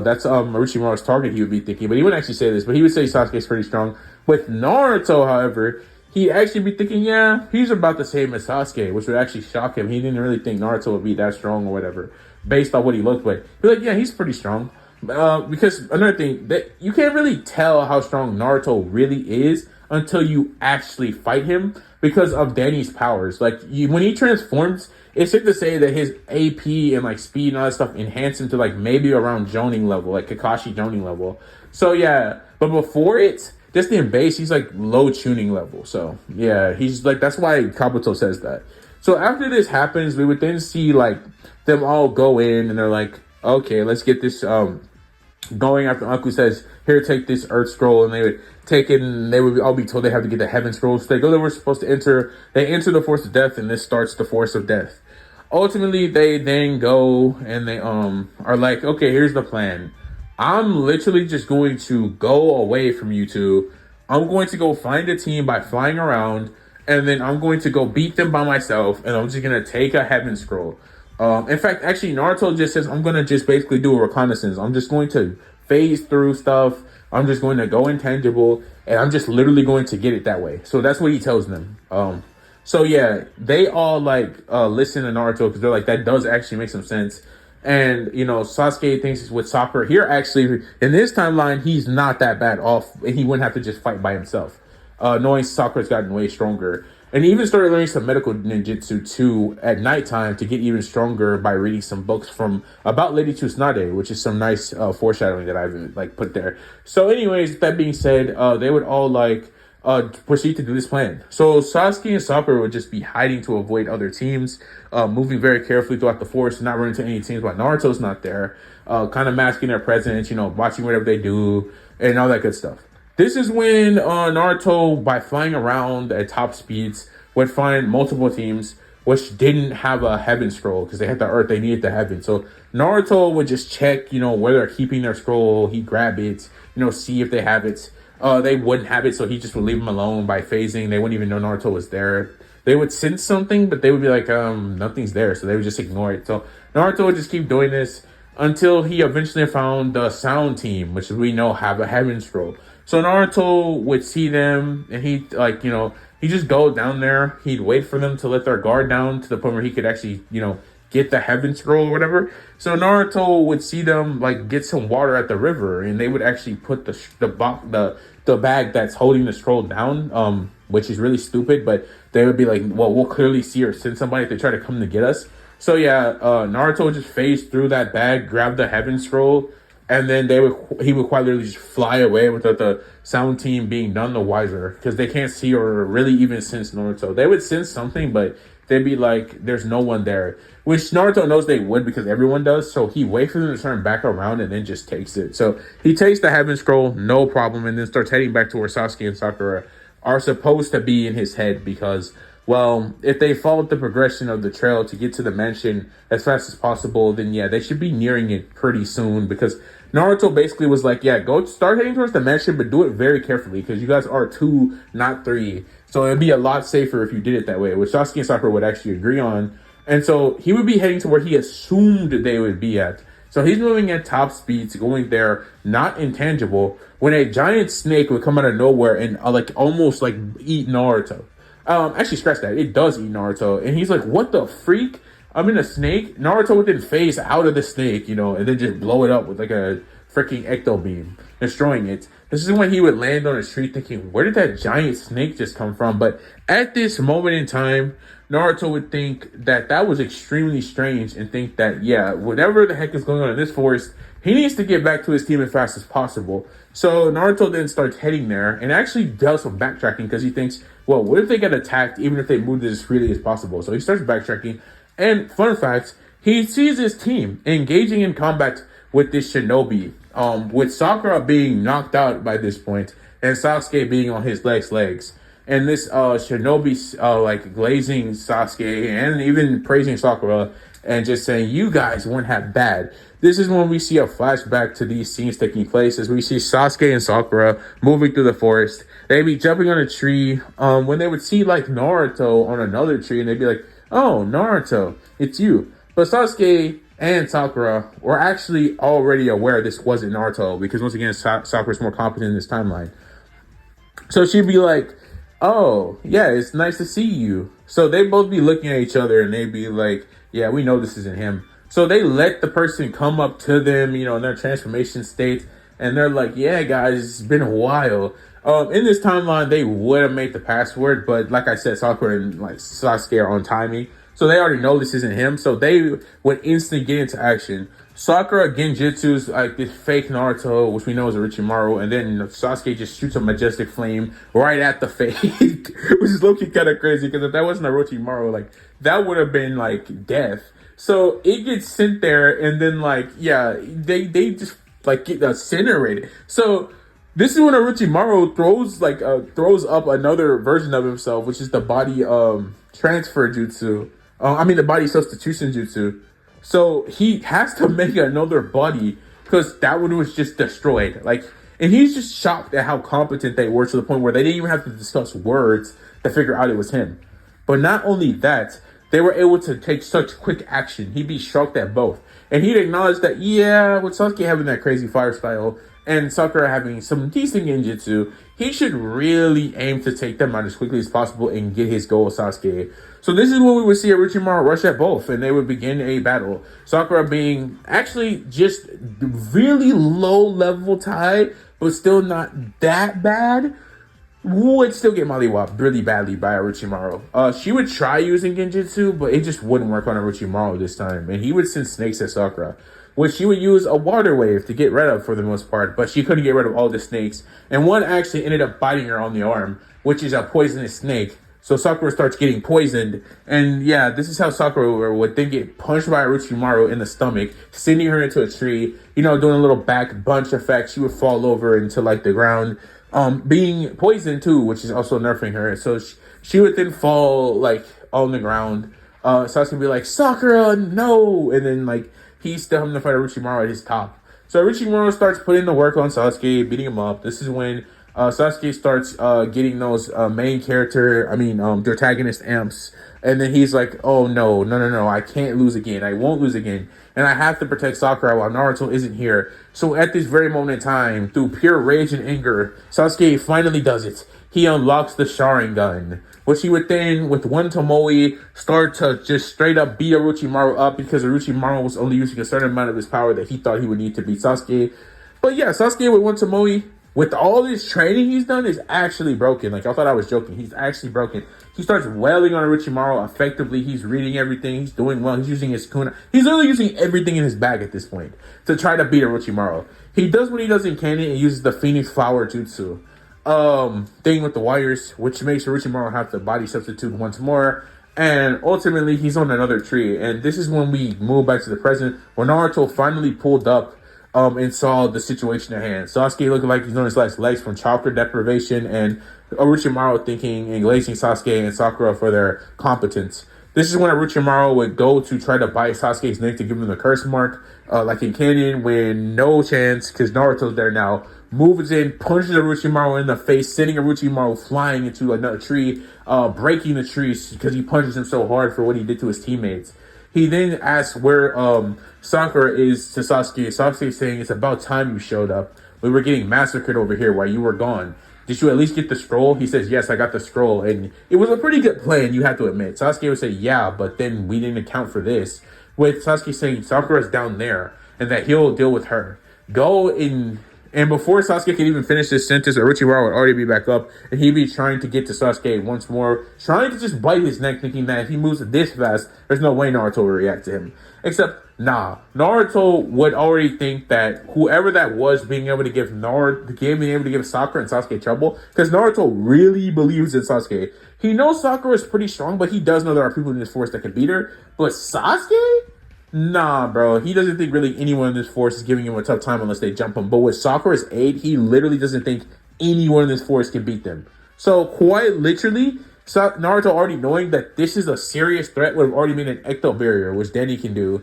That's Orochimaru's target, he would be thinking. But he wouldn't actually say this, but he would say Sasuke's pretty strong. With Naruto, however, he'd actually be thinking, yeah, he's about the same as Sasuke, which would actually shock him. He didn't really think Naruto would be that strong or whatever, based on what he looked like. He'd be like, yeah, he's pretty strong. Because another thing, that you can't really tell how strong Naruto really is until you actually fight him because of Danny's powers. Like, when he transforms, it's safe to say that his AP and like speed and all that stuff enhance him to like maybe around Jonin level, like Kakashi Jonin level. So yeah, but before it, just in base, he's like low tuning level. So yeah, he's like, that's why Kabuto says that. So after this happens, we would then see like them all go in and they're like, okay, let's get this going. After Uncle says, here, take this Earth Scroll, and they would take it, and they would all be told they have to get the Heaven Scroll. So they go, they were supposed to enter, they enter the Force of Death, and this starts the Force of Death. Ultimately, they then go and they are like, okay, here's the plan. I'm literally just going to go away from you two. I'm going to go find a team by flying around, and then I'm going to go beat them by myself, and I'm just going to take a Heaven Scroll. In fact, actually, Naruto just says, I'm going to just basically do a reconnaissance. I'm just going to phase through stuff. I'm just going to go intangible, and I'm just literally going to get it that way. So that's what he tells them. So yeah, they all like listen to Naruto because they're like, that does actually make some sense. And, you know, Sasuke thinks he's with Sakura. Here, actually, in this timeline, he's not that bad off. And he wouldn't have to just fight by himself. Knowing Sakura's gotten way stronger. And he even started learning some medical ninjutsu, too, at nighttime to get even stronger by reading some books from about Lady Tsunade, which is some nice foreshadowing that I've, like, put there. So, anyways, that being said, they would all, like, proceed to do this plan. So Sasuke and Sakura would just be hiding to avoid other teams, moving very carefully throughout the forest, not running into any teams while Naruto's not there, kind of masking their presence, you know, watching whatever they do, and all that good stuff. This is when Naruto, by flying around at top speeds, would find multiple teams which didn't have a Heaven Scroll because they had the Earth, they needed the Heaven. So Naruto would just check, you know, where they're keeping their scroll, he'd grab it, you know, see if they have it. They wouldn't have it, so he just would leave them alone by phasing. They wouldn't even know Naruto was there. They would sense something, but they would be like, nothing's there, so they would just ignore it. So Naruto would just keep doing this until he eventually found the Sound Team, which we know have a Heaven Scroll. So Naruto would see them, and he'd, like, you know, he'd just go down there. He'd wait for them to let their guard down to the point where he could actually, you know, get the Heaven Scroll or whatever. So Naruto would see them, like, get some water at the river, and they would actually put the bag that's holding the scroll down, which is really stupid, but they would be like, well, we'll clearly see or send somebody if they try to come to get us. So yeah, Naruto would just phase through that bag, grab the Heaven Scroll, and then he would quite literally just fly away without the Sound Team being none the wiser, because they can't see or really even sense Naruto. They would sense something, but they'd be like, there's no one there, which Naruto knows they would because everyone does. So he waits for them to turn back around and then just takes it. So he takes the Heaven Scroll, no problem, and then starts heading back to where Sasuke and Sakura are supposed to be in his head because, well, if they followed the progression of the trail to get to the mansion as fast as possible, then yeah, they should be nearing it pretty soon because Naruto basically was like, yeah, go start heading towards the mansion, but do it very carefully because you guys are 2, not 3. So it'd be a lot safer if you did it that way, which Sasuke and Sakura would actually agree on. And so he would be heading to where he assumed they would be at. So he's moving at top speeds, going there, not intangible, when a giant snake would come out of nowhere and like almost like eat Naruto. Actually, scratch that. It does eat Naruto. And he's like, what the freak? I'm in a snake? Naruto would then phase out of the snake, you know, and then just blow it up with like a freaking ecto beam, destroying it. This is when he would land on a tree thinking, where did that giant snake just come from? But at this moment in time, Naruto would think that that was extremely strange and think that, yeah, whatever the heck is going on in this forest, he needs to get back to his team as fast as possible. So Naruto then starts heading there and actually does some backtracking because he thinks, well, what if they get attacked even if they move as freely as possible? So he starts backtracking. And fun fact, he sees his team engaging in combat with this shinobi, with Sakura being knocked out by this point and Sasuke being on his legs. And this shinobi like glazing Sasuke and even praising Sakura and just saying, you guys weren't half bad. This is when we see a flashback to these scenes taking place as we see Sasuke and Sakura moving through the forest. They'd be jumping on a tree when they would see like Naruto on another tree and they'd be like, oh, Naruto, it's you. But Sasuke and Sakura were actually already aware this wasn't Naruto because once again, Sakura's more competent in this timeline. So she'd be like, oh, yeah, it's nice to see you. So they'd both be looking at each other and they'd be like, yeah, we know this isn't him. So they let the person come up to them, you know, in their transformation state. And they're like, yeah, guys, it's been a while. In this timeline, they would have made the password. But like I said, Sakura and like Sasuke are on timing. So they already know this isn't him. So they would instantly get into action. Sakura Genjutsu's like this fake Naruto, which we know is a Orochimaru, and then Sasuke just shoots a majestic flame right at the fake, which is low-key kind of crazy, because if that wasn't a Orochimaru, like, that would have been like death. So it gets sent there, and then like, yeah, they just like get incinerated. So this is when Orochimaru throws up another version of himself, which is the body transfer jutsu. I mean the body substitution jutsu. So he has to make another body because that one was just destroyed. Like, and he's just shocked at how competent they were, to the point where they didn't even have to discuss words to figure out it was him. But not only that, they were able to take such quick action. He'd be shocked at both. And he'd acknowledge that, yeah, with Sasuke having that crazy fire style and Sakura having some decent genjutsu, he should really aim to take them out as quickly as possible and get his goal with Sasuke. So this is when we would see Orochimaru rush at both, and they would begin a battle. Sakura being actually just really low level tie, but still not that bad, would still get mollywopped really badly by Orochimaru. She would try using genjutsu, but it just wouldn't work on Orochimaru this time, and he would send snakes at Sakura, which she would use a water wave to get rid of for the most part, but she couldn't get rid of all the snakes, and one actually ended up biting her on the arm, which is a poisonous snake. So Sakura starts getting poisoned, and yeah, this is how Sakura would then get punched by Orochimaru in the stomach, sending her into a tree, doing a little back bunch effect. She would fall over into like the ground, being poisoned too, which is also nerfing her. So she would then fall like on the ground. Sasuke would be like, Sakura, no! And then like, he's still having to fight Orochimaru at his top. So Orochimaru starts putting the work on Sasuke, beating him up. This is when Sasuke starts getting those main character, protagonist amps. And then he's like, oh no, I can't lose again. I won't lose again. And I have to protect Sakura while Naruto isn't here. So at this very moment in time, through pure rage and anger, Sasuke finally does it. He unlocks the Sharingan, which he would then, with one Tomoe, start to just straight up beat Orochimaru up, because Orochimaru was only using a certain amount of his power that he thought he would need to beat Sasuke. But yeah, Sasuke with one Tomoe, with all this training he's done, is actually broken. Like, I thought I was joking. He's actually broken. He starts wailing on Orochimaru effectively. He's reading everything. He's doing well. He's using his kuna. He's literally using everything in his bag at this point to try to beat Orochimaru. He does what he does in canon and uses the Phoenix Flower Jutsu thing with the wires, which makes Orochimaru have to body substitute once more. And ultimately, he's on another tree. And this is when we move back to the present, when Naruto finally pulled up and saw the situation at hand. Sasuke looking like he's on his last legs from chakra deprivation, and Orochimaru thinking and glazing Sasuke and Sakura for their competence. This is when Orochimaru would go to try to bite Sasuke's neck to give him the curse mark, like in Canyon, when no chance, because Naruto's there now, moves in, punches Orochimaru in the face, sending Orochimaru flying into another tree, breaking the tree because he punches him so hard for what he did to his teammates. He then asks where Sakura is to Sasuke. Sasuke saying, it's about time you showed up. We were getting massacred over here while you were gone. Did you at least get the scroll? He says, yes, I got the scroll. And it was a pretty good plan, you have to admit. Sasuke would say, yeah, but then we didn't account for this. With Sasuke saying Sakura's down there and that he'll deal with her. Go in. And before Sasuke can even finish this sentence, Orochimaru would already be back up, and he'd be trying to get to Sasuke once more, trying to just bite his neck, thinking that if he moves this fast, there's no way Naruto will react to him. Except, nah. Naruto would already think that whoever that was being able to give Sakura and Sasuke trouble, because Naruto really believes in Sasuke. He knows Sakura is pretty strong, but he does know there are people in this force that can beat her. But Sasuke? Nah, bro. He doesn't think really anyone in this force is giving him a tough time unless they jump him. But with Sakura's aid, he literally doesn't think anyone in this force can beat them. So quite literally, Naruto already knowing that this is a serious threat would have already made an ecto barrier, which Denny can do.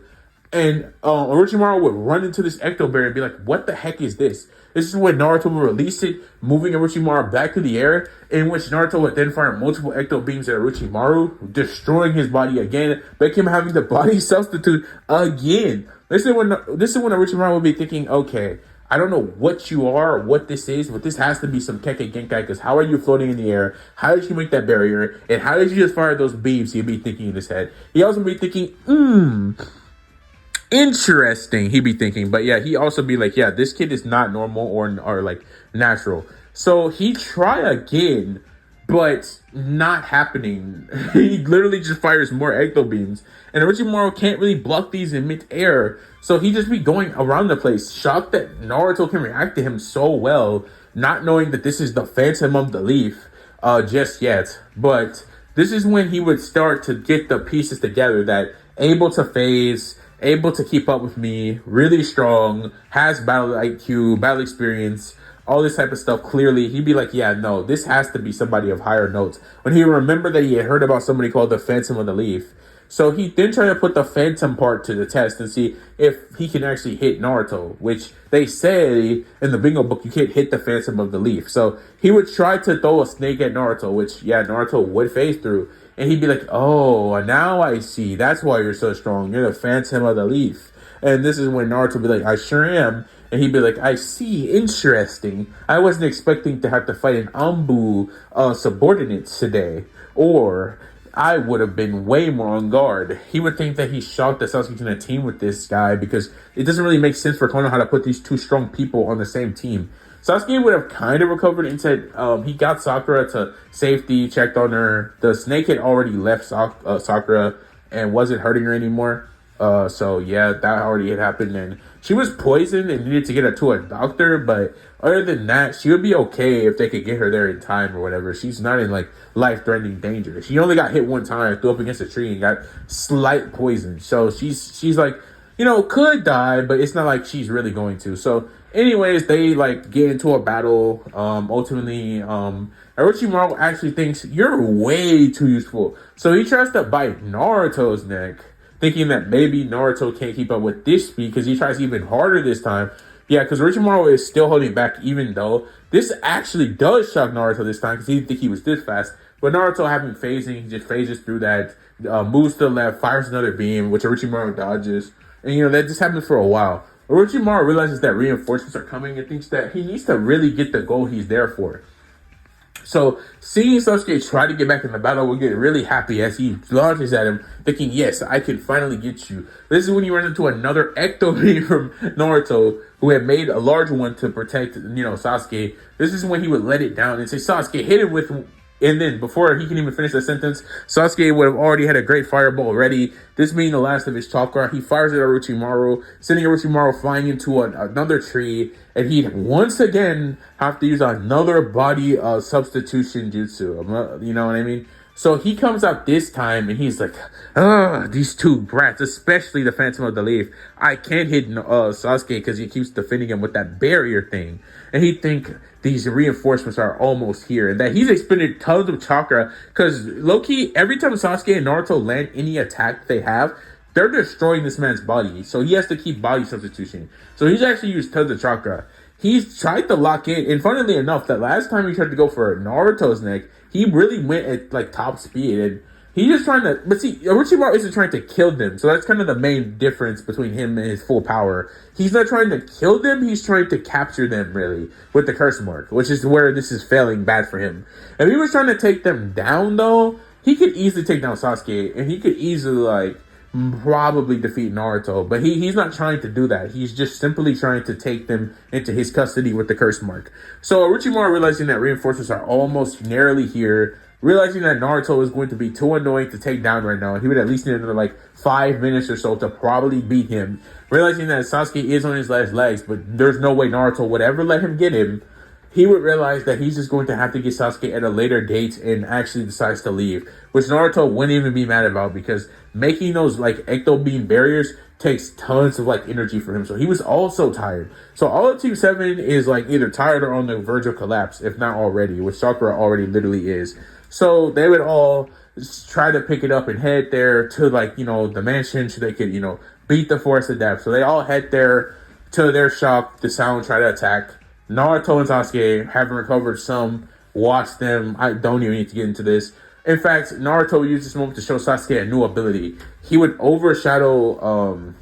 And Orochimaru would run into this ecto barrier and be like, what the heck is this? This is when Naruto would release it, moving Orochimaru back to the air, in which Naruto would then fire multiple ecto beams at Orochimaru, destroying his body again, making him having the body substitute again. This is when Orochimaru would be thinking, okay, I don't know what you are or what this is, but this has to be some Kekkei Genkai, because how are you floating in the air? How did you make that barrier? And how did you just fire those beams? He'd be thinking in his head. He also be thinking, interesting, he'd be thinking. But yeah, he also be like, yeah, this kid is not normal or like natural. So he try again, but not happening. He literally just fires more ecto beams, and Orochimaru can't really block these in midair, so he just be going around the place, shocked that Naruto can react to him so well, not knowing that this is the Phantom of the Leaf just yet. But this is when he would start to get the pieces together that able to phase, able to keep up with me, really strong, has battle IQ, battle experience, all this type of stuff. Clearly, he'd be like, yeah, no, this has to be somebody of higher notes. When he remembered that he had heard about somebody called the Phantom of the Leaf. So he then tried to put the Phantom part to the test and see if he can actually hit Naruto, which they say in the bingo book, you can't hit the Phantom of the Leaf. So he would try to throw a snake at Naruto, which, yeah, Naruto would phase through. And he'd be like, oh, now I see. That's why you're so strong. You're the Phantom of the Leaf. And this is when Naruto would be like, I sure am. And he'd be like, I see, interesting. I wasn't expecting to have to fight an Anbu subordinate today. Or I would have been way more on guard. He would think that he's shocked that Sasuke's in a team with this guy because it doesn't really make sense for Konoha to put these two strong people on the same team. Sasuke would have kind of recovered and said he got Sakura to safety, checked on her. The snake had already left Sakura and wasn't hurting her anymore. So yeah, that already had happened, and she was poisoned and needed to get her to a doctor. But other than that, she would be okay if they could get her there in time or whatever. She's not in like life-threatening danger. She only got hit one time, threw up against a tree, and got slight poison. So she's like, you know, could die, but it's not like she's really going to. So anyways, they like get into a battle. Ultimately, Orochimaru actually thinks you're way too useful, so he tries to bite Naruto's neck, thinking that maybe Naruto can't keep up with this speed because he tries even harder this time. Yeah, because Orochimaru is still holding back, even though this actually does shock Naruto this time because he didn't think he was this fast. But Naruto having phasing, he just phases through that, moves to the left, fires another beam, which Orochimaru dodges. And, you know, that just happens for a while. Orochimaru realizes that reinforcements are coming and thinks that he needs to really get the goal he's there for. So, seeing Sasuke try to get back in the battle will get really happy as he launches at him, thinking, yes, I can finally get you. This is when he runs into another ecto beam from Naruto, who had made a large one to protect, Sasuke. This is when he would let it down and say, Sasuke, hit him with... And then, before he can even finish the sentence, Sasuke would have already had a great fireball ready. This being the last of his chakra, he fires it at Orochimaru, sending Orochimaru flying into another tree, and he'd once again have to use another body substitution jutsu. You know what I mean? So he comes out this time, and he's like, these two brats, especially the Phantom of the Leaf. I can't hit Sasuke because he keeps defending him with that barrier thing. And he'd think these reinforcements are almost here, and that he's expended tons of chakra, because low-key, every time Sasuke and Naruto land any attack they have, they're destroying this man's body, so he has to keep body substitution. So he's actually used tons of chakra. He's tried to lock in, and funnily enough, that last time he tried to go for Naruto's neck, he really went at like top speed, and he's just trying to, but see, Orochimaru isn't trying to kill them, so that's kind of the main difference between him and his full power. He's not trying to kill them, he's trying to capture them, really, with the curse mark, which is where this is failing bad for him. If he was trying to take them down, though, he could easily take down Sasuke, and he could easily, like, probably defeat Naruto, but he's not trying to do that. He's just simply trying to take them into his custody with the curse mark. So Orochimaru, realizing that reinforcements are almost nearly here, realizing that Naruto is going to be too annoying to take down right now, he would at least need another like 5 minutes or so to probably beat him. Realizing that Sasuke is on his last legs, but there's no way Naruto would ever let him get him, he would realize that he's just going to have to get Sasuke at a later date and actually decides to leave, which Naruto wouldn't even be mad about because making those like ecto beam barriers takes tons of like energy for him. So he was also tired. So all of Team 7 is like either tired or on the verge of collapse, if not already, which Sakura already literally is. So they would all try to pick it up and head there to like, the mansion so they could, beat the Forest of Death. So they all head there. To their shock, the Sound try to attack. Naruto and Sasuke, having recovered some, watch them. I don't even need to get into this. In fact, Naruto would use this moment to show Sasuke a new ability. He would overshadow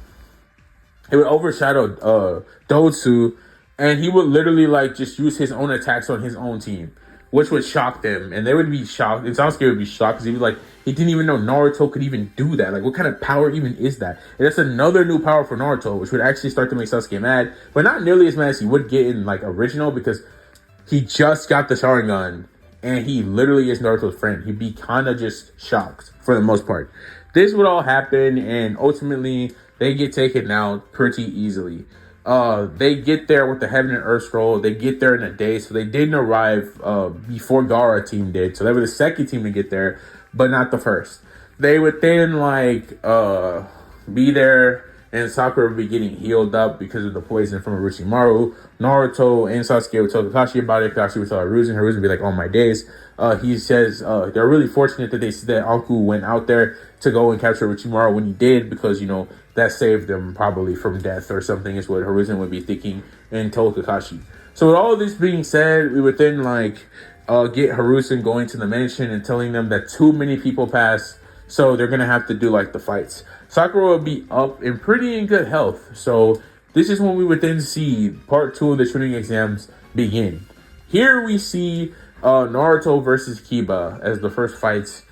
Dotsu, and he would literally like just use his own attacks on his own team, which would shock them, and they would be shocked, and Sasuke would be shocked because he was like, he didn't even know Naruto could even do that. Like, what kind of power even is that? And that's another new power for Naruto, which would actually start to make Sasuke mad, but not nearly as mad as he would get in, like, original, because he just got the Sharingan, and he literally is Naruto's friend. He'd be kind of just shocked for the most part. This would all happen, and ultimately they get taken out pretty easily. They get there with the Heaven and Earth Scroll. They get there in a day, so they didn't arrive before Gaara team did. So they were the second team to get there, but not the first. They would then be there, and Sakura would be getting healed up because of the poison from Orochimaru. Naruto and Sasuke would tell Kakashi about it. Kakashi would tell Hiruzen. Hiruzen would be like, "Oh my days." He says they're really fortunate that that Anku went out there to go and capture Orochimaru when he did, because that saved them probably from death or something, is what Hiruzen would be thinking, and told Kakashi. So with all of this being said, we would then get Hiruzen going to the mansion and telling them that too many people passed, so they're gonna have to do the fights. Sakura will be up and pretty in good health. So this is when we would then see part 2 of the Chunin exams begin. Here we see Naruto versus Kiba as the first fights,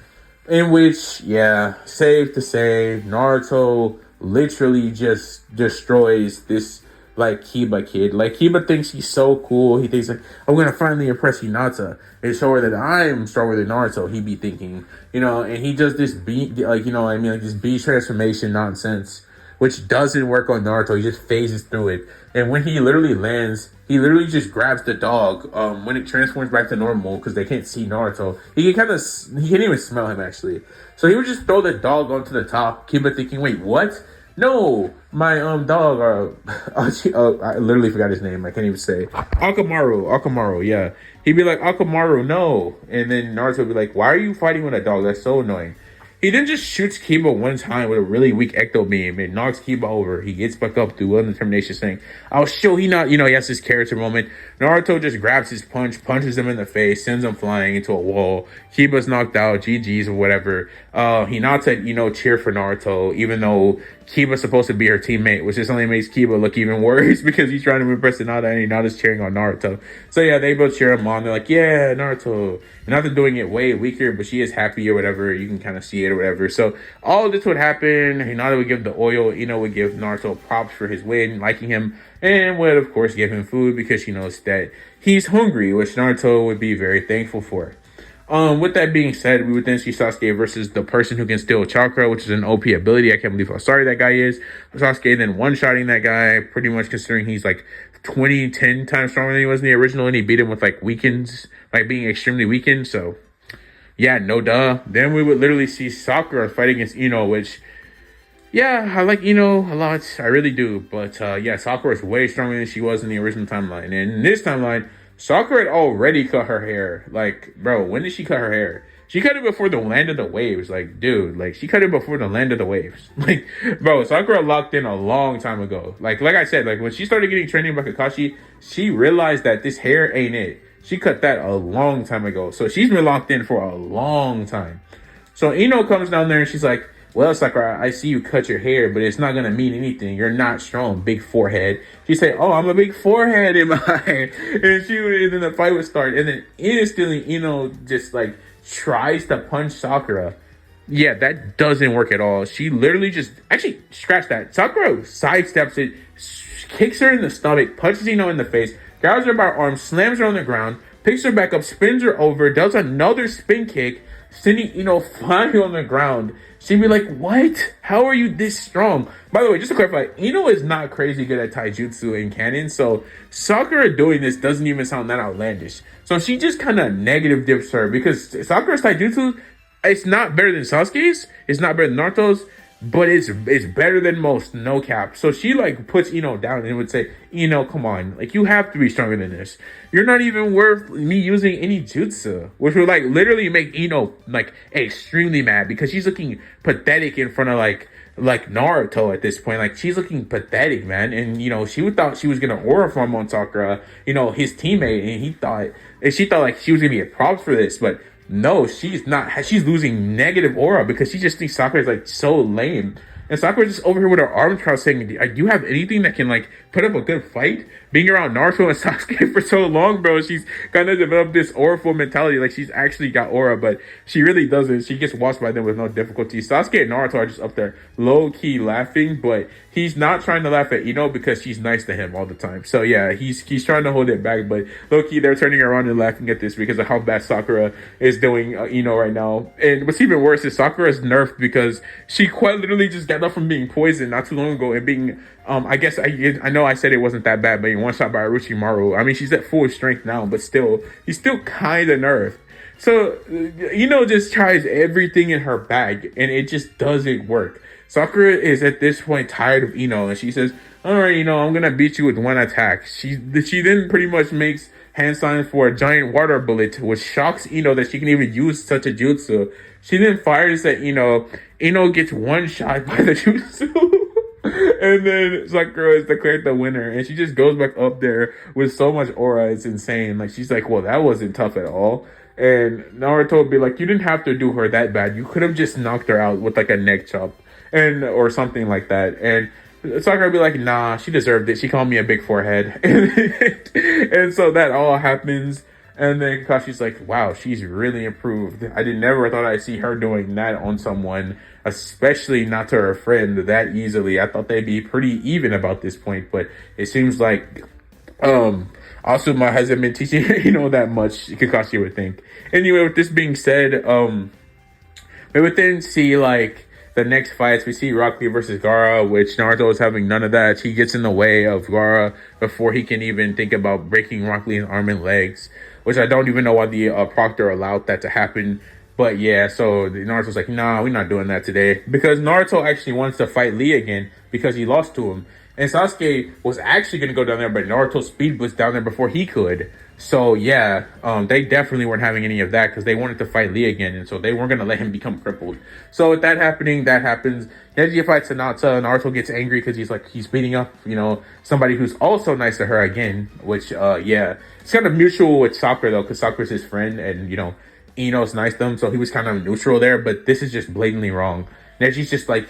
in which, safe to say, Naruto literally just destroys this Kiba kid. Kiba thinks he's so cool. He thinks I'm gonna finally impress Hinata and show her that I'm stronger than Naruto. He be thinking, and he does this this beast transformation nonsense, which doesn't work on Naruto. He just phases through it, and when he literally lands, he literally just grabs the dog when it transforms back to normal, because they can't see Naruto. He can't even smell him actually. So he would just throw the dog onto the top. Kiba thinking, wait, what? No, my dog. I literally forgot his name. I can't even say. Akamaru. Yeah. He'd be like, Akamaru, no. And then Naruto would be like, why are you fighting with a dog? That's so annoying. He then just shoots Kiba one time with a really weak ecto beam and knocks Kiba over. He gets back up through will and determination, saying, I'll show he has his character moment. Naruto just grabs his punch, punches him in the face, sends him flying into a wall. Kiba's knocked out, GG's or whatever. Hinata, cheer for Naruto, even though Kiba's supposed to be her teammate, which just only makes Kiba look even worse because he's trying to impress Hinata and Hinata's cheering on Naruto. So yeah, they both cheer him on. They're like, yeah, Naruto. Hinata doing it way weaker, but she is happy or whatever. You can kind of see it or whatever. So all of this would happen. Hinata would give the oil. Ino would give Naruto props for his win, liking him, and would of course give him food because she knows that he's hungry, which Naruto would be very thankful for. With that being said, we would then see Sasuke versus the person who can steal chakra, which is an OP ability. I can't believe how sorry that guy is. Sasuke then one-shotting that guy, pretty much considering he's 10 times stronger than he was in the original, and he beat him with weakens, being extremely weakened. So yeah, no duh. Then we would literally see Sakura fight against Ino, which, yeah, I like Ino a lot. I really do. But Sakura is way stronger than she was in the original timeline. And in this timeline, Sakura had already cut her hair. Bro, when did she cut her hair? She cut it before the land of the waves. Dude, she cut it before the land of the waves. Bro, Sakura locked in a long time ago. Like I said, when she started getting training by Kakashi, she realized that this hair ain't it. She cut that a long time ago. So she's been locked in for a long time. So Ino comes down there and she's like, well, Sakura, I see you cut your hair, but it's not going to mean anything. You're not strong. Big forehead. She said, oh, I'm a big forehead in my and then the fight would start. And then instantly, Ino just tries to punch Sakura. Yeah, that doesn't work at all. She literally actually, scratch that. Sakura sidesteps it, kicks her in the stomach, punches Ino in the face, grabs her by her arm, slams her on the ground, picks her back up, spins her over, does another spin kick, sending Ino flying on the ground. She'd be like, what? How are you this strong? By the way, just to clarify, Ino is not crazy good at taijutsu in canon, so Sakura doing this doesn't even sound that outlandish. So she just kind of negative dips her, because Sakura's taijutsu, it's not better than Sasuke's, it's not better than Naruto's, but it's better than most, no cap. So she puts Ino down and would say, Ino, come on, you have to be stronger than this. You're not even worth me using any jutsu, which would literally make Ino extremely mad, because she's looking pathetic in front of Naruto at this point. She's looking pathetic, man. And she thought she was gonna aura form on Sakura, his teammate, and she thought she was gonna get props for this, but no, she's not. She's losing negative aura because she just thinks Sakura's so lame. And Sakura's just over here with her arms crossed saying, do you have anything that can put up a good fight? being around Naruto and Sasuke for so long, bro, she's kind of developed this auraful mentality. Like she's actually got aura, but she really doesn't. She gets watched by them with no difficulty. Sasuke and Naruto are just up there low key laughing, but he's not trying to laugh at Ino because she's nice to him all the time. So yeah, he's trying to hold it back, but low key they're turning around and laughing at this because of how bad Sakura is doing Ino right now. And what's even worse is Sakura's nerfed because she quite literally just got up from being poisoned not too long ago and being I guess I know I said it wasn't that bad, but one shot by Orochimaru. I mean, she's at full strength now, but still, he's still kind of nerfed. So, just tries everything in her bag, and it just doesn't work. Sakura is at this point tired of Ino, and she says, all right, I'm going to beat you with one attack. She then pretty much makes hand signs for a giant water bullet, which shocks Ino that she can even use such a jutsu. She then fires at Ino. Ino gets one shot by the jutsu. And then Sakura is declared the winner, and she just goes back up there with so much aura, it's insane. Like, she's like, well, that wasn't tough at all. And Naruto would be like, you didn't have to do her that bad. You could have just knocked her out with like a neck chop or something like that. And Sakura would be like, nah, she deserved it. She called me a big forehead. And so that all happens. And then Kakashi's like, wow, she's really improved. I never thought I'd see her doing that on someone, especially not to her friend that easily. I thought they'd be pretty even about this point, but it seems like Asuma hasn't been teaching that much, Kakashi would think. Anyway, with this being said, we would then see like the next fights. We see Rock Lee versus Gaara, which Naruto is having none of that. He gets in the way of Gaara before he can even think about breaking Rock Lee's arm and legs, which I don't even know why the Proctor allowed that to happen. But yeah, so Naruto's like, nah, we're not doing that today. Because Naruto actually wants to fight Lee again because he lost to him. And Sasuke was actually going to go down there, but Naruto speed was down there before he could. So yeah, they definitely weren't having any of that because they wanted to fight Lee again. And so they weren't going to let him become crippled. So with that happening, that happens. Neji fights Hinata. Naruto gets angry because he's beating up, somebody who's also nice to her again. Which, yeah, it's kind of mutual with Sakura though, because Sakura's his friend and, Ino's nice to him. So he was kind of neutral there, but this is just blatantly wrong. Neji's just like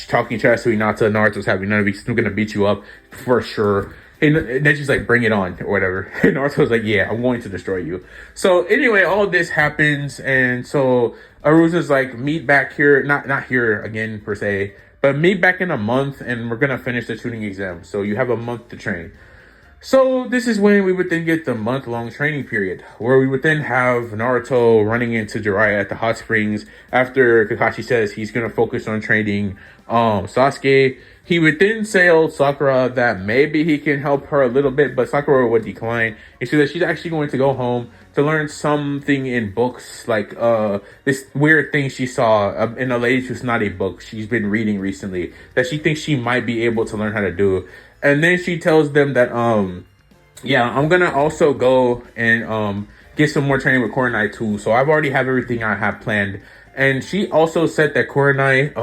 talking trash to Hinata. Naruto's having none of it. He's still gonna beat you up for sure. And Neji's like, bring it on or whatever. And Naruto's like, yeah, I'm going to destroy you. So anyway, all this happens, and so Arusa's like, meet back here, not here again per se, but meet back in a month, and we're gonna finish the tuning exam. So you have a month to train. So this is when we would then get the month-long training period, where we would then have Naruto running into Jiraiya at the hot springs after Kakashi says he's going to focus on training Sasuke. He would then tell Sakura that maybe he can help her a little bit, but Sakura would decline. And so that she's actually going to go home to learn something in books, like this weird thing she saw in a Lady Tsunade book she's been reading recently, that she thinks she might be able to learn how to do. And then she tells them that, yeah, I'm going to also go and get some more training with Kurenai too. So I've already have everything I have planned. And she also said that Kurenai,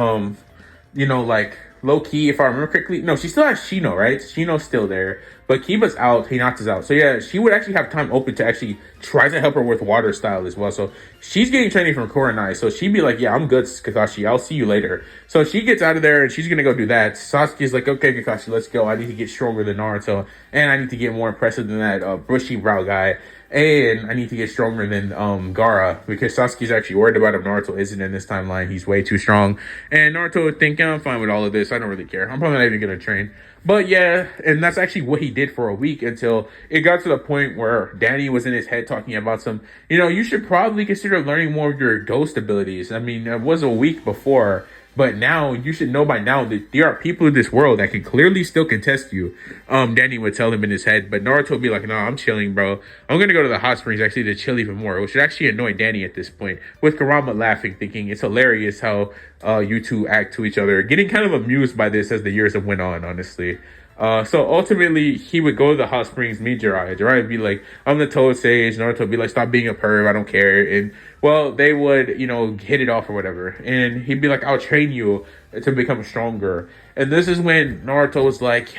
like low key, if I remember correctly, no, she still has Shino, right? Shino's still there. But Kiba's out, Hinata's out. So yeah, she would actually have time open to actually try to help her with water style as well. So she's getting training from Kurenai. So she'd be like, yeah, I'm good, Kakashi. I'll see you later. So she gets out of there and she's going to go do that. Sasuke's like, okay, Kakashi, let's go. I need to get stronger than Naruto. And I need to get more impressive than that bushy brow guy. And I need to get stronger than Gaara, because Sasuke's actually worried about him. Naruto isn't in this timeline. He's way too strong. And Naruto would think, I'm fine with all of this. I don't really care. I'm probably not even going to train. But yeah, and that's actually what he did for a week until it got to the point where Danny was in his head talking about some, you should probably consider learning more of your ghost abilities. I mean, it was a week before, but now you should know by now that there are people in this world that can clearly still contest you. Danny would tell him in his head, but Naruto would be like, no, I'm chilling, bro. I'm going to go to the hot springs actually to chill even more, which would actually annoy Danny at this point, with Kurama laughing, thinking it's hilarious how you two act to each other, getting kind of amused by this as the years have went on, honestly. So ultimately, he would go to the hot springs, meet Jiraiya. Jiraiya would be like, I'm the Toad Sage. Naruto would be like, stop being a perv, I don't care. And, well, they would, hit it off or whatever. And he'd be like, I'll train you to become stronger. And this is when Naruto was like,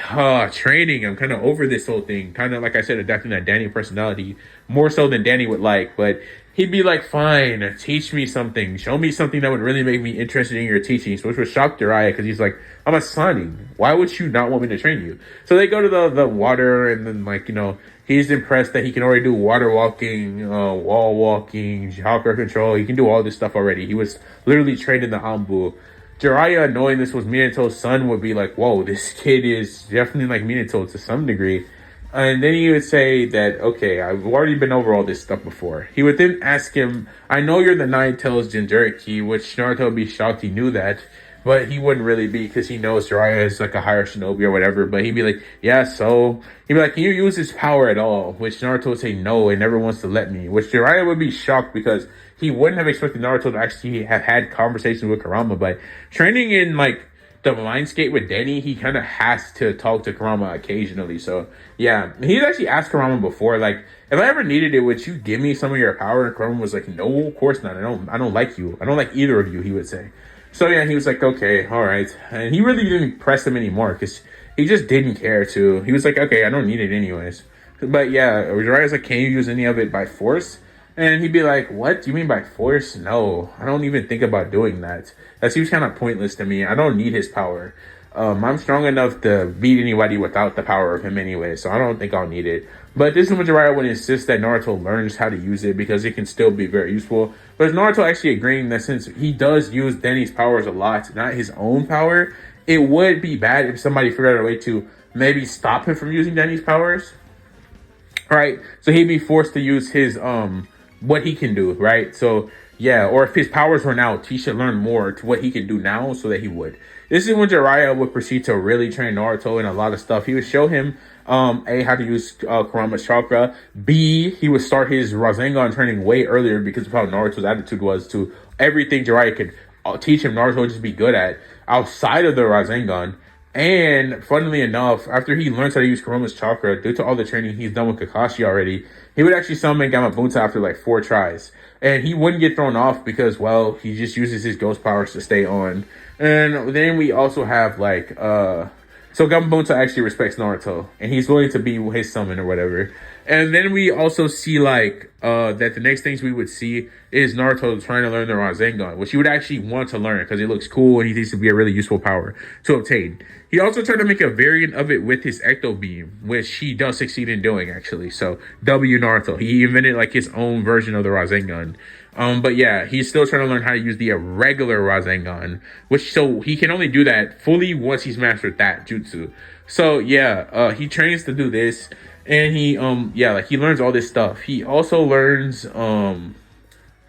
training, I'm kind of over this whole thing. Kind of, like I said, adapting that Danny personality, more so than Danny would like. But he'd be like, fine, teach me something. Show me something that would really make me interested in your teachings, which would shock Jiraiya because he's like, I'm a Sonic. Why would you not want me to train you? So they go to the water, and then, like, he's impressed that he can already do water walking, wall walking, chakra control. He can do all this stuff already. He was literally trained in the Anbu. Jiraiya, knowing this was Minato's son, would be like, whoa, this kid is definitely like Minato to some degree. And then he would say that, okay, I've already been over all this stuff before. He would then ask him, I know you're the Nine Tails Jinchuriki, which Naruto would be shocked he knew that, but he wouldn't really be because he knows Jiraiya is like a higher shinobi or whatever. But he'd be like, yeah, so? He'd be like, can you use his power at all? Which Naruto would say, no, it never wants to let me. Which Jiraiya would be shocked because he wouldn't have expected Naruto to actually have had conversations with Kurama. But training in, like, the mind skate with Denny, he kind of has to talk to Kurama occasionally. So yeah, he's actually asked Kurama before, like, if I ever needed it, would you give me some of your power? And Kurama was like, no, of course not. I don't like you. I don't like either of you, he would say. So yeah, he was like, okay, all right. And he really didn't press him anymore because he just didn't care to. He was like, okay, I don't need it anyways. But yeah, Jiraiya's like, can you use any of it by force? And he'd be like, what do you mean by force? No, I don't even think about doing that. That seems kind of pointless to me. I don't need his power. I'm strong enough to beat anybody without the power of him anyway, so I don't think I'll need it. But this is when Jiraiya would insist that Naruto learns how to use it because it can still be very useful. But Naruto actually agreeing that since he does use Denny's powers a lot, not his own power, it would be bad if somebody figured out a way to maybe stop him from using Denny's powers. Right? So he'd be forced to use his what he can do, right? So yeah, or if his powers run out, he should learn more to what he can do now so that he would. This is when Jiraiya would proceed to really train Naruto in a lot of stuff. He would show him A, how to use Kurama's chakra. B, he would start his Rasengan training way earlier because of how Naruto's attitude was to everything Jiraiya could teach him. Naruto would just be good at outside of the Rasengan. And funnily enough, after he learns how to use Kurama's chakra, due to all the training he's done with Kakashi already, he would actually summon Gamabunta after like 4 tries. And he wouldn't get thrown off because, well, he just uses his ghost powers to stay on. And then we also have like, so Gamabunta actually respects Naruto, and he's willing to be his summon or whatever. And then we also see like that the next things we would see is Naruto trying to learn the Rasengan, which he would actually want to learn because it looks cool and he thinks to be a really useful power to obtain. He also tried to make a variant of it with his Ecto Beam, which he does succeed in doing actually. So W Naruto, he invented like his own version of the Rasengan. But yeah, he's still trying to learn how to use the regular Rasengan, which so he can only do that fully once he's mastered that jutsu. So yeah, he trains to do this. And he he learns all this stuff. He also learns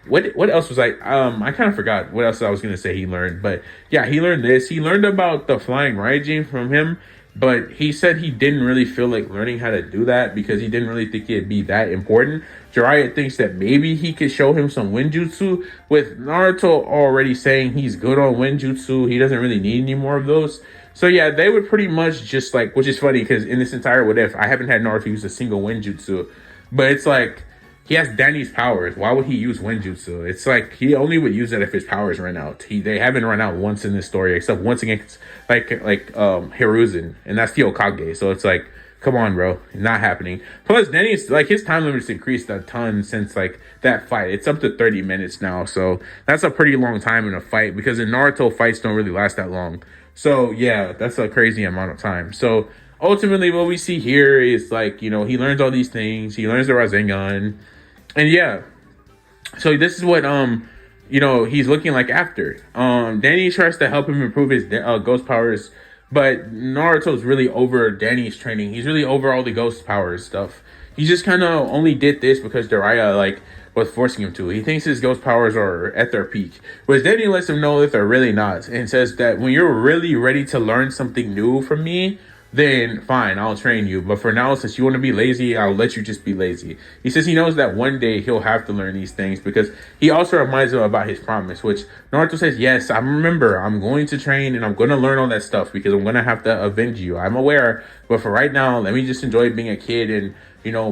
what else was I kind of forgot what else I was gonna say he learned, but yeah, he learned this. He learned about the flying Raijin from him, but he said he didn't really feel like learning how to do that because he didn't really think it'd be that important. Jiraiya thinks that maybe he could show him some Winjutsu, with Naruto already saying he's good on Winjutsu. He doesn't really need any more of those. So yeah, they would pretty much just like, which is funny because in this entire what if, I haven't had Naruto use a single Winjutsu, but it's like, he has Danny's powers. Why would he use Winjutsu? It's like, he only would use it if his powers run out. They haven't run out once in this story, except once against like Hiruzen, and that's the Okage. So it's like, come on, bro, not happening. Plus, Danny's like, his time limit's increased a ton since like that fight. It's up to 30 minutes now, so that's a pretty long time in a fight because in Naruto fights don't really last that long. So yeah, that's a crazy amount of time. So ultimately what we see here is like, he learns all these things. He learns the Rasengan. And yeah, so this is what, he's looking like after. Danny tries to help him improve his ghost powers, but Naruto's really over Danny's training. He's really over all the ghost powers stuff. He just kind of only did this because Jiraiya, was forcing him to. He thinks his ghost powers are at their peak, but Danny lets him know that they're really not, and says that when you're really ready to learn something new from me, then fine, I'll train you. But for now, since you want to be lazy, I'll let you just be lazy. He says he knows that one day he'll have to learn these things because he also reminds him about his promise, which Naruto says, yes, I remember, I'm going to train and I'm going to learn all that stuff because I'm going to have to avenge you. I'm aware, but for right now, let me just enjoy being a kid and,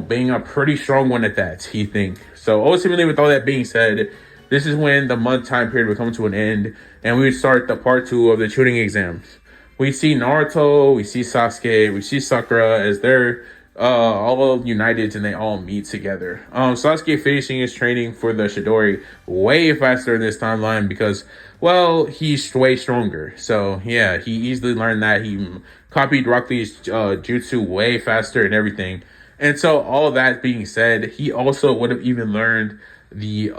being a pretty strong one at that, he thinks. So ultimately, with all that being said, this is when the month time period would come to an end and we would start the part 2 of the tuning exams. We see Naruto, we see Sasuke, we see Sakura as they're all united and they all meet together. Sasuke finishing his training for the Chidori way faster in this timeline because, well, he's way stronger. So yeah, he easily learned that. He copied Rock Lee's jutsu way faster and everything. And so all that being said, he also would have even learned the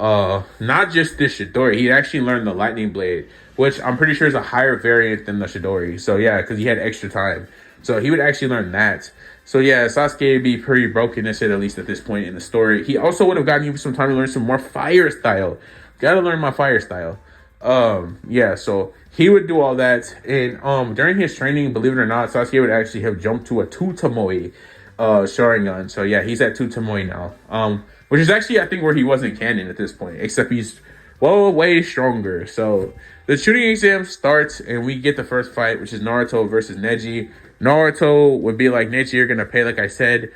not just the Chidori, he actually learned the Lightning Blade, which I'm pretty sure is a higher variant than the Chidori. So yeah, because he had extra time. So he would actually learn that. So yeah, Sasuke would be pretty broken as shit, at least at this point in the story. He also would have gotten even some time to learn some more fire style. Gotta learn my fire style. Yeah, so he would do all that. And during his training, believe it or not, Sasuke would actually have jumped to a Tutamoi Sharingan. So yeah, he's at Tutamoi now. Which is actually I think where he wasn't canon at this point, except he's well way stronger. So the shooting exam starts and we get the first fight, which is Naruto versus Neji. Naruto would be like, Neji, you're gonna pay like I said.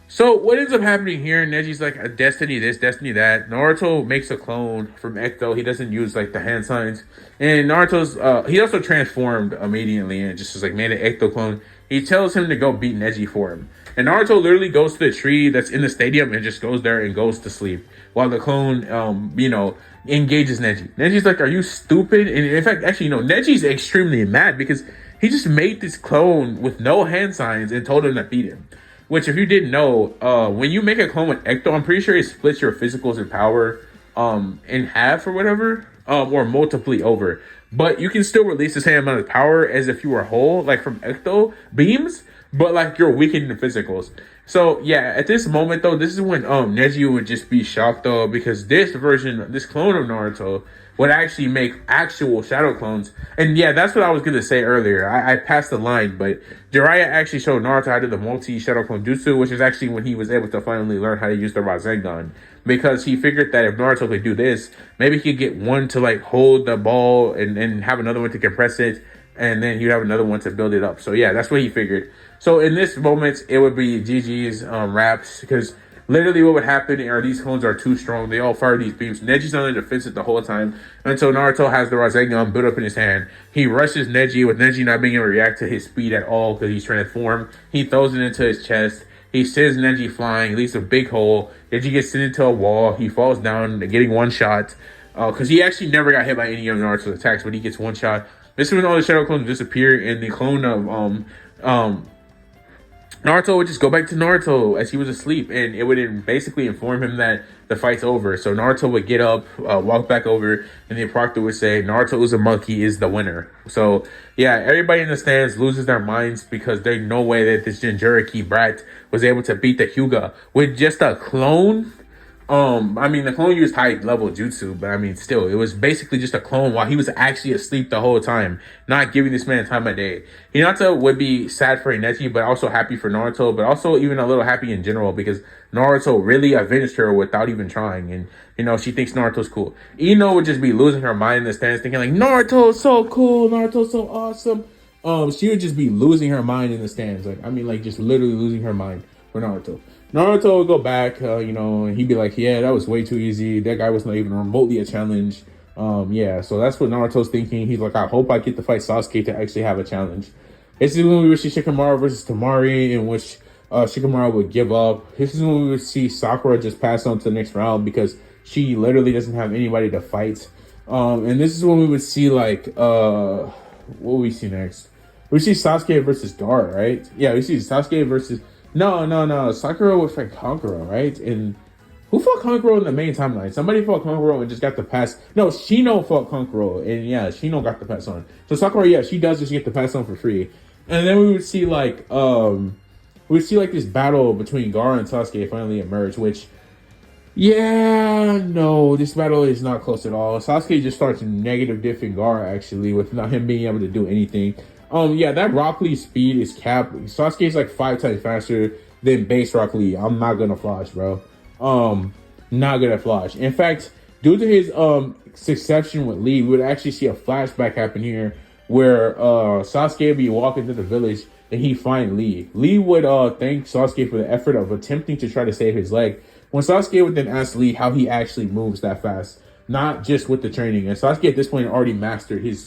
So what ends up happening here, Neji's like a destiny this, destiny that. Naruto makes a clone from Ecto. He doesn't use like the hand signs. And Naruto's he also transformed immediately and just was like made an Ecto clone. He tells him to go beat Neji for him. And Naruto literally goes to the tree that's in the stadium and just goes there and goes to sleep. While the clone engages Neji. Neji's like, are you stupid? And in fact, actually, Neji's extremely mad because he just made this clone with no hand signs and told him to beat him. Which, if you didn't know, when you make a clone with Ecto, I'm pretty sure it splits your physicals and power in half or whatever, or multiply over. But you can still release the same amount of power as if you were whole, like from Ecto beams, but like you're weakened in physicals. So yeah, at this moment though, this is when Neji would just be shocked though, because this clone of Naruto would actually make actual shadow clones. And yeah, that's what I was gonna say earlier. I passed the line, but Jiraiya actually showed Naruto how to do the multi-shadow clone jutsu, which is actually when he was able to finally learn how to use the Rasengan. Because he figured that if Naruto could do this, maybe he could get one to like hold the ball and have another one to compress it, and then he'd have another one to build it up. So yeah, that's what he figured. So in this moment, it would be GG's raps, because literally what would happen are these clones are too strong. They all fire these beams. Neji's on the defensive the whole time until Naruto has the Rasengan built up in his hand. He rushes Neji with Neji not being able to react to his speed at all because he's transformed. He throws it into his chest. He sends Neji flying, leaves a big hole. Neji gets sent into a wall. He falls down, getting one shot. Because he actually never got hit by any of Naruto's attacks, but he gets one shot. This is when all the shadow clones disappear, and the clone of Naruto would just go back to Naruto as he was asleep, and it would basically inform him that the fight's over. So Naruto would get up, walk back over, and the proctor would say, Naruto Uzumaki is the winner. So yeah, everybody in the stands loses their minds because there's no way that this Jinchuriki brat was able to beat the Hyuga with just a clone. I mean, the clone used high level jutsu, but I mean, still, it was basically just a clone while he was actually asleep the whole time, not giving this man time of day. Hinata would be sad for Neji, but also happy for Naruto, but also even a little happy in general because Naruto really avenged her without even trying, and she thinks Naruto's cool. Ino would just be losing her mind in the stands, thinking like, Naruto's so cool, Naruto's so awesome. She would just be losing her mind in the stands, just literally losing her mind for Naruto. Naruto would go back, and he'd be like, yeah, that was way too easy. That guy was not even remotely a challenge. Yeah, so that's what Naruto's thinking. He's like, I hope I get to fight Sasuke to actually have a challenge. This is when we would see Shikamaru versus Temari, in which Shikamaru would give up. This is when we would see Sakura just pass on to the next round because she literally doesn't have anybody to fight. And this is when we would see, what would we see next? We see Sasuke versus Gaara, right? Yeah, we see Sasuke versus... No. Sakura would fight Kankuro, right? And who fought Kankuro in the main timeline? Somebody fought Kankuro and just got the pass. No, Shino fought Kankuro, and yeah, Shino got the pass on. So Sakura, yeah, she does just get the pass on for free. And then we would see this battle between Gaara and Sasuke finally emerge, which, yeah, no, this battle is not close at all. Sasuke just starts negative diffing Gaara, actually, with not him being able to do anything. Yeah, that Rock Lee speed is capped. Sasuke's like 5 times faster than base Rock Lee. I'm not gonna floss, bro. Not gonna floss. In fact, due to his succession with Lee, we would actually see a flashback happen here where Sasuke would be walking to the village and he find Lee. Lee would thank Sasuke for the effort of attempting to try to save his leg. When Sasuke would then ask Lee how he actually moves that fast, not just with the training. And Sasuke at this point already mastered his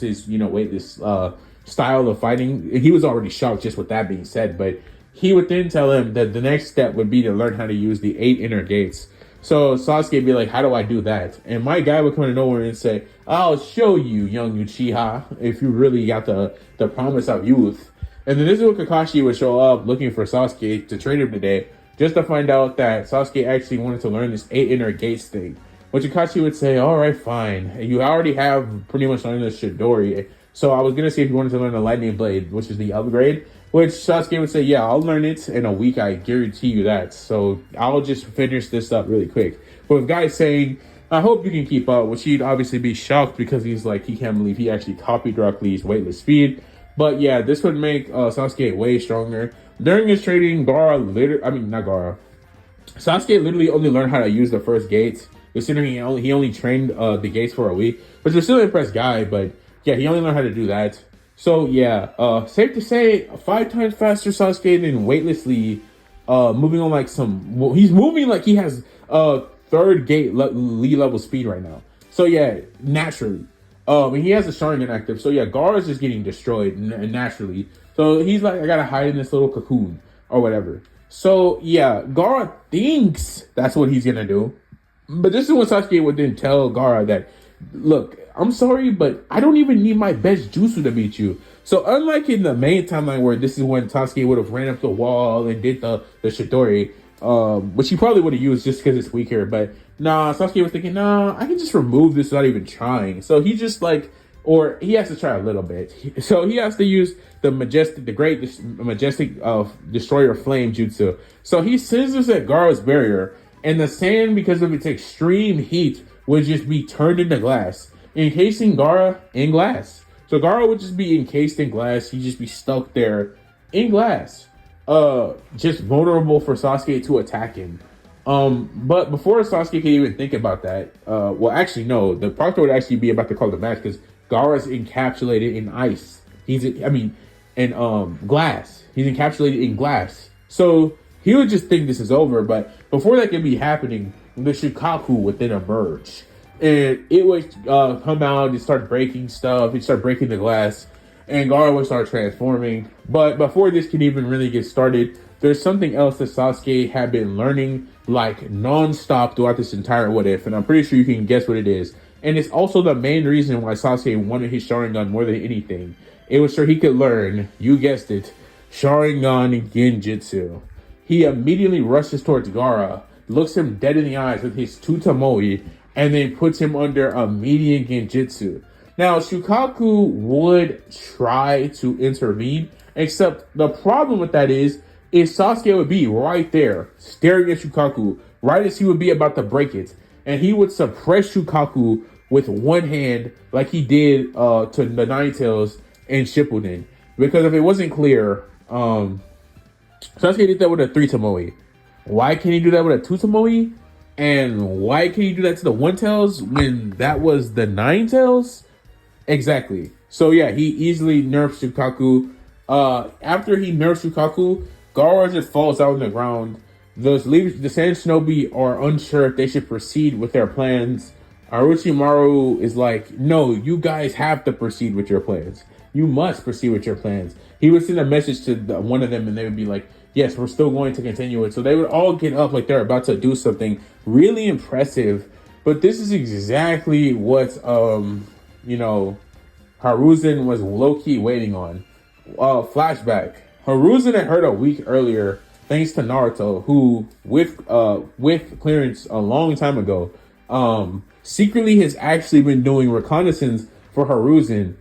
style of fighting. He was already shocked just with that being said, but he would then tell him that the next step would be to learn how to use the 8 inner gates. So Sasuke would be like, how do I do that? And my guy would come out of nowhere and say, I'll show you, young Uchiha, if you really got the promise of youth. And then this is what Kakashi would show up looking for Sasuke to train him today, just to find out that Sasuke actually wanted to learn this 8 inner gates thing. Which Kakashi would say, all right, fine. You already have pretty much learned the Chidori. So I was going to see if you wanted to learn the Lightning Blade, which is the upgrade. Which Sasuke would say, yeah, I'll learn it in a week. I guarantee you that. So I'll just finish this up really quick. But with guys saying, I hope you can keep up, which he'd obviously be shocked because he's like, he can't believe he actually copied Rock Lee's weightless speed. But yeah, this would make Sasuke way stronger. During his training, Sasuke literally only learned how to use the first gates, considering he only trained the gates for a week, which was still an impressed guy, but yeah, he only learned how to do that. So yeah, safe to say, 5 times faster Sasuke than weightlessly, moving on like he's moving like he has third gate Lee level speed right now. So yeah, naturally. And he has a Sharingan active. So yeah, Gaara's just getting destroyed naturally. So he's like, I gotta hide in this little cocoon or whatever. So yeah, Gaara thinks that's what he's gonna do. But this is when Sasuke would then tell Gaara that, look, I'm sorry, but I don't even need my best jutsu to beat you. So unlike in the main timeline where this is when Sasuke would have ran up the wall and did the Chidori, which he probably would have used just because it's weaker. But nah, Sasuke was thinking, nah, I can just remove this without even trying. So he just like, or he has to try a little bit. So he has to use the majestic destroyer flame jutsu. So he scissors at Gaara's barrier, and the sand, because of its extreme heat, would just be turned into glass, encasing Gaara in glass. So Gaara would just be encased in glass. He'd just be stuck there in glass, just vulnerable for Sasuke to attack him. But before Sasuke could even think about that, well, actually, no, the Proctor would actually be about to call the match because Gaara's encapsulated in ice. In glass. He's encapsulated in glass. So he would just think this is over, but before that could be happening, the Shukaku would then emerge. And it would come out and start breaking stuff. He'd start breaking the glass, and Gaara would start transforming. But before this can even really get started, there's something else that Sasuke had been learning like non-stop throughout this entire What If, and I'm pretty sure you can guess what it is. And it's also the main reason why Sasuke wanted his Sharingan more than anything. It was so he could learn, you guessed it, Sharingan Genjutsu. He immediately rushes towards Gaara, looks him dead in the eyes with his Tutamoi, and then puts him under a median Genjutsu. Now, Shukaku would try to intervene, except the problem with that is Sasuke would be right there, staring at Shukaku, right as he would be about to break it. And he would suppress Shukaku with one hand, like he did to the Nine Tails and Shippuden. Because if it wasn't clear, Sasuke did that with a 3 Tomoe. Why can't he do that with a 2 Tomoe? And why can't he do that to the 1 Tails when that was the 9 Tails? Exactly. So yeah, he easily nerfs Shukaku. After he nerfs Shukaku, Gaara just falls out on the ground. The Sand Shinobi are unsure if they should proceed with their plans. Orochimaru is like, no, you guys have to proceed with your plans. You must proceed with your plans. He would send a message to one of them and they would be like, yes, we're still going to continue it. So they would all get up like they're about to do something really impressive. But this is exactly what, Hiruzen was low-key waiting on. Flashback. Hiruzen had heard a week earlier, thanks to Naruto, who, with clearance a long time ago, secretly has actually been doing reconnaissance for Hiruzen,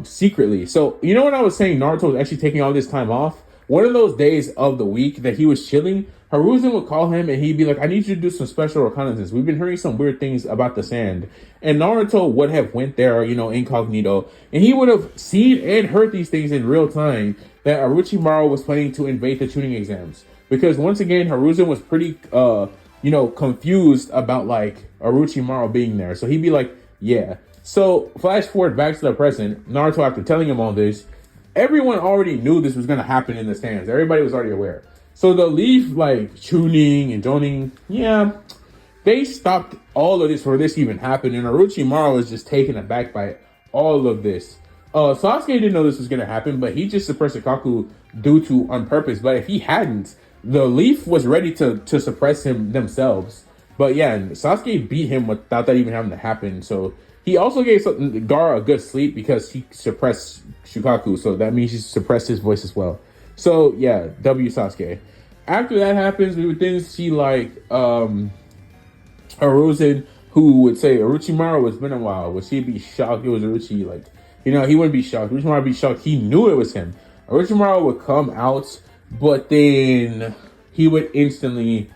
secretly. So, you know when I was saying Naruto was actually taking all this time off? One of those days of the week that he was chilling, Hiruzen would call him and he'd be like, I need you to do some special reconnaissance. We've been hearing some weird things about the sand. And Naruto would have went there, incognito. And he would have seen and heard these things in real time that Orochimaru was planning to invade the tuning exams. Because once again, Hiruzen was pretty, confused about like Orochimaru being there. So he'd be like, yeah. So flash forward back to the present, Naruto, after telling him all this, everyone already knew this was going to happen in the stands. Everybody was already aware. So the Leaf, tuning and joning, they stopped all of this before this even happened. And Orochimaru was just taken aback by all of this. Sasuke didn't know this was going to happen, but he just suppressed Shukaku due to on purpose. But if he hadn't, the Leaf was ready to suppress him themselves. But yeah, and Sasuke beat him without that even having to happen. So he also gave Gaara a good sleep because he suppressed Shukaku. So that means he suppressed his voice as well. So yeah, W Sasuke. After that happens, we would then see like Hiruzen, who would say Orochimaru, it's been a while. Would she be shocked it was Orochi? Like, he wouldn't be shocked. Orochimaru would be shocked. He knew it was him. Orochimaru would come out, but then he would instantly,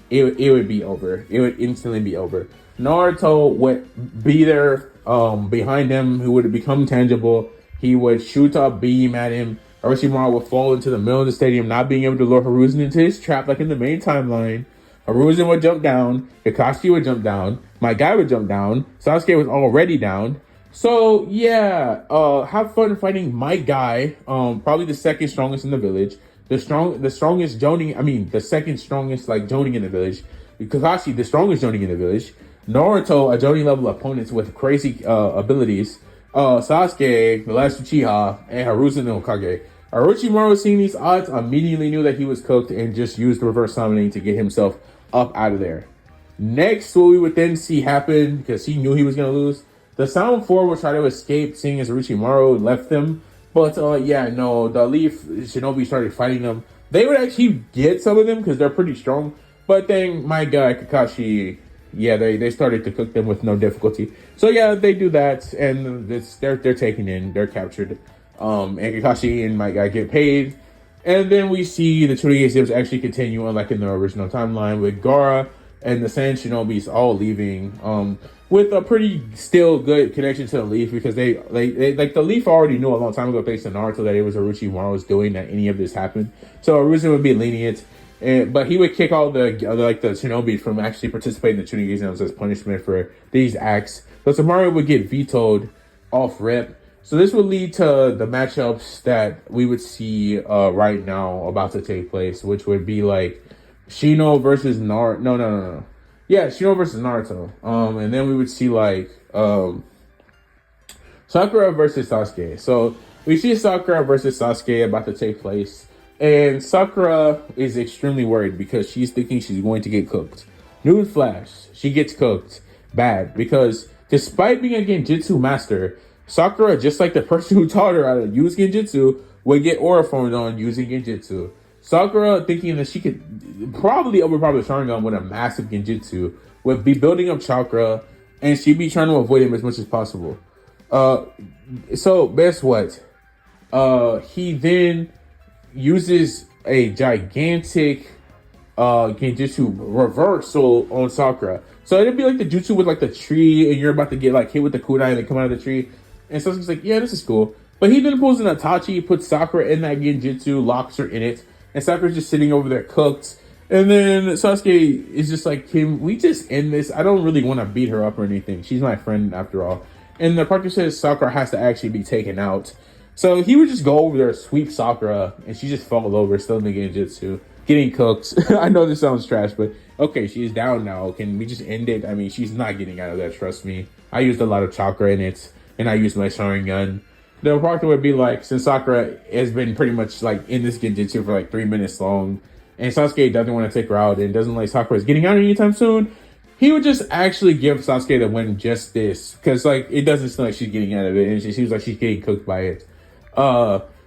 it would be over. It would instantly be over. Naruto would be there behind him, who would become tangible. He would shoot a beam at him. Orochimaru would fall into the middle of the stadium, not being able to lure Hiruzen into his trap like in the main timeline. Hiruzen would jump down, Kakashi would jump down, my guy would jump down, Sasuke was already down. So yeah, have fun fighting my guy, probably the second strongest in the village, the strongest Jonin, the second strongest like Jonin in the village, Kakashi, the strongest Jonin in the village, Naruto, a Jonin level opponents with crazy abilities, Sasuke, the last Uchiha, and Hiruzen no Kage. Orochimaru, seeing these odds, immediately knew that he was cooked and just used reverse summoning to get himself up out of there. Next, what we would then see happen, because he knew he was going to lose, the Sound 4 would try to escape, seeing as Orochimaru left them. But the Leaf Shinobi started fighting them. They would actually get some of them because they're pretty strong. But then my guy Kakashi, they started to cook them with no difficulty. So yeah, they do that, and they're taken in, they're captured. And Kakashi and my guy get paid. And then we see the 28 Sims actually continue on like in the original timeline with Gaara and the Sand Shinobis all leaving with a pretty still good connection to the Leaf, because they like the Leaf already knew a long time ago thanks to Naruto that it was Orochimaru's doing that any of this happened. So Hiruzen would be lenient, but he would kick all the Shinobis from actually participating in the Chunin exams as punishment for these acts. So Samaru would get vetoed off rip. So this would lead to the matchups that we would see right now about to take place, which would be like Shino versus Naruto. No. Yeah, Shino versus Naruto. And then we would see like Sakura versus Sasuke. So we see Sakura versus Sasuke about to take place. And Sakura is extremely worried because she's thinking she's going to get cooked. Newsflash, she gets cooked bad because despite being a Genjutsu master, Sakura, just like the person who taught her how to use Genjutsu, would get aura formed on using Genjutsu. Sakura, thinking that she could probably overpower the Sharingan with a massive Genjutsu, would be building up chakra, and she'd be trying to avoid him as much as possible. So guess what? He then uses a gigantic Genjutsu reversal on Sakura. So it'd be like the jutsu with like the tree, and you're about to get like hit with the kunai and then come out of the tree. And Sasuke's like, yeah, this is cool. But he then pulls an Itachi, puts Sakura in that Genjutsu, locks her in it. And Sakura's just sitting over there cooked. And then Sasuke is just like, can we just end this? I don't really want to beat her up or anything. She's my friend after all. And the partner says Sakura has to actually be taken out. So he would just go over there, sweep Sakura, and she just fall over, still in the Genjutsu, getting cooked. I know this sounds trash, but okay, she's down now. Can we just end it? I mean, she's not getting out of that, trust me. I used a lot of chakra in it, and I used my Sharingan. The partner would be like, since Sakura has been pretty much like in this Genjutsu for like 3 minutes long, and Sasuke doesn't want to take her out and doesn't like Sakura's getting out anytime soon, he would just actually give Sasuke the win just this. Because like, it doesn't seem like she's getting out of it, and she seems like she's getting cooked by it.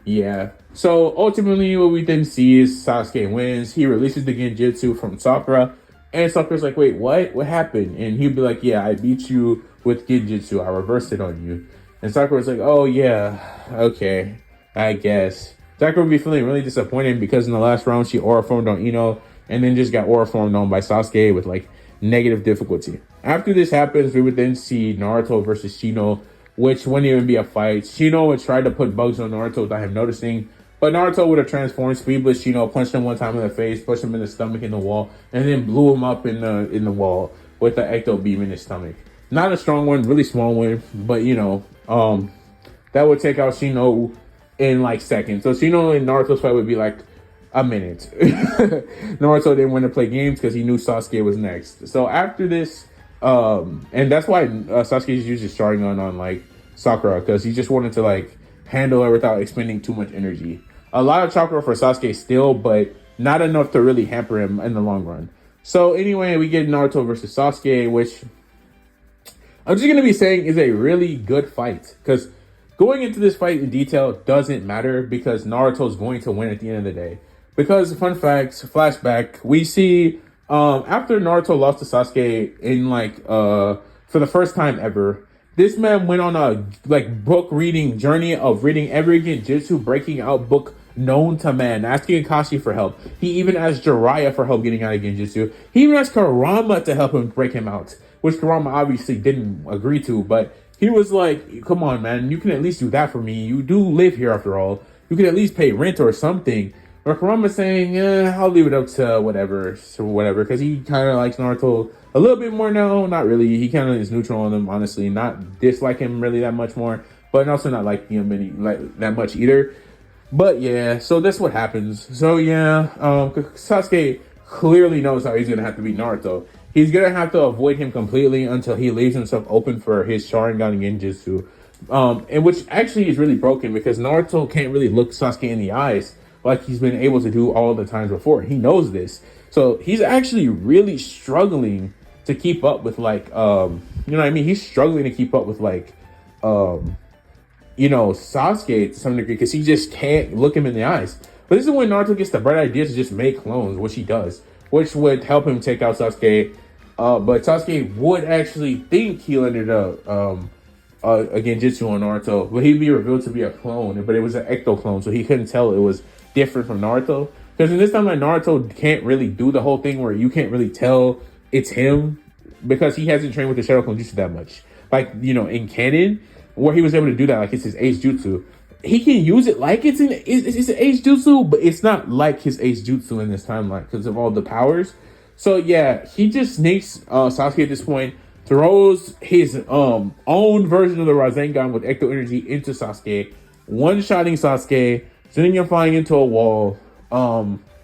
Yeah. So ultimately what we then see is Sasuke wins. He releases the Genjutsu from Sakura, and Sakura's like, wait, what? What happened? And he'd be like, yeah, I beat you with Genjutsu. I reversed it on you. And Sakura's like, oh yeah, okay, I guess. Sakura would be feeling really disappointed because in the last round she aura formed on Ino and then just got aura formed on by Sasuke with like negative difficulty. After this happens, we would then see Naruto versus Shino, which wouldn't even be a fight. Shino would try to put bugs on Naruto without him noticing, but Naruto would have transformed Speedless Shino, punched him one time in the face, pushed him in the stomach in the wall, and then blew him up in the wall with the ecto beam in his stomach. Not a strong one, really small one, but that would take out Shino in like seconds. So Shino and Naruto's fight would be like a minute. Naruto didn't want to play games because he knew Sasuke was next. So after this, and that's why Sasuke used his Sharingan on like Sakura, because he just wanted to like handle her without expending too much energy. A lot of chakra for Sasuke still, but not enough to really hamper him in the long run. So anyway, we get Naruto versus Sasuke, which I'm just gonna be saying is a really good fight, because going into this fight in detail doesn't matter because Naruto's going to win at the end of the day. Because fun facts, flashback, we see after Naruto lost to Sasuke in for the first time ever, this man went on a book reading journey of reading every genjutsu breaking out book known to man, asking Akashi for help. He even asked Jiraiya for help getting out of genjutsu. He even asked Kurama to help him break him out, which Kurama obviously didn't agree to, but he was like, come on, man, you can at least do that for me. You do live here after all. You can at least pay rent or something. Or Kurama's saying, I'll leave it up to whatever, because he kind of likes Naruto a little bit more now. Not really. He kind of is neutral on him, honestly. Not dislike him really that much more, but also not liking him that much either. But yeah, so that's what happens. So yeah, Sasuke clearly knows how he's gonna have to beat Naruto. He's gonna have to avoid him completely until he leaves himself open for his Sharingan Genjutsu, and which actually is really broken because Naruto can't really look Sasuke in the eyes like he's been able to do all the times before. He knows this, so he's actually really struggling to keep up with you know what I mean? He's struggling to keep up with Sasuke to some degree because he just can't look him in the eyes. But this is when Naruto gets the bright idea to just make clones, which he does, which would help him take out Sasuke. But Sasuke would actually think he landed a genjutsu on Naruto, but he'd be revealed to be a clone, but it was an ecto clone, so he couldn't tell it was different from Naruto. Because in this time, Naruto can't really do the whole thing where you can't really tell it's him because he hasn't trained with the Shadow Clone Jutsu that much. In canon, where he was able to do that, it's his Ace Jutsu. He can use it like it's an Ace Jutsu, but it's not like his Ace Jutsu in this timeline because of all the powers. So yeah, he just sneaks Sasuke at this point, throws his own version of the Rasengan with Ecto Energy into Sasuke, one-shotting Sasuke, sending him flying into a wall,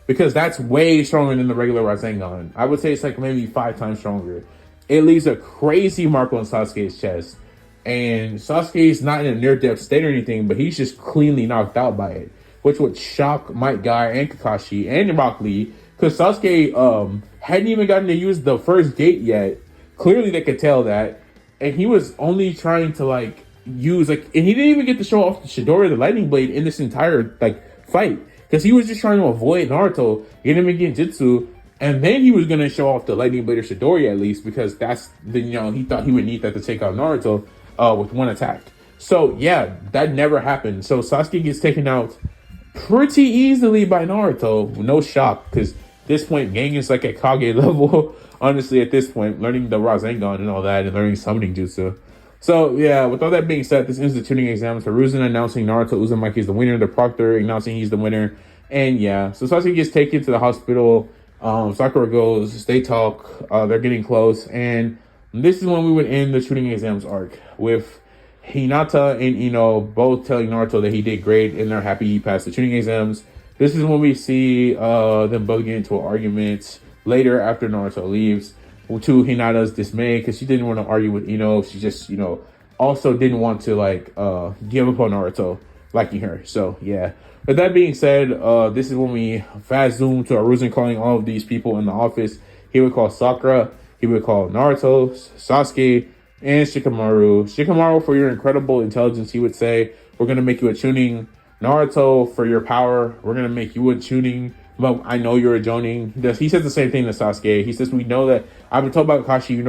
because that's way stronger than the regular Rasengan. I would say it's maybe 5 times stronger. It leaves a crazy mark on Sasuke's chest. And Sasuke's not in a near-death state or anything, but he's just cleanly knocked out by it, which would shock Might Guy and Kakashi and Rock Lee, because Sasuke hadn't even gotten to use the first gate yet. Clearly they could tell that, and he was only trying to use and he didn't even get to show off the Chidori, the Lightning Blade, in this entire fight, because he was just trying to avoid Naruto, get him in Genjutsu, and then he was gonna show off the Lightning Blade or Chidori at least, because that's he thought he would need that to take out Naruto with one attack. So yeah, that never happened. So Sasuke gets taken out pretty easily by Naruto. No shock, because this point, Gang is at Kage level. Honestly, at this point, learning the Rasengan and all that, and learning summoning jutsu. So yeah, with all that being said, this ends the tuning exams. Hiruzen announcing Naruto Uzumaki is the winner. The Proctor announcing he's the winner. And yeah, so Sasuke gets taken to the hospital. Sakura goes. They talk. They're getting close, and this is when we would end the tuning exams arc with Hinata and Ino both telling Naruto that he did great and they're happy he passed the tuning exams. This is when we see them both get into an argument later after Naruto leaves, to Hinata's dismay, because she didn't want to argue with Ino. She just, also didn't want to give up on Naruto liking her. So yeah. With that being said, this is when we fast zoom to Hiruzen calling all of these people in the office. He would call Sakura. He would call Naruto, Sasuke, and Shikamaru. Shikamaru, for your incredible intelligence, he would say, we're going to make you a tuning. Naruto, for your power, we're going to make you a tuning. But I know you're a Jonin. He says the same thing to Sasuke. He says, we know that, I've been told about Kakashi,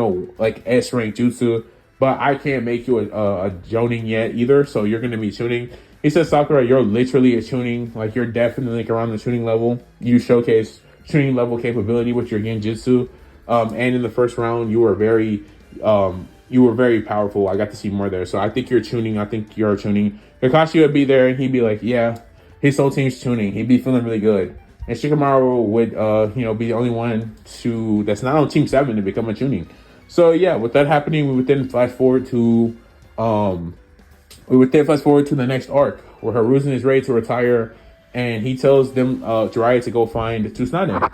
S rank jutsu, but I can't make you a Jonin yet either, so you're going to be tuning. He says, Sakura, you're literally a tuning. You're definitely around the tuning level. You showcase tuning level capability with your Genjutsu. And in the first round, you were very powerful. I got to see more there. So I think you're tuning. I think you're tuning. Kakashi would be there and he'd be like, yeah, his whole team's tuning. He'd be feeling really good. And Shikamaru would, be the only one that's not on Team 7 to become a tuning. So yeah, with that happening, we would then flash forward to the next arc where Hiruzen is ready to retire and he tells them, Jiraiya, to go find Tsunade.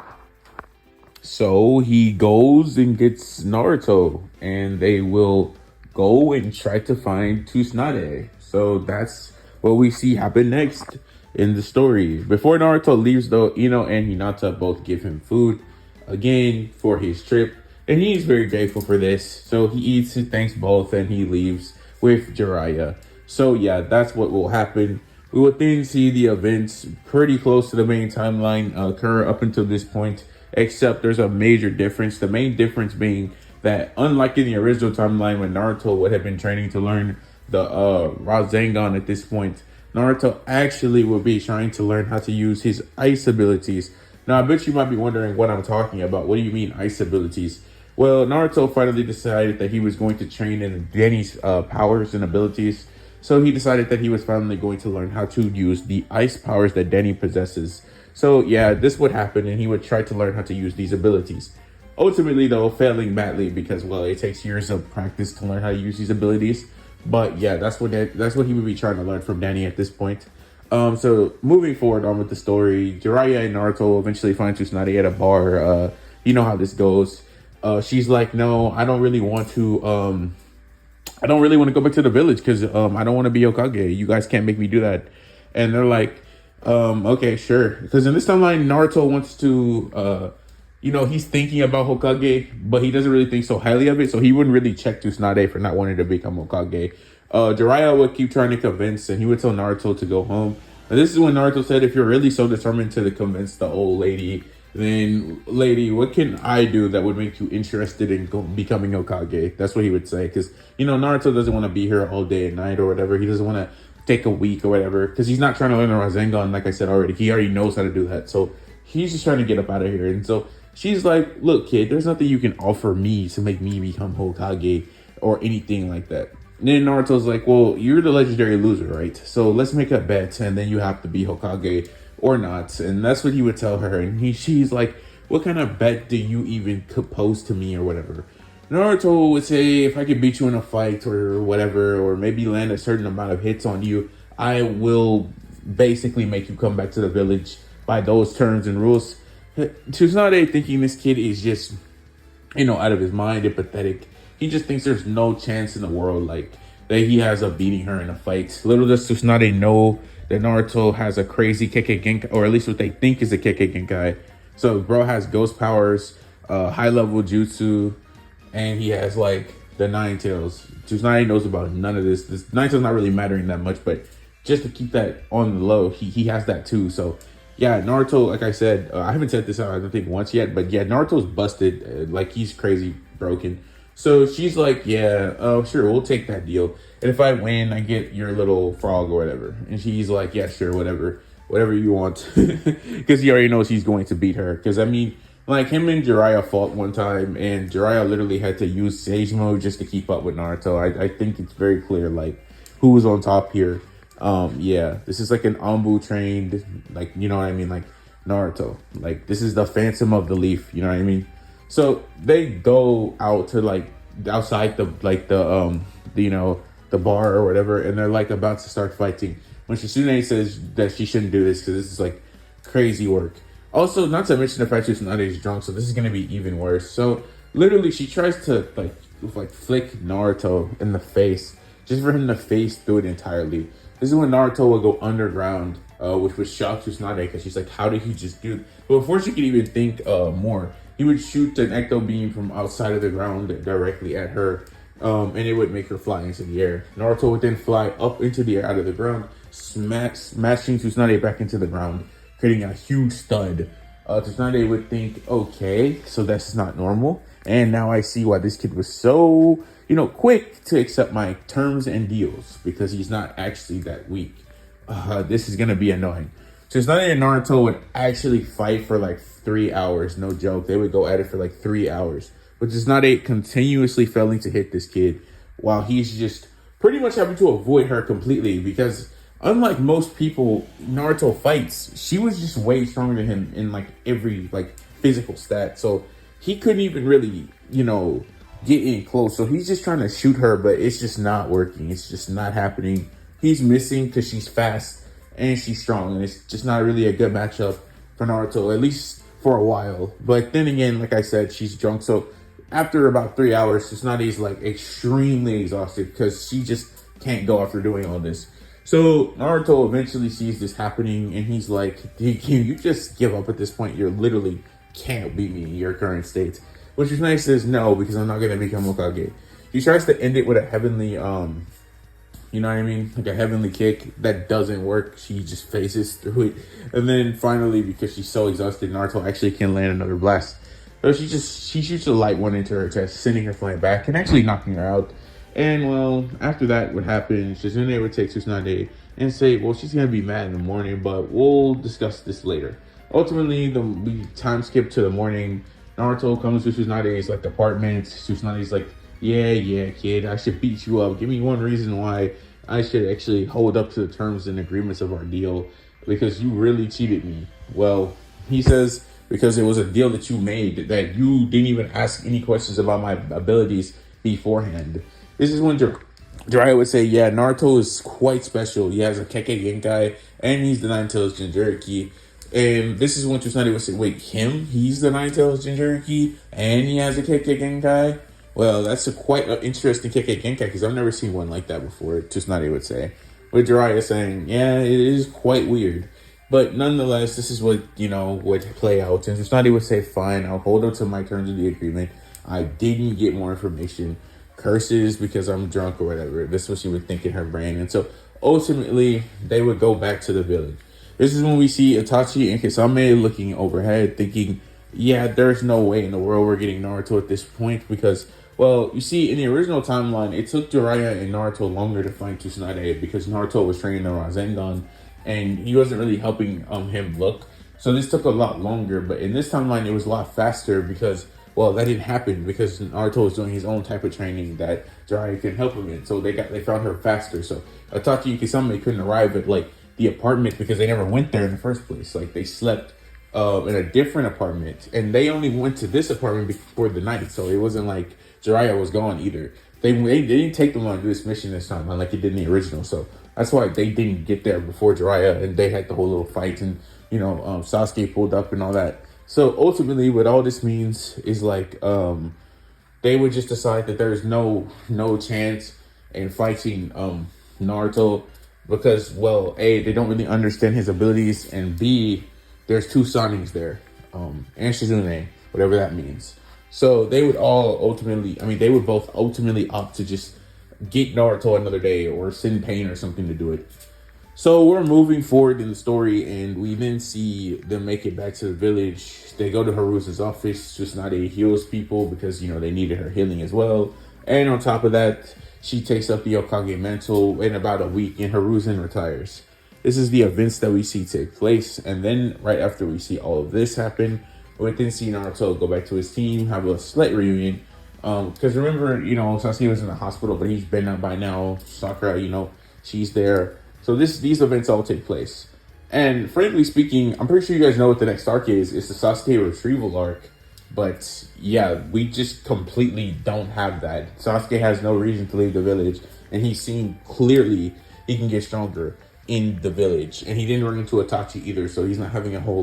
So he goes and gets Naruto, and they will go and try to find Tsunade. So that's what we see happen next. in the story. Before Naruto leaves, though, Ino and Hinata both give him food again for his trip, and he's very grateful for this. So he eats and thanks both, and he leaves with Jiraiya. So yeah, that's what will happen. We will then see the events pretty close to the main timeline occur up until this point, except there's a major difference. The main difference being that, unlike in the original timeline when Naruto would have been training to learn the Rasengan at this point, Naruto actually will be trying to learn how to use his ice abilities. Now, I bet you might be wondering what I'm talking about. What do you mean ice abilities? Well, Naruto finally decided that he was going to train in Danny's powers and abilities. So he decided that he was finally going to learn how to use the ice powers that Danny possesses. So yeah, this would happen, and he would try to learn how to use these abilities. Ultimately, though, failing badly because, well, it takes years of practice to learn how to use these abilities. But yeah, that's what he would be trying to learn from Danny at this point. So moving forward on with the story, Jiraiya and Naruto eventually find Tsunade at a bar. You know how this goes. She's like, no, I don't really want to. I don't really want to go back to the village because I don't want to be Hokage. You guys can't make me do that. And they're like, okay, sure. Because in this timeline, Naruto wants to, he's thinking about Hokage, but he doesn't really think so highly of it. So he wouldn't really check Tsunade for not wanting to become Hokage. Jiraiya would keep trying to convince, and he would tell Naruto to go home. And this is when Naruto said, if you're really so determined to convince the old lady, then lady, what can I do that would make you interested in becoming Hokage? That's what he would say. Because, Naruto doesn't want to be here all day and night or whatever. He doesn't want to take a week or whatever. Because he's not trying to learn the Rasengan, like I said already. He already knows how to do that. So he's just trying to get up out of here. And so she's like, look, kid, there's nothing you can offer me to make me become Hokage or anything like that. And then Naruto's like, well, you're the legendary loser, right? So let's make a bet, and then you have to be Hokage or not. And that's what he would tell her. And she's like, what kind of bet do you even pose to me or whatever? Naruto would say, if I could beat you in a fight or whatever, or maybe land a certain amount of hits on you, I will basically make you come back to the village by those terms and rules. Tsunade thinking this kid is just, out of his mind and pathetic. He just thinks there's no chance in the world, like, that he has of beating her in a fight. Little does Tsunade know that Naruto has a crazy Kekkei Genkai, or at least what they think is a Kekkei Genkai. So bro has ghost powers, high level jutsu, and he has like the Nine Tails. Tsunade knows about none of this. This Nine Tails not really mattering that much, but just to keep that on the low, he has that too. So yeah, Naruto, like I said, I haven't said this out, I don't think once yet, but yeah, Naruto's busted, like he's crazy broken. So she's like, yeah, sure, we'll take that deal. And if I win, I get your little frog or whatever. And she's like, yeah, sure, whatever you want. Because he already knows he's going to beat her. Because, I mean, like him and Jiraiya fought one time, and Jiraiya literally had to use Sage Mode just to keep up with Naruto. I think it's very clear, like, who's on top here. Yeah, this is like an Anbu trained, like, you know what I mean? Like, Naruto. Like, this is the Phantom of the Leaf, you know what I mean? So they go out to like outside the bar or whatever, and they're like about to start fighting when Tsunade says that she shouldn't do this because this is like crazy work. Also, not to mention the fact that Tsunade is drunk, so this is gonna be even worse. So literally, she tries to like flick Naruto in the face just for him to face through it entirely. This is when Naruto will go underground, which would shock Tsunade because she's like, how did he just do? But before she could even think more, he would shoot an ecto beam from outside of the ground directly at her, and it would make her fly into the air. Naruto would then fly up into the air out of the ground, smashing Tsunade back into the ground, creating a huge thud. Tsunade would think, okay, so that's not normal. And now I see why this kid was so, quick to accept my terms and deals, because he's not actually that weak. This is going to be annoying. Tsunade and Naruto would actually fight for like 3 hours, no joke. They would go at it for like 3 hours, but Tsunade continuously failing to hit this kid while he's just pretty much having to avoid her completely, because unlike most people Naruto fights, she was just way stronger than him in like every like physical stat. So he couldn't even really, get in close. So he's just trying to shoot her, but it's just not working. It's just not happening. He's missing because she's fast and she's strong, and it's just not really a good matchup for Naruto, at least for a while. But then again, like I said, she's drunk. So after about 3 hours, Tsunade's like extremely exhausted because she just can't go after doing all this. So Naruto eventually sees this happening, and he's like, "Can you just give up at this point? You're literally can't beat me in your current state." Which Tsunade says, "No, because I'm not gonna become Hokage." He tries to end it with a heavenly, you know what I mean, like a heavenly kick that doesn't work. She just faces through it, and then finally, because she's so exhausted, Naruto actually can land another blast. So she shoots a light one into her chest, sending her flying back and actually knocking her out. And well, after that would happen, Shizune would take Tsunade and say, well, she's gonna be mad in the morning, but we'll discuss this later. Ultimately, we time skip to the morning. Naruto comes to Tsunade's like apartment. Tsunade's like, yeah, kid, I should beat you up. Give me one reason why I should actually hold up to the terms and agreements of our deal, because you really cheated me. Well, he says, because it was a deal that you made that you didn't even ask any questions about my abilities beforehand. This is when Jiraiya would say, yeah, Naruto is quite special. He has a Kekkei Genkai, and he's the Nine Tails Jinchuriki. And this is when Tsunade would say, wait, him? He's the Nine Tails Jinchuriki, and he has a Kekkei Genkai? Well, that's a quite interesting Kekkei Genkai, because I've never seen one like that before, Tsunade would say. With Jiraiya saying, yeah, it is quite weird. But nonetheless, this is what, would play out. And Tsunade would say, fine, I'll hold up to my terms of the agreement. I didn't get more information. Curses because I'm drunk or whatever. This is what she would think in her brain. And so ultimately, they would go back to the village. This is when we see Itachi and Kisame looking overhead, thinking, yeah, there's no way in the world we're getting Naruto at this point. Because, well, you see, in the original timeline, it took Jiraiya and Naruto longer to find Tsunade because Naruto was training the Rasengan, and he wasn't really helping him look. So this took a lot longer. But in this timeline, it was a lot faster because, well, that didn't happen because Naruto was doing his own type of training that Jiraiya can help him in. So they found her faster. So Itachi and Kisame couldn't arrive at like the apartment because they never went there in the first place. Like they slept in a different apartment, and they only went to this apartment before the night. So it wasn't like Jiraiya was gone either. They didn't take them on to do this mission this time, like it did in the original. So that's why they didn't get there before Jiraiya, and they had the whole little fight, and Sasuke pulled up and all that. So ultimately, what all this means is like they would just decide that there's no chance in fighting Naruto because, well, A, they don't really understand his abilities, and B, there's two Sanins there, and Shizune, whatever that means. So they would they would both ultimately opt to just get Naruto another day or send Pain or something to do it. So we're moving forward in the story, and we then see them make it back to the village. They go to Harusa's office. Tsunade heals people because, they needed her healing as well. And on top of that, she takes up the Hokage mantle in about a week, and Haruzen retires. This is the events that we see take place. And then right after we see all of this happen, we then see Naruto go back to his team, have a slight reunion. Because remember, Sasuke was in the hospital, but he's been out by now. Sakura, she's there. So these events all take place. And frankly speaking, I'm pretty sure you guys know what the next arc is. It's the Sasuke retrieval arc. But yeah, we just completely don't have that. Sasuke has no reason to leave the village. And he's seen clearly he can get stronger in the village. And he didn't run into Itachi either. So he's not having a whole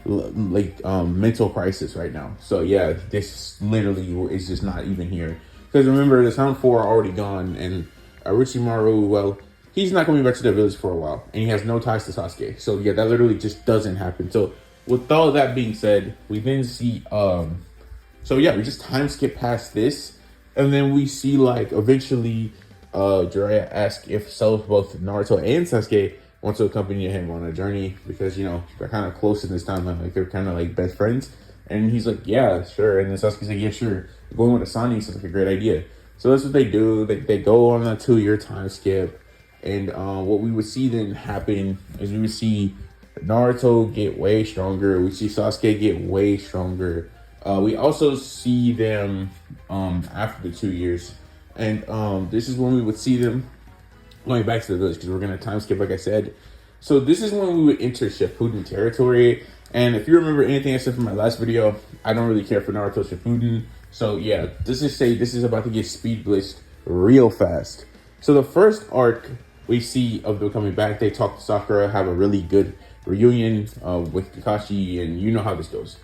mental crisis right now. So yeah, this literally is just not even here. Because remember, the Sound 4 are already gone. And Orochimaru, well, he's not coming back to the village for a while, and he has no ties to Sasuke. So yeah, that literally just doesn't happen. So with all that being said, we then see we just time skip past this, and then we see eventually Jiraiya asks if both Naruto and Sasuke want to accompany him on a journey because they're kind of close in this timeline, like they're kind of like best friends. And he's like, yeah, sure. And then Sasuke's like, yeah, sure. Going with Asani sounds like a great idea. So that's what they do. They go on a 2-year time skip. And what we would see then happen is we would see Naruto get way stronger. We see Sasuke get way stronger. We also see them after the 2 years. And this is when we would see them going back to the village because we're going to time skip, like I said. So this is when we would enter Shippuden territory. And if you remember anything I said from my last video, I don't really care for Naruto Shippuden. So yeah, this is about to get speed blitzed real fast. So the first arc we see of them coming back, they talk to Sakura, have a really good reunion with Kakashi, and you know how this goes.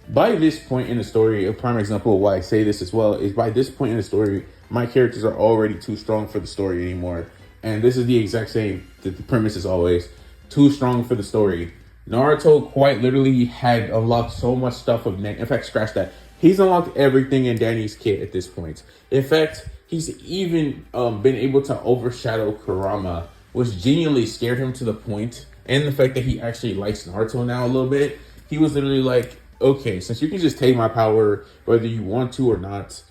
By this point in the story, a prime example of why I say this as well is by this point in the story, my characters are already too strong for the story anymore. And this is the exact same. The premise is always too strong for the story. Naruto quite literally had unlocked so much stuff of in fact, scratch that. He's unlocked everything in Danny's kit at this point. In fact, he's even been able to overshadow Kurama, which genuinely scared him to the point, and the fact that he actually likes Naruto now a little bit. He was literally like, okay, since you can just take my power, whether you want to or not,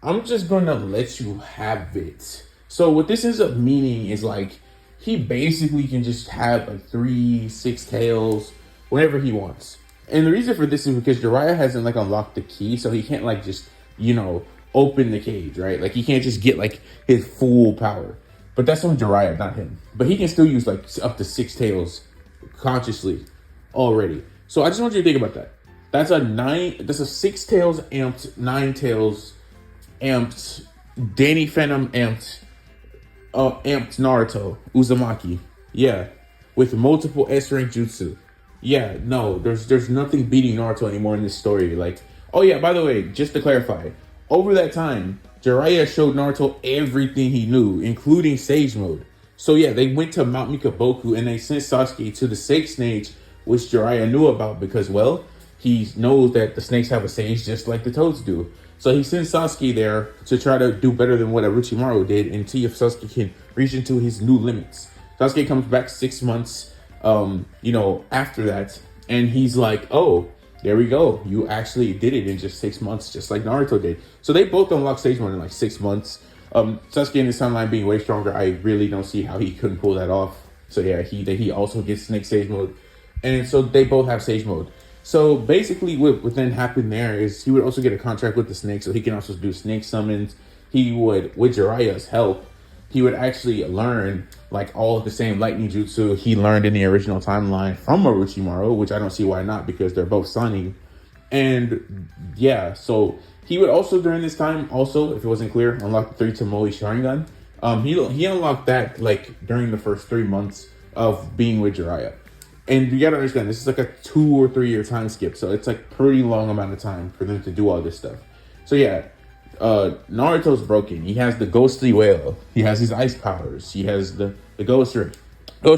I'm just gonna let you have it. So what this ends up meaning is like, he basically can just have like 3, 6 tails whenever he wants. And the reason for this is because Jiraiya hasn't like unlocked the key, so he can't like just, open the cage, right? Like he can't just get like his full power. But that's on Jiraiya, not him. But he can still use like up to 6 tails consciously already. So I just want you to think about that. That's a 6 tails amped, 9 tails amped, Danny Phantom amped, amped Naruto, Uzumaki. Yeah. With multiple S-rank jutsu. Yeah, no, there's nothing beating Naruto anymore in this story. Like, oh yeah, by the way, just to clarify, over that time, Jiraiya showed Naruto everything he knew, including Sage Mode. So yeah, they went to Mount Mikaboku and they sent Sasuke to the Sage Stage, which Jiraiya knew about because, well, he knows that the snakes have a sage just like the toads do. So he sends Sasuke there to try to do better than what Orochimaru did and see if Sasuke can reach into his new limits. Sasuke comes back 6 months, after that, and he's like, oh, there we go. You actually did it in just 6 months, just like Naruto did. So they both unlocked Sage Mode in like 6 months. Sasuke in his timeline being way stronger, I really don't see how he couldn't pull that off. So yeah, he also gets Snake Sage Mode. And so they both have Sage Mode. So basically what then happened there is he would also get a contract with the snake, so he can also do snake summons. He would, with Jiraiya's help, he would actually learn like all of the same lightning jutsu he learned in the original timeline from Orochimaru, which I don't see why not, because they're both Sannin. And yeah, so he would also during this time, also, if it wasn't clear, unlock the 3 Tomoe Sharingan. He unlocked that like during the first 3 months of being with Jiraiya. And you gotta understand, this is like a 2 or 3 year time skip, so it's like pretty long amount of time for them to do all this stuff. So yeah, Naruto's broken. He has the ghostly whale. He has his ice powers. He has the ghost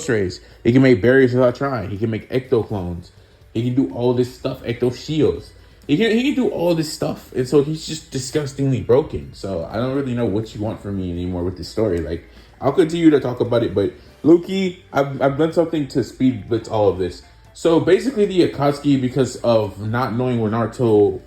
rays. He can make barriers without trying. He can make ecto clones. He can do all this stuff, ecto shields. He can do all this stuff, and so he's just disgustingly broken. So I don't really know what you want from me anymore with this story. Like, I'll continue to talk about it, but Loki, I've done something to speed blitz all of this. So basically, the Akatsuki, because of not knowing where Naruto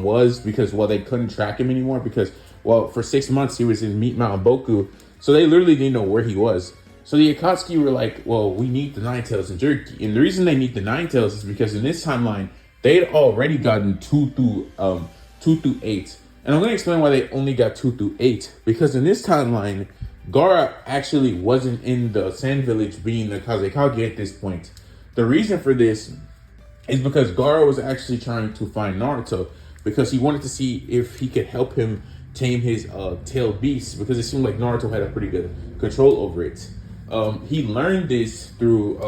was, because they couldn't track him anymore, because for 6 months he was in Meat Mountain Boku, so they literally didn't know where he was. So the Akatsuki were like, well, we need the 9 tails and Jerky, and the reason they need the 9 tails is because in this timeline they'd already gotten 2 through 8, and I'm going to explain why they only got 2 through 8, because in this timeline, Gaara actually wasn't in the Sand Village being the Kazekage at this point. The reason for this is because Gaara was actually trying to find Naruto because he wanted to see if he could help him tame his tailed beast, because it seemed like Naruto had a pretty good control over it. He learned this through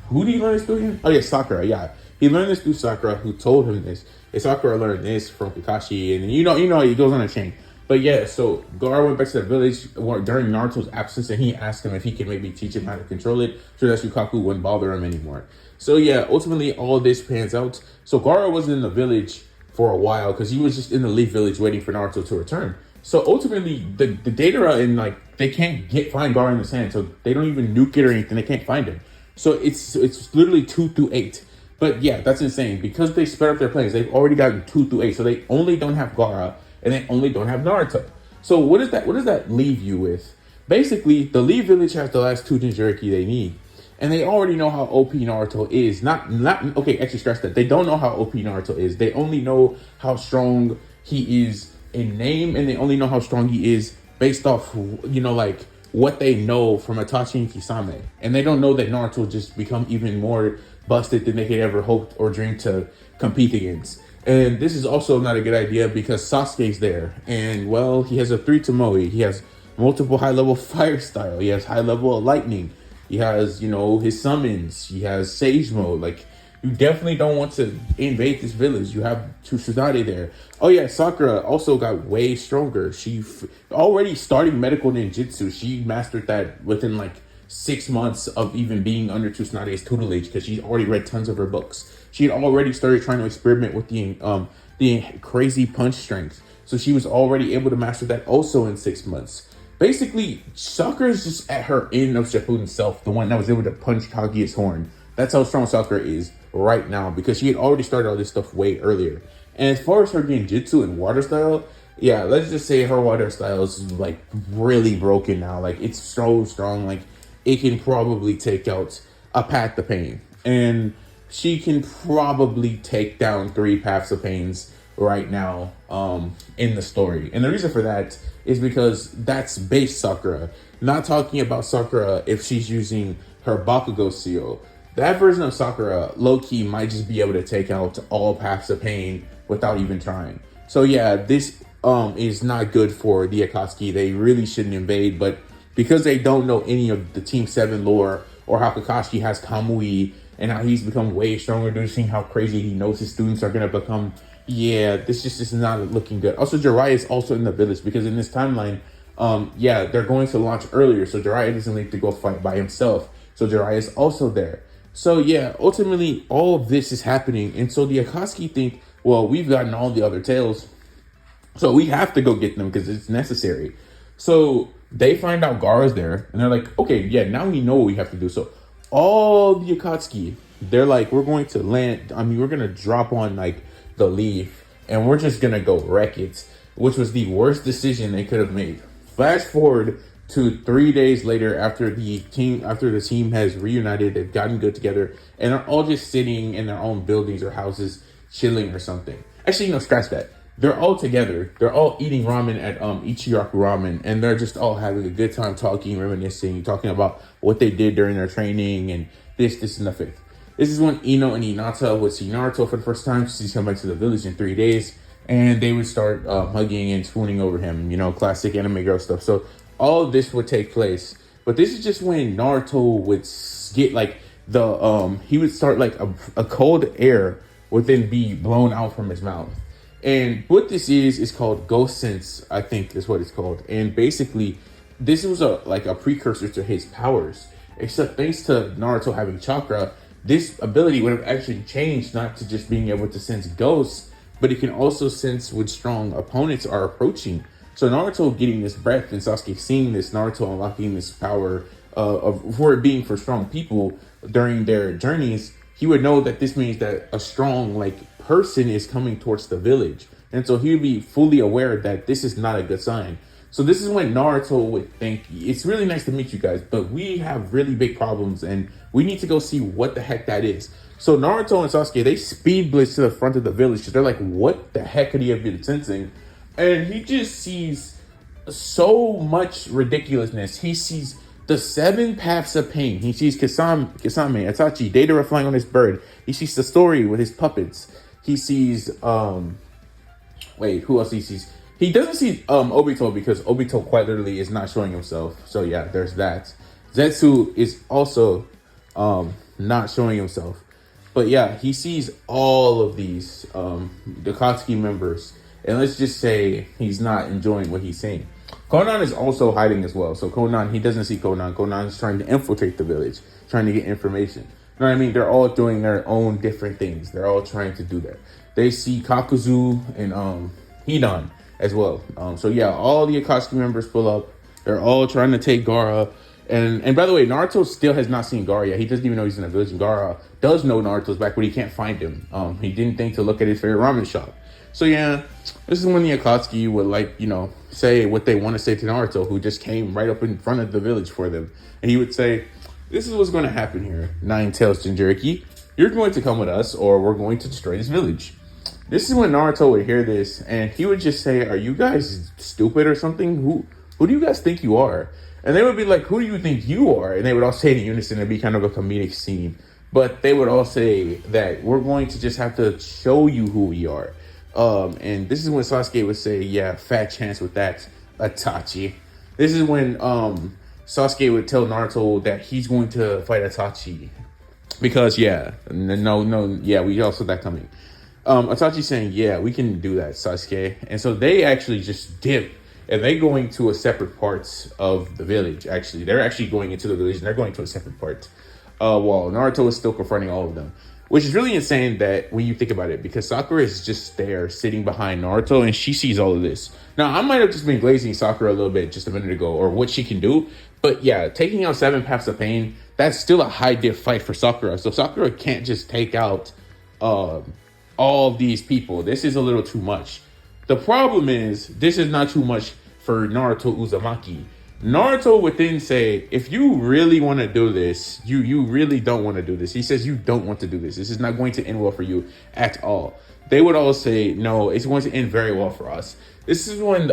who did he learn this through again? Oh yeah, Sakura. Yeah, he learned this through Sakura, who told him this. And Sakura learned this from Kakashi, and you know he goes on a chain. But yeah, so Gaara went back to the village during Naruto's absence, and he asked him if he could maybe teach him how to control it so that Shukaku wouldn't bother him anymore. So yeah, ultimately all this pans out. So Gaara wasn't in the village for a while because he was just in the Leaf Village waiting for Naruto to return. So ultimately, the Datara and they can't find Gaara in the sand, so they don't even nuke it or anything. They can't find him. So it's literally 2 through 8. But yeah, that's insane because they sped up their plans. They've already gotten 2 through 8, so they only don't have Gaara. And they only don't have Naruto. So what does that leave you with? Basically, the Leaf Village has the last 2 Jinchuriki they need. And they already know how OP Naruto is. Okay, actually scratch that. They don't know how OP Naruto is. They only know how strong he is in name, and they only know how strong he is based off, what they know from Itachi and Kisame. And they don't know that Naruto will just become even more busted than they could ever hope or dream to compete against. And this is also not a good idea because Sasuke's there. And, well, he has a 3 Tomoe. He has multiple high-level fire style. He has high-level lightning. He has, his summons. He has Sage Mode. You definitely don't want to invade this village. You have Tsunade there. Oh yeah, Sakura also got way stronger. She already starting medical ninjutsu. She mastered that within like 6 months of even being under Tsunade's tutelage because she'd already read tons of her books. She had already started trying to experiment with the crazy punch strength. So she was already able to master that also in 6 months. Basically, Sakura is just at her end of Shippuden's self, the one that was able to punch Kaguya's horn. That's how strong Sakura is right now because she had already started all this stuff way earlier. And as far as her genjutsu and water style, yeah, let's just say her water style is like really broken now. Like it's so strong, like it can probably take out a Path of Pain. And she can probably take down 3 Paths of Pains right now in the story. And the reason for that is because that's base Sakura. Not talking about Sakura if she's using her Bakugo seal. That version of Sakura, low-key, might just be able to take out all Paths of Pain without even trying. So yeah, this is not good for the Akatsuki. They really shouldn't invade, but because they don't know any of the Team 7 lore or how Kakashi has Kamui and how he's become way stronger, due to seeing how crazy he knows his students are going to become, yeah, this just is not looking good. Also, Jiraiya is also in the village because in this timeline, yeah, they're going to launch earlier, so Jiraiya doesn't need to go fight by himself. So Jiraiya is also there. So yeah, ultimately, all of this is happening. And so the Akatsuki think, well, we've gotten all the other tails, so we have to go get them because it's necessary. So they find out Gaara's there, and they're like, okay, yeah, now we know what we have to do. So all the Akatsuki, they're like, we're going to land, we're going to drop on like the leaf, and we're just going to go wreck it, which was the worst decision they could have made. Flash forward to 3 days later after the team has reunited, they've gotten good together, and they're all just sitting in their own buildings or houses, chilling or something. Actually, no, scratch that. They're all together. They're all eating ramen at Ichiraku Ramen, and they're just all having a good time talking, reminiscing, talking about what they did during their training and this, and the fifth. This is when Ino and Hinata would see Naruto for the first time. She's come back to the village in 3 days, and they would start hugging and swooning over him, classic anime girl stuff. So all of this would take place. But this is just when Naruto would get like he would start like a cold air would then be blown out from his mouth. And what this is called Ghost Sense, I think is what it's called. And basically, this was a precursor to his powers. Except thanks to Naruto having chakra, this ability would have actually changed not to just being able to sense ghosts, but it can also sense when strong opponents are approaching. So Naruto getting this breath and Sasuke seeing this, Naruto unlocking this power for it being for strong people during their journeys, he would know that this means that a strong person is coming towards the village. And so he would be fully aware that this is not a good sign. So this is when Naruto would think, it's really nice to meet you guys, but we have really big problems and we need to go see what the heck that is. So Naruto and Sasuke, they speed blitz to the front of the village because they're like, what the heck could he have been sensing? And he just sees so much ridiculousness. He sees the 7 Paths of Pain. He sees Kisame, Itachi, Deidara flying on his bird. He sees the story with his puppets. He sees, who else he sees? He doesn't see Obito because Obito quite literally is not showing himself. So yeah, there's that. Zetsu is also not showing himself. But yeah, he sees all of these the Katsuki members. And let's just say he's not enjoying what he's seeing. Conan is also hiding as well. So Conan, he doesn't see Conan. Conan is trying to infiltrate the village, trying to get information. You know what I mean? They're all doing their own different things. They're all trying to do that. They see Kakuzu and Hidan as well. So yeah, all the Akatsuki members pull up. They're all trying to take Gaara. And by the way, Naruto still has not seen Gaara yet. He doesn't even know he's in a village. And Gaara does know Naruto's back, but he can't find him. He didn't think to look at his favorite ramen shop. So yeah, this is when the Akatsuki would say what they want to say to Naruto, who just came right up in front of the village for them. And he would say, this is what's going to happen here, Nine Tails Jinchuriki. You're going to come with us or we're going to destroy this village. This is when Naruto would hear this and he would just say, are you guys stupid or something? Who do you guys think you are? And they would be like, who do you think you are? And they would all say it in unison. It'd be kind of a comedic scene. But they would all say that we're going to just have to show you who we are. And this is when Sasuke would say, yeah, fat chance with that, Itachi. This is when Sasuke would tell Naruto that he's going to fight Itachi. Because no, we all saw that coming. Itachi saying, yeah, we can do that, Sasuke. And so they actually just dip and they going to a separate parts of the village. Actually, they're actually going into the village and they're going to a separate part. While Naruto is still confronting all of them, which is really insane that when you think about it, because Sakura is just there sitting behind Naruto and she sees all of this. Now, I might have just been glazing Sakura a little bit just a minute ago, or what she can do. But yeah, taking out 7 Paths of Pain, that's still a high diff fight for Sakura. So Sakura can't just take out all of these people. This is a little too much. The problem is, this is not too much for Naruto Uzumaki. Naruto would then say, if you really want to do this, you really don't want to do this. He says you don't want to do this. This is not going to end well for you at all. They would all say, no, it's going to end very well for us. This is when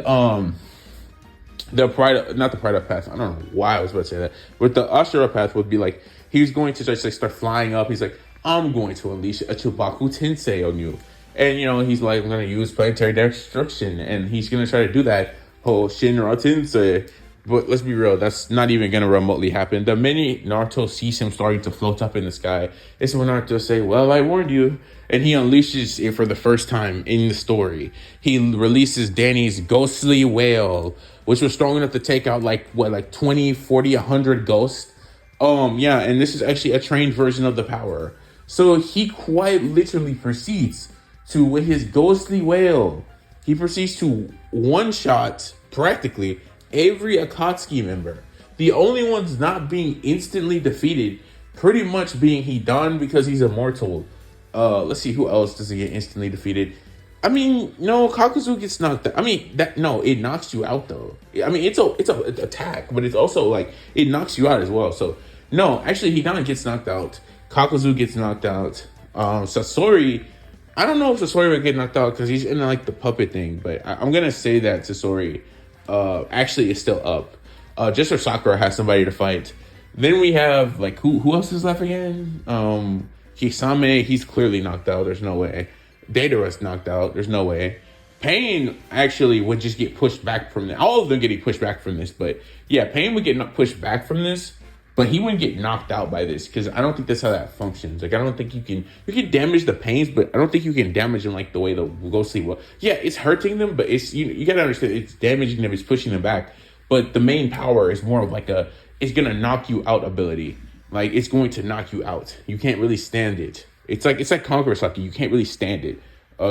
the pride, not the pride of path, I don't know why I was about to say that, but the Ashura path would be like, he was going to just like start flying up. He's like, I'm going to unleash a Chubaku Tensei on you. And, you know, he's like, I'm going to use planetary destruction. And he's going to try to do that. Oh, Shinra Tensei. But let's be real, that's not even going to remotely happen. The minute Naruto sees him starting to float up in the sky, it's when Naruto say, well, I warned you. And he unleashes it for the first time in the story. He releases Danny's ghostly wail, which was strong enough to take out like 20, 40, 100 ghosts. Yeah, and this is actually a trained version of the power. So he quite literally proceeds to, with his ghostly wail, he proceeds to one-shot, practically, every Akatsuki member. The only ones not being instantly defeated, pretty much being Hidan because he's immortal. Let's see, who else does he get instantly defeated? I mean, no, Kakuzu gets knocked out. I mean, it knocks you out though. I mean, it's a attack, but it's also like it knocks you out as well. So no, actually, Hidan gets knocked out. Kakuzu gets knocked out. Sasori, I don't know if Sasori would get knocked out because he's in like the puppet thing, but I'm gonna say that Sasori actually is still up. Just so Sakura has somebody to fight. Then we have like who else is left again? Kisame, he's clearly knocked out. There's no way. Deidara's knocked out. There's no way. Pain actually would just get pushed back from this. All of them getting pushed back from this, but yeah, Pain would get pushed back from this, but he wouldn't get knocked out by this because I don't think that's how that functions. Like I don't think you can damage the Pains, but I don't think you can damage them like the way the Ghostly will. Yeah, it's hurting them, but it's you gotta understand it's damaging them, it's pushing them back. But the main power is more of like it's gonna knock you out ability. Like it's going to knock you out. You can't really stand it. It's like Conqueror Saki. You can't really stand it.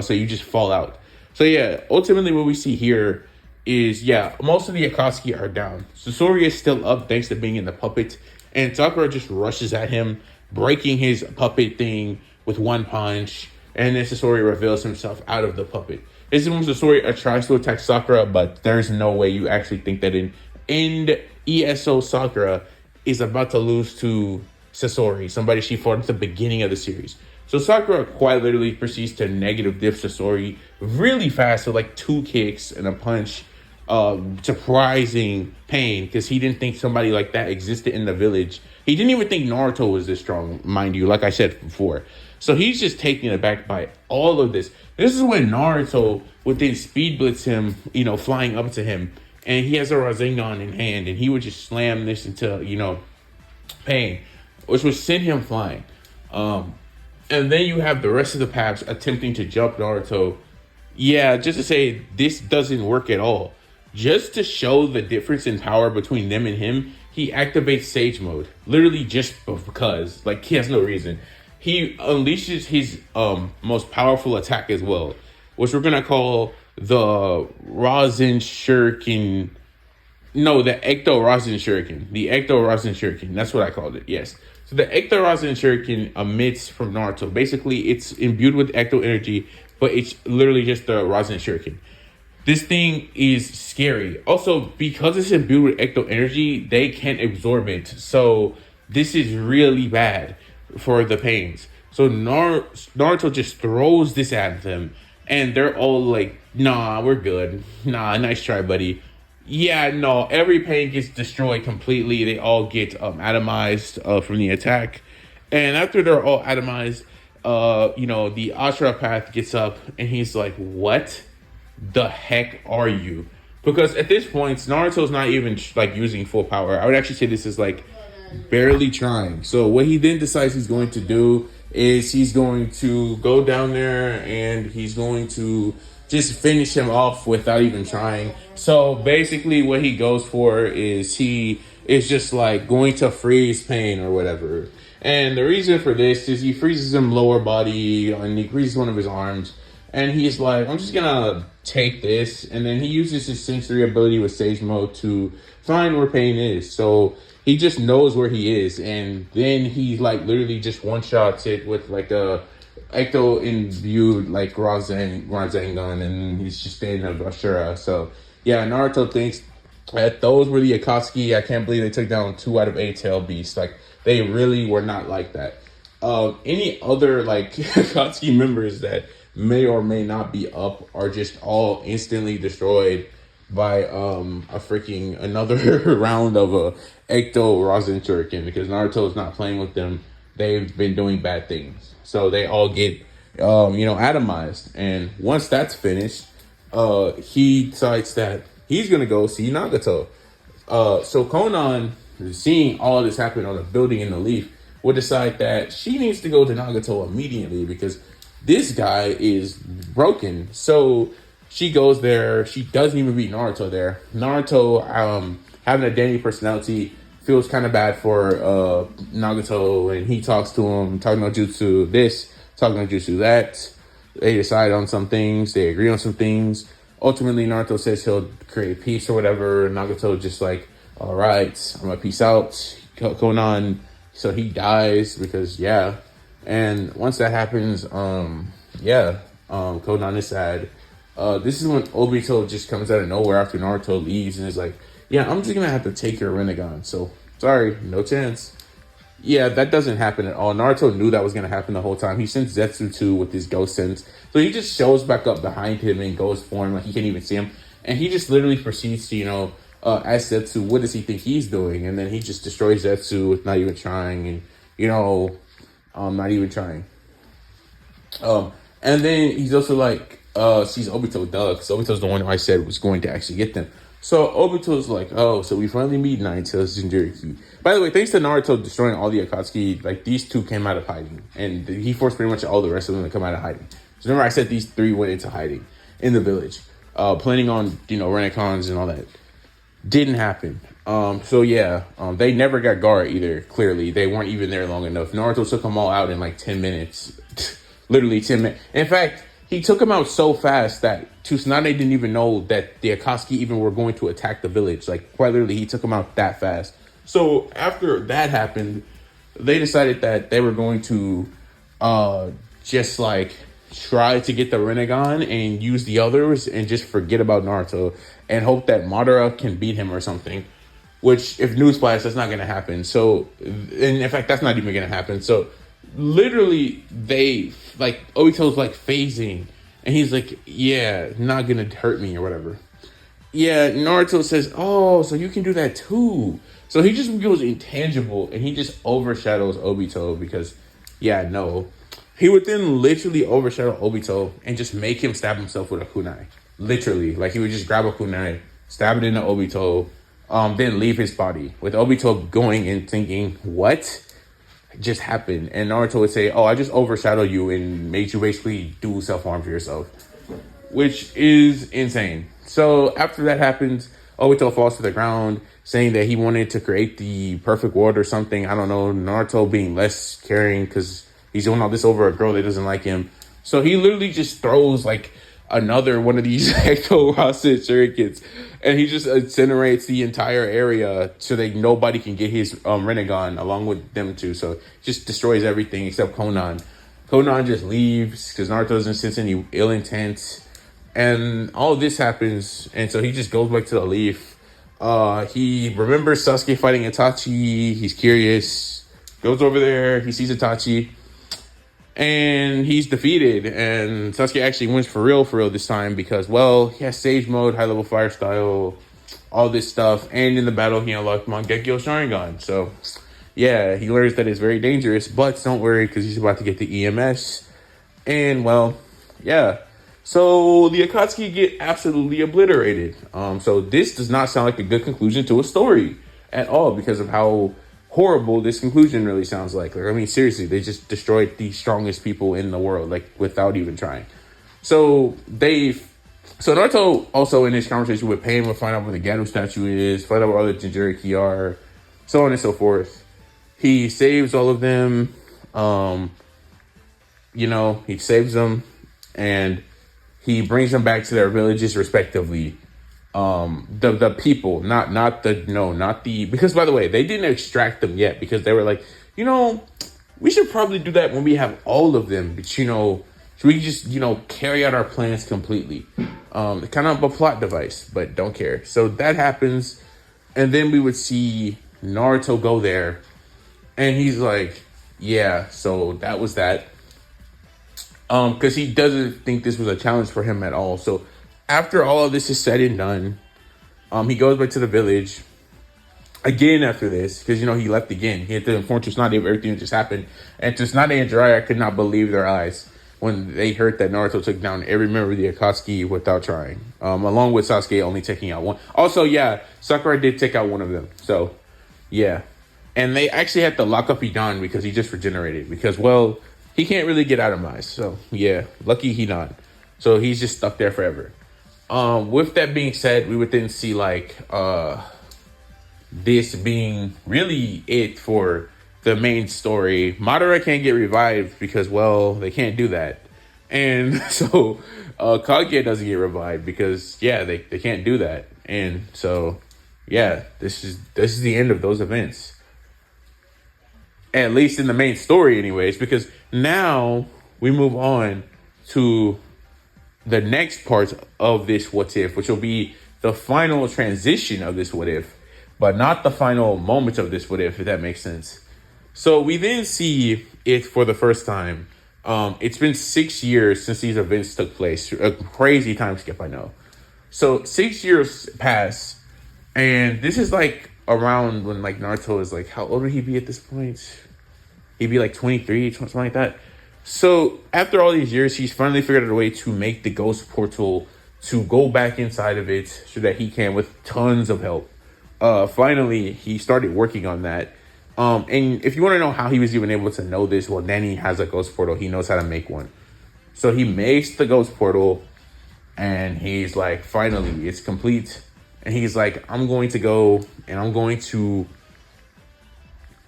So you just fall out. So yeah, ultimately what we see here is, yeah, most of the Akatsuki are down. Sasori is still up thanks to being in the puppet. And Sakura just rushes at him, breaking his puppet thing with one punch. And then Sasori reveals himself out of the puppet. This is when Sasori tries to attack Sakura, but there's no way you actually think that in end ESO Sakura is about to lose to Sasori, somebody she fought at the beginning of the series. So Sakura quite literally proceeds to negative diff Sasori really fast with like 2 kicks and a punch, surprising Pain because he didn't think somebody like that existed in the village. He didn't even think Naruto was this strong, mind you, like I said before. So he's just taken aback by all of this. This is when Naruto would then speed blitz him, flying up to him. And he has a Rasengan in hand, and he would just slam this into, Pain, which would send him flying. And then you have the rest of the paths attempting to jump Naruto. Yeah, just to say this doesn't work at all. Just to show the difference in power between them and him, he activates Sage Mode. Literally just because. Like, he has no reason. He unleashes his most powerful attack as well, which we're going to call the Rasen Shuriken. No, the Ecto Rasen Shuriken. The Ecto Rasen Shuriken. That's what I called it. Yes. So the Ecto Rasen Shuriken emits from Naruto. Basically, it's imbued with Ecto energy, but it's literally just the Rasen Shuriken. This thing is scary. Also, because it's imbued with Ecto energy, they can't absorb it. So this is really bad for the Pains. So Naruto just throws this at them, and they're all like, nah, we're good. Nah, nice try, buddy. Yeah, no, every Pain gets destroyed completely. They all get atomized from the attack. And after they're all atomized, the Ashura Path gets up, and he's like, what the heck are you? Because at this point, Naruto's not even using full power. I would actually say this is like barely trying. So what he then decides he's going to do is he's going to go down there and he's going to just finish him off without even trying. So basically what he goes for is he is just like going to freeze pain or whatever. And the reason for this is he freezes him lower body and he freezes one of his arms. And he's like, I'm just gonna take this. And then he uses his sensory ability with Sage Mode to find where pain is. So he just knows where he is. And then he like literally just one shots it with like a ecto imbued like Rasengan, and he's just staying of Ashura. So yeah, Naruto thinks that those were the Akatsuki. I can't believe they took down 2 out of 8 tail beasts. Like they really were not like that. Any other like Akatsuki members that may or may not be up are just all instantly destroyed by a freaking another round of a Ecto Rasen Shuriken, because Naruto is not playing with them. They've been doing bad things. So they all get atomized. And once that's finished, he decides that he's gonna go see Nagato. So Conan, seeing all of this happen on a building in the leaf, would decide that she needs to go to Nagato immediately because this guy is broken. So she goes there. She doesn't even beat Naruto there. Naruto, having a Danny personality, feels kind of bad for Nagato, and he talks to him, talking about jutsu this, talking about jutsu that. They decide on some things. They agree on some things. Ultimately, Naruto says he'll create peace or whatever. Nagato just like, all right, I'm gonna peace out. Conan, so he dies because yeah. And once that happens, Conan is sad. This is when Obito just comes out of nowhere after Naruto leaves and is like, yeah, I'm just gonna have to take your Rinnegan. So sorry, no chance. Yeah, that doesn't happen at all. Naruto knew that was gonna happen the whole time. He sends Zetsu too with his ghost sense. So he just shows back up behind him in ghost form, like he can't even see him. And he just literally proceeds to, ask Zetsu, what does he think he's doing? And then he just destroys Zetsu with not even trying, and not even trying. And then he's also like, sees Obito, duh, because Obito's the one who I said was going to actually get them. So Obito's like, oh, so we finally meet Nine Tails Jinchuriki. By the way, thanks to Naruto destroying all the Akatsuki, like these 2 came out of hiding, and he forced pretty much all the rest of them to come out of hiding. So remember, I said these 3 went into hiding in the village, planning on Renekons and all that. Didn't happen. They never got Gaara either. Clearly, they weren't even there long enough. Naruto took them all out in like 10 minutes, literally 10 minutes. In fact, he took them out so fast that Tsunade didn't even know that the Akatsuki even were going to attack the village. Like, quite literally, he took them out that fast. So, after that happened, they decided that they were going to just, like, try to get the Rinnegan and use the others and just forget about Naruto and hope that Madara can beat him or something. Which, if newsflash, that's not going to happen. So, and in fact, that's not even going to happen. So, literally, Obito's like phasing, and he's like, yeah, not gonna hurt me or whatever. Yeah, Naruto says, oh, so you can do that too. So he just feels intangible, and he just overshadows Obito because, yeah, no. He would then literally overshadow Obito and just make him stab himself with a kunai. Literally, like he would just grab a kunai, stab it into Obito, then leave his body. With Obito going and thinking, what just happened? And Naruto would say, oh, I just overshadowed you and made you basically do self-harm to yourself, which is insane. So after that happens, Obito falls to the ground saying that he wanted to create the perfect world or something. I don't know. Naruto being less caring because he's doing all this over a girl that doesn't like him. So he literally just throws like another one of these Ecto Rasen Shurikens, and he just incinerates the entire area so that nobody can get his Rinnegan along with them too. So just destroys everything except Conan. Conan just leaves because Naruto doesn't sense any ill intent, and all this happens, and so he just goes back to the leaf. He remembers Sasuke fighting Itachi. He's curious, goes over there. He sees Itachi, and he's defeated, and Sasuke actually wins for real this time because, well, he has Sage Mode, High Level Fire Style, all this stuff, and in the battle he unlocked Mangekyo Sharingan. So, yeah, he learns that it's very dangerous, but don't worry because he's about to get the EMS, and, well, yeah. So, the Akatsuki get absolutely obliterated. So this does not sound like a good conclusion to a story at all because of how horrible this conclusion really sounds like. I mean, seriously, they just destroyed the strongest people in the world, like without even trying. So so Naruto also in his conversation with Pain will find out where the Gato statue is, find out where all the Jinchuriki are, so on and so forth. He saves all of them. He saves them, and he brings them back to their villages respectively. The people, not the because by the way, they didn't extract them yet because they were like, we should probably do that when we have all of them, but should we just carry out our plans completely? Kind of a plot device, but don't care. So that happens, and then we would see Naruto go there, and he's like, yeah, so that was that. Because he doesn't think this was a challenge for him at all. So after all of this is said and done, he goes back to the village again after this, because he left again. He had to inform Tsunade of everything that just happened, and Tsunade and Jiraiya could not believe their eyes when they heard that Naruto took down every member of the Akatsuki without trying, along with Sasuke only taking out one. Also, yeah, Sakura did take out one of them. So, yeah. And they actually had to lock up Hidan because he just regenerated. Because, well, he can't really get atomized. So, yeah, lucky he not. So, he's just stuck there forever. With that being said, we would then see, this being really it for the main story. Madara can't get revived because, well, they can't do that. And so, Kaguya doesn't get revived because, yeah, they can't do that. And so, yeah, this is the end of those events. At least in the main story anyways, because now we move on to the next part of this what if, which will be the final transition of this what if, but not the final moment of this what if that makes sense. So we then see it for the first time. It's been 6 years since these events took place. A crazy time skip, I know. So 6 years pass, and this is around when Naruto is how old would he be at this point? He'd be 23, something like that. So after all these years, he's finally figured out a way to make the ghost portal to go back inside of it so that he can, with tons of help. Finally, he started working on that. And if you want to know how he was even able to know this, well, Danny has a ghost portal. He knows how to make one. So he makes the ghost portal, and he's finally, it's complete. And he's I'm going to go and I'm going to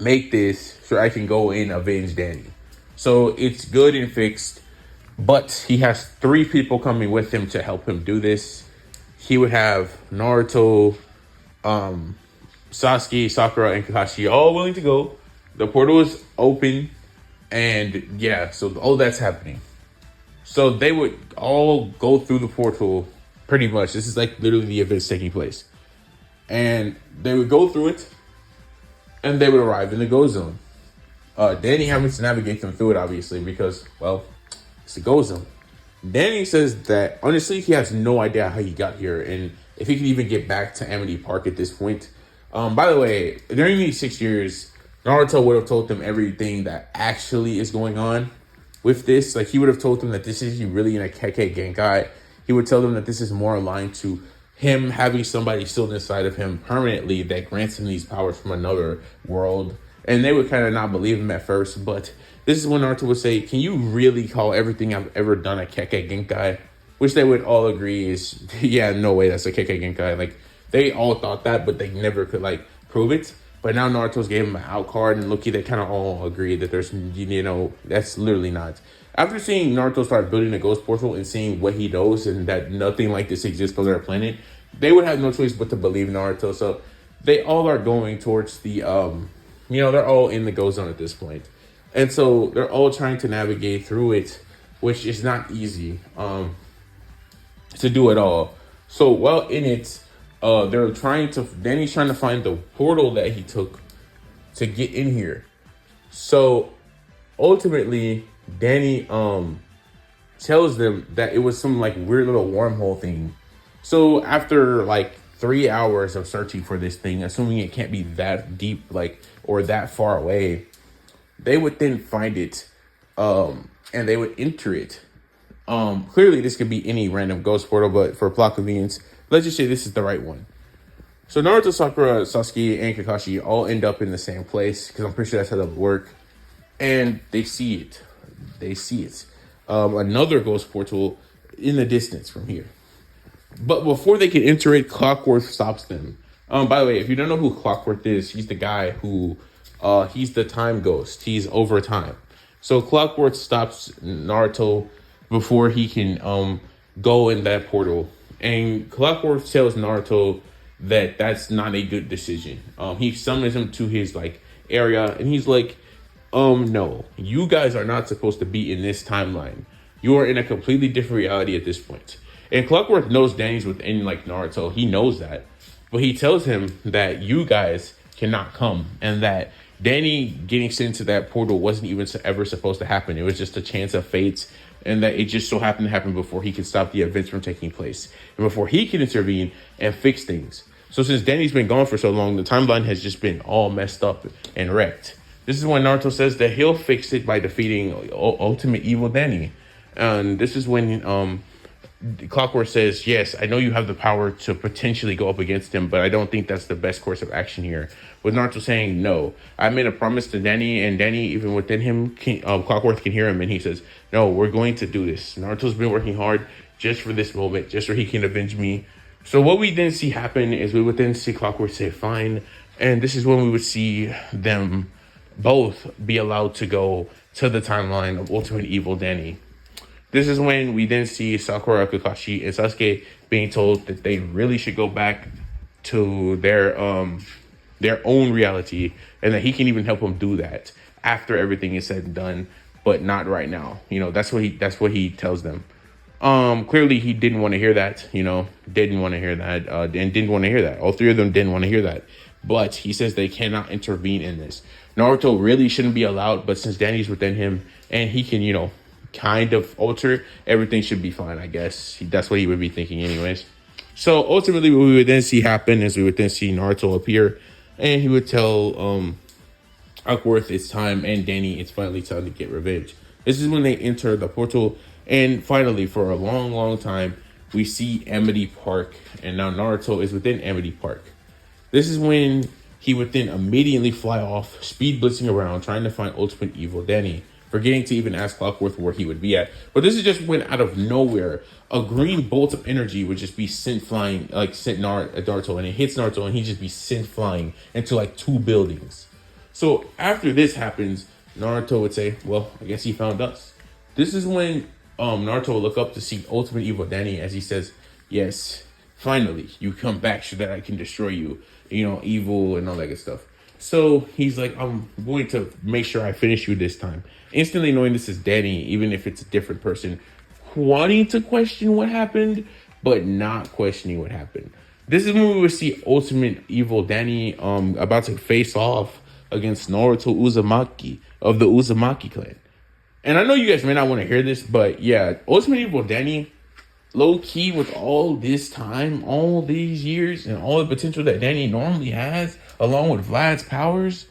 make this so I can go and avenge Danny. So it's good and fixed, but he has 3 people coming with him to help him do this. He would have Naruto, Sasuke, Sakura, and Kakashi all willing to go. The portal is open, and yeah, so all that's happening. So they would all go through the portal pretty much. This is literally the events taking place. And they would go through it, and they would arrive in the Go Zone. Danny having to navigate them through it, obviously, because, well, it's the Go Zone. Danny says that, honestly, he has no idea how he got here, and if he could even get back to Amity Park at this point. By the way, during these 6 years, Naruto would have told them everything that actually is going on with this. He would have told them that this is really in a Kekkei Genkai. He would tell them that this is more aligned to him having somebody still inside of him permanently that grants him these powers from another world. And they would kind of not believe him at first, but this is when Naruto would say, can you really call everything I've ever done a Kekkei Genkai? Which they would all agree is, yeah, no way that's a Kekkei Genkai. They all thought that, but they never could, prove it. But now Naruto's gave him an out card, and Loki, they kind of all agree that there's, that's literally not. After seeing Naruto start building a ghost portal and seeing what he knows and that nothing like this exists on their planet, they would have no choice but to believe Naruto. So they all are going towards the, they're all in the Go Zone at this point. And so they're all trying to navigate through it, which is not easy to do at all. So while in it, Danny's trying to find the portal that he took to get in here. So ultimately, Danny tells them that it was some weird little wormhole thing. So after 3 hours of searching for this thing, assuming it can't be that deep or that far away, they would then find it and they would enter it. Clearly this could be any random ghost portal, but for plot convenience, let's just say this is the right one. So Naruto, Sakura, Sasuke, and Kakashi all end up in the same place because I'm pretty sure that's how that would work. And they see it. They see it. Another ghost portal in the distance from here. But before they can enter it, Clockwork stops them. By the way, if you don't know who Clockwork is, he's the guy who, he's the time ghost. He's over time. So Clockwork stops Naruto before he can go in that portal, and Clockwork tells Naruto that that's not a good decision. He summons him to his like area, and he's like, no, you guys are not supposed to be in this timeline. You are in a completely different reality at this point. And Clockwork knows Danny's within like Naruto. He knows that. But he tells him that you guys cannot come, and that Danny getting sent to that portal wasn't even ever supposed to happen. It was just a chance of fate, and that it just so happened to happen before he could stop the events from taking place and before he can intervene and fix things. So since Danny's been gone for so long, the timeline has just been all messed up and wrecked. This is when Naruto says that he'll fix it by defeating Ultimate Evil Danny. And this is when Clockwork says, yes, I know you have the power to potentially go up against him, but I don't think that's the best course of action here. With Naruto saying, no, I made a promise to Danny, and Danny, even within him, Clockwork can hear him, and he says, no, we're going to do this. Naruto's been working hard just for this moment, just so he can avenge me. So what we then see happen is we would then see Clockwork say, fine, and this is when we would see them both be allowed to go to the timeline of Ultimate Evil Danny. This is when we then see Sakura, Kakashi, and Sasuke being told that they really should go back to their own reality, and that he can even help them do that after everything is said and done, but not right now. You know, that's what he tells them. Clearly he didn't want to hear that. Didn't want to hear that, and didn't want to hear that. All three of them didn't want to hear that. But he says they cannot intervene in this. Naruto really shouldn't be allowed, but since Danny's within him and he can, kind of alter, everything should be fine, I guess. That's what he would be thinking anyways. So ultimately what we would then see happen is we would then see Naruto appear, and he would tell Clockwork it's time, and Danny it's finally time to get revenge. This is when they enter the portal, and finally for a long, long time we see Amity Park, and now Naruto is within Amity Park. This is when he would then immediately fly off, speed blitzing around, trying to find Ultimate Evil Danny, forgetting to even ask Clockwork where he would be at. But this is just when out of nowhere, a green bolt of energy would just be sent flying, like sent Naruto, and it hits Naruto, and he'd just be sent flying into like 2 buildings. So after this happens, Naruto would say, well, I guess he found us. This is when Naruto will look up to see Ultimate Evil Danny as he says, yes, finally, you come back so that I can destroy you. Evil and all that good stuff. So he's like, I'm going to make sure I finish you this time. Instantly knowing this is Danny, even if it's a different person, wanting to question what happened, but not questioning what happened. This is when we would see Ultimate Evil Danny about to face off against Naruto Uzumaki of the Uzumaki clan. And I know you guys may not want to hear this, but yeah, Ultimate Evil Danny, low key, with all this time, all these years, and all the potential that Danny normally has, along with Vlad's powers,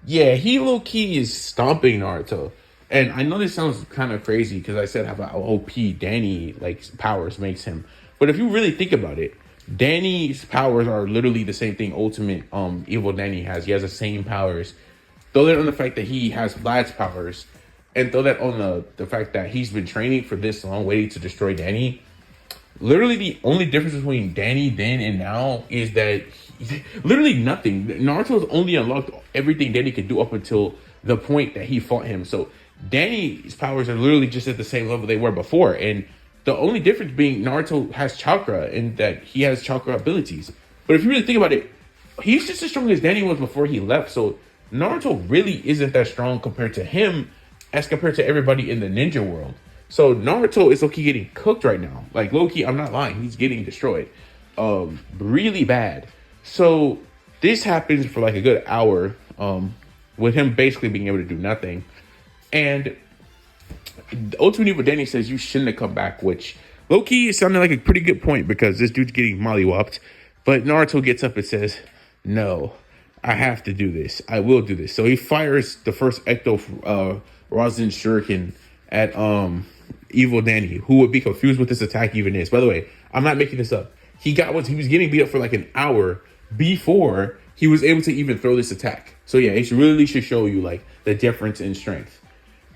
yeah, he low key is stomping Naruto. And I know this sounds kind of crazy because I said how OP Danny powers makes him, but if you really think about it, Danny's powers are literally the same thing Ultimate Evil Danny has. He has the same powers. Throw that on the fact that he has Vlad's powers, and throw that on the fact that he's been training for this long, waiting to destroy Danny. Literally, the only difference between Danny then and now is that literally nothing. Naruto's only unlocked everything Danny could do up until the point that he fought him. So Danny's powers are literally just at the same level they were before. And the only difference being Naruto has chakra and that he has chakra abilities. But if you really think about it, he's just as strong as Danny was before he left. So Naruto really isn't that strong compared to him as compared to everybody in the ninja world. So Naruto is low-key getting cooked right now. Like, low-key, I'm not lying. He's getting destroyed. Really bad. So this happens for like a good hour, with him basically being able to do nothing. And Ultimate Evil Danny says you shouldn't have come back, which low-key sounded like a pretty good point because this dude's getting mollywopped. But Naruto gets up and says, no, I have to do this. I will do this. So he fires the first Ecto Rasen Shuriken at Evil Danny, who would be confused what this attack even is. By the way, I'm not making this up. He was getting beat up for like an hour before he was able to even throw this attack. So yeah, it really should show you like the difference in strength.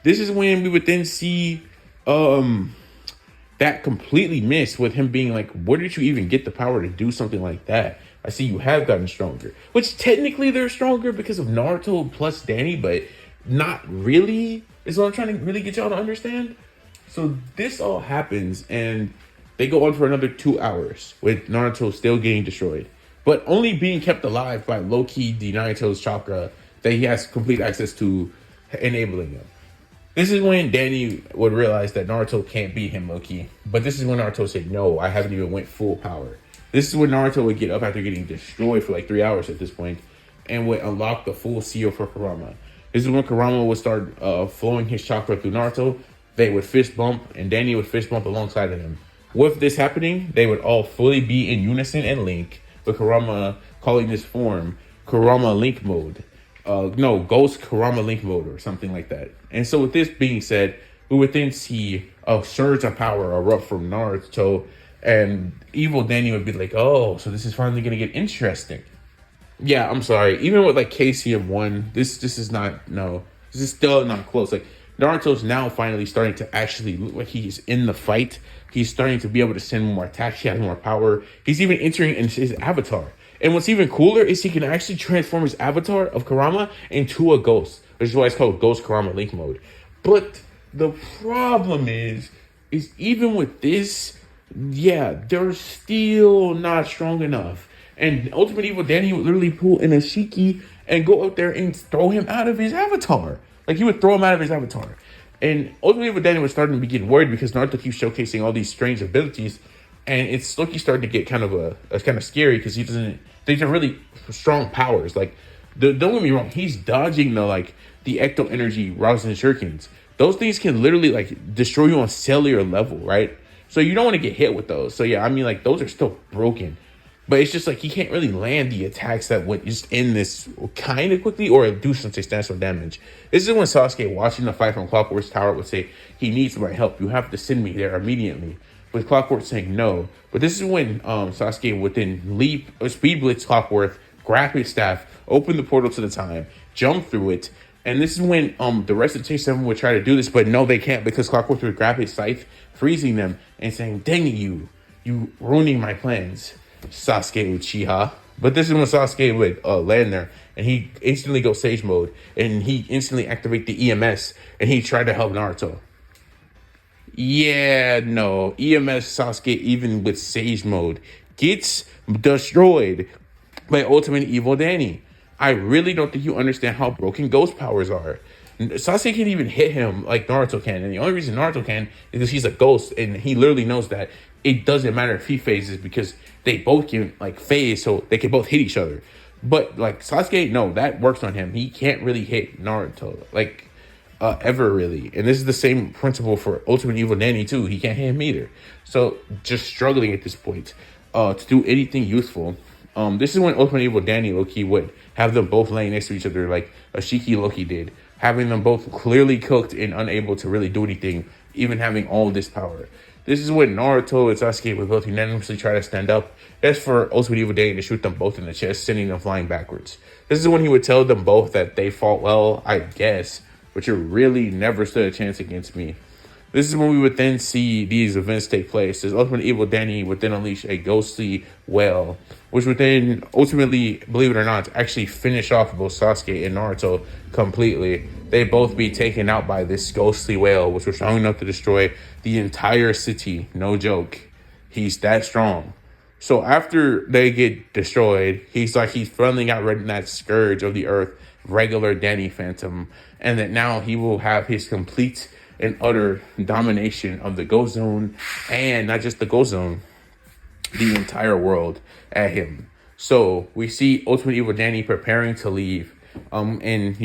This is when we would then see that completely missed with him being like, where did you even get the power to do something like that? I see you have gotten stronger. Which technically they're stronger because of Naruto plus Danny, but not really is what I'm trying to really get y'all to understand. So this all happens and they go on for another 2 hours with Naruto still getting destroyed, but only being kept alive by low-key the Naruto's chakra that he has complete access to, enabling him. This is when Danny would realize that Naruto can't beat him low-key. But this is when Naruto said, no, I haven't even went full power. This is when Naruto would get up after getting destroyed for like 3 hours at this point and would unlock the full seal for Kurama. This is when Kurama would start flowing his chakra through Naruto. They would fist bump and Danny would fist bump alongside of him. With this happening, they would all fully be in unison and link, with Kurama calling this form Kurama Link Mode. Ghost Kurama Link Mode or something like that. And so with this being said, we would then see a surge of power erupt from Naruto, and evil Danny would be like, oh, so this is finally going to get interesting. Yeah, I'm sorry. Even with like KCM1, this is not, no, this is still not close. Like Naruto's now finally starting to actually look like he's in the fight. He's starting to be able to send more attacks. He has more power. He's even entering into his avatar. And what's even cooler is he can actually transform his avatar of Kurama into a ghost, which is why it's called Ghost Kurama Link Mode. But the problem is even with this, yeah, they're still not strong enough. And Ultimate Evil Danny would literally pull an Ashiki and go out there and throw him out of his avatar. Like, he would throw him out of his avatar. And Ultimate Evil Danny was starting to be getting worried because Naruto keeps showcasing all these strange abilities. And it's Loki starting to get kind of scary because these are really strong powers. Like, don't get me wrong, he's dodging the ecto energy Rasen Shurikens. Those things can literally like destroy you on cellular level, right? So you don't want to get hit with those. So yeah, I mean, like, those are still broken. But it's just like he can't really land the attacks that would just end this kind of quickly or do some substantial damage. This is when Sasuke, watching the fight from Clockwork's tower, would say, he needs my help. You have to send me there immediately. With Clockwork saying no. But this is when Sasuke would then speed blitz Clockwork, grab his staff, open the portal to the time, jump through it. And this is when the rest of T7 would try to do this, but no, they can't because Clockwork would grab his scythe, freezing them and saying, dang it, you ruining my plans, Sasuke Uchiha. But this is when Sasuke would land there and he instantly go Sage Mode and he instantly activate the EMS and he tried to help Naruto. Yeah, no. EMS Sasuke, even with Sage Mode, gets destroyed by Ultimate Evil Danny. I really don't think you understand how broken ghost powers are. Sasuke can't even hit him like Naruto can. And the only reason Naruto can is because he's a ghost. And he literally knows that it doesn't matter if he phases because they both can like phase. So they can both hit each other. But like Sasuke, no, that works on him. He can't really hit Naruto. Ever really. And this is the same principle for Ultimate Evil Danny too. He can't hit him either. So just struggling at this point to do anything useful. This is when Ultimate Evil Danny Loki would have them both laying next to each other like Ashiki Loki did, having them both clearly cooked and unable to really do anything, even having all this power. This is when Naruto and Sasuke would both unanimously try to stand up. That's for Ultimate Evil Danny to shoot them both in the chest, sending them flying backwards. This is when he would tell them both that they fought well, I guess, but you really never stood a chance against me. This is when we would then see these events take place. As Ultimate Evil Danny would then unleash a ghostly whale, which would then ultimately, believe it or not, actually finish off both Sasuke and Naruto completely. They'd both be taken out by this ghostly whale, which was strong enough to destroy the entire city. No joke. He's that strong. So after they get destroyed, he's finally got rid of that scourge of the earth, regular Danny Phantom, and that now he will have his complete and utter domination of the Ghost Zone, and not just the Ghost Zone, the entire world at him. So we see Ultimate Evil Danny preparing to leave, and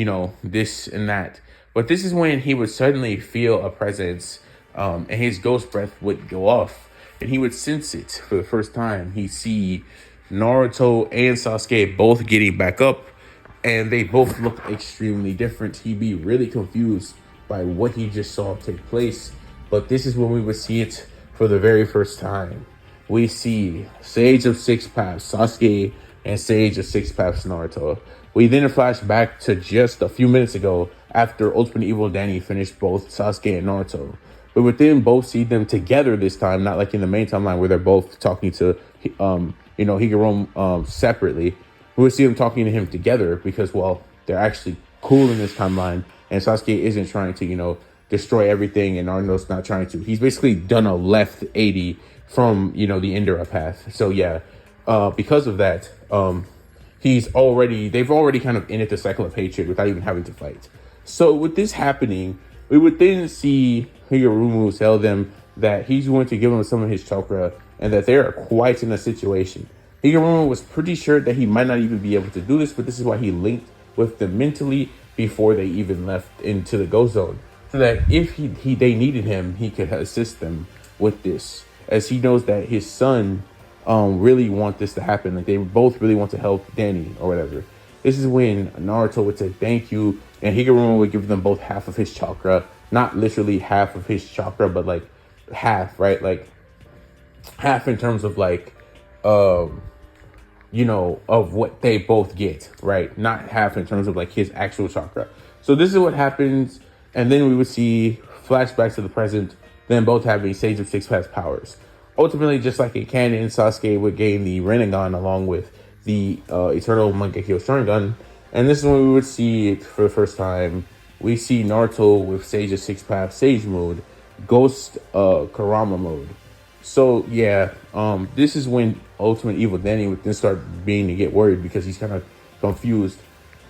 this and that. But this is when he would suddenly feel a presence, and his ghost breath would go off, and he would sense it for the first time. He'd see Naruto and Sasuke both getting back up, and they both look extremely different. He'd be really confused by what he just saw take place. But this is when we would see it for the very first time. We see Sage of Six Paths, Sasuke, and Sage of Six Paths Naruto. We then flash back to just a few minutes ago after Ultimate Evil Danny finished both Sasuke and Naruto. We would then both see them together this time, not like in the main timeline where they're both talking to, Higuro separately. We would see them talking to him together because, well, they're actually cool in this timeline, and Sasuke isn't trying to, destroy everything, and Naruto's not trying to. He's basically done a left 80 from, the Indira path. So yeah, because of that, they've already kind of ended the cycle of hatred without even having to fight. So with this happening, we would then see Higurumu tell them that he's going to give them some of his chakra and that they're quite in a situation. Higurumu was pretty sure that he might not even be able to do this, but this is why he linked with them mentally before they even left into the Ghost Zone, so that if they needed him, he could assist them with this, as he knows that his son really want this to happen. Like, they both really want to help Danny or whatever. This is when Naruto would say thank you, and Higurumu would give them both half of his chakra. Not literally half of his chakra, but like half, right? Like half in terms of like, of what they both get, right? Not half in terms of like his actual chakra. So this is what happens, and then we would see flashbacks to the present, then both having Sage of Six Paths powers. Ultimately, just like in canon, Sasuke would gain the Rinnegan along with the Eternal Mangekyo Sharingan, and this is when we would see it for the first time. We see Naruto with Sage of Six Paths Sage mode, Ghost Kurama mode. So yeah, this is when Ultimate Evil Danny would then start being to get worried because he's kind of confused.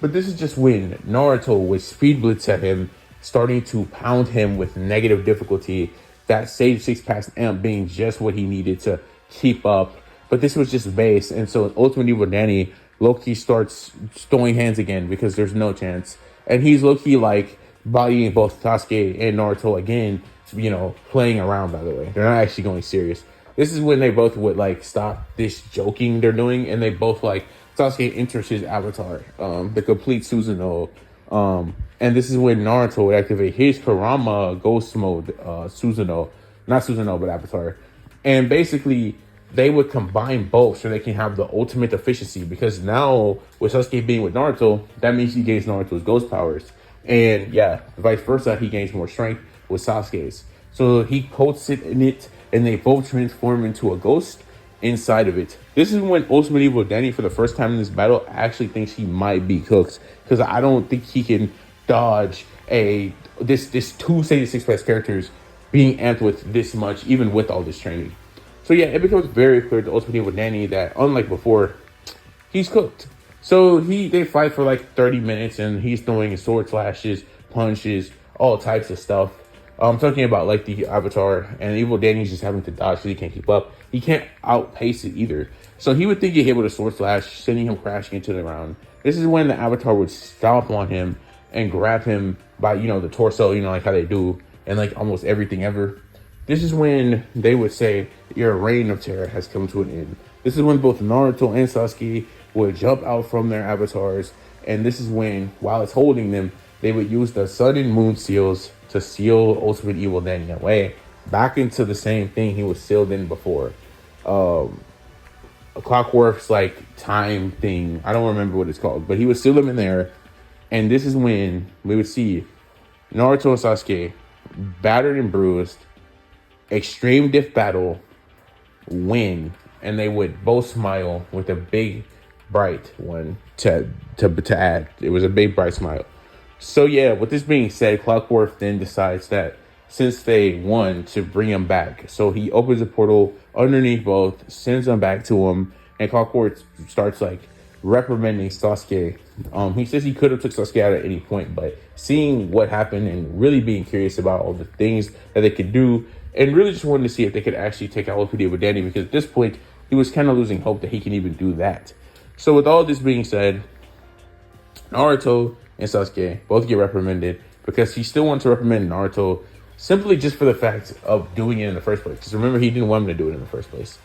But this is just when Naruto would speed blitz at him, starting to pound him with negative difficulty. That Sage Six Paths amp being just what he needed to keep up. But this was just base, and so Ultimate Evil Danny Loki starts throwing hands again because there's no chance. And he's Loki like bodying both Sasuke and Naruto again, playing around, by the way. They're not actually going serious. This is when they both would like stop this joking they're doing, and they both like Sasuke enters his avatar, the complete Susanoo. And this is when Naruto would activate his Kurama Ghost mode, Susanoo. Not Susanoo, but avatar. And basically they would combine both so they can have the ultimate efficiency, because now with Sasuke being with Naruto, that means he gains Naruto's ghost powers. And yeah, vice versa, he gains more strength with Sasuke's. So he coats it in it, and they both transform into a ghost inside of it. This is when Ultimate Evil Danny, for the first time in this battle, actually thinks he might be cooked, because I don't think he can dodge this two Sage Six Paths characters being amped with this much, even with all this training. So yeah, it becomes very clear to Ultimate Evil Danny that, unlike before, he's cooked. So they fight for like 30 minutes, and he's throwing sword slashes, punches, all types of stuff. I'm talking about like the Avatar, and Evil Danny's just having to dodge because he can't keep up. He can't outpace it either. So he would think he hit with a sword slash, sending him crashing into the ground. This is when the Avatar would stomp on him and grab him by, the torso, like how they do, and like almost everything ever. This is when they would say, your reign of terror has come to an end. This is when both Naruto and Sasuke would jump out from their avatars. And this is when, while it's holding them, they would use the Sun and Moon seals to seal Ultimate Evil Danny away back into the same thing he was sealed in before. A Clockwork's like time thing. I don't remember what it's called, but he would seal them in there. And this is when we would see Naruto and Sasuke, battered and bruised, extreme diff battle, win, and they would both smile with a big bright one to add. It was a big bright smile. So yeah, with this being said, Clockwork then decides that since they won, to bring him back. So he opens a portal underneath both, sends them back to him, and Clockwork starts like reprimanding Sasuke. He says he could have took Sasuke out at any point, but seeing what happened and really being curious about all the things that they could do, and really just wanted to see if they could actually take out Ultimate Evil Danny, because at this point he was kind of losing hope that he can even do that. So with all this being said, Naruto and Sasuke both get reprimanded because he still wants to reprimand Naruto simply just for the fact of doing it in the first place. Because remember, he didn't want him to do it in the first place.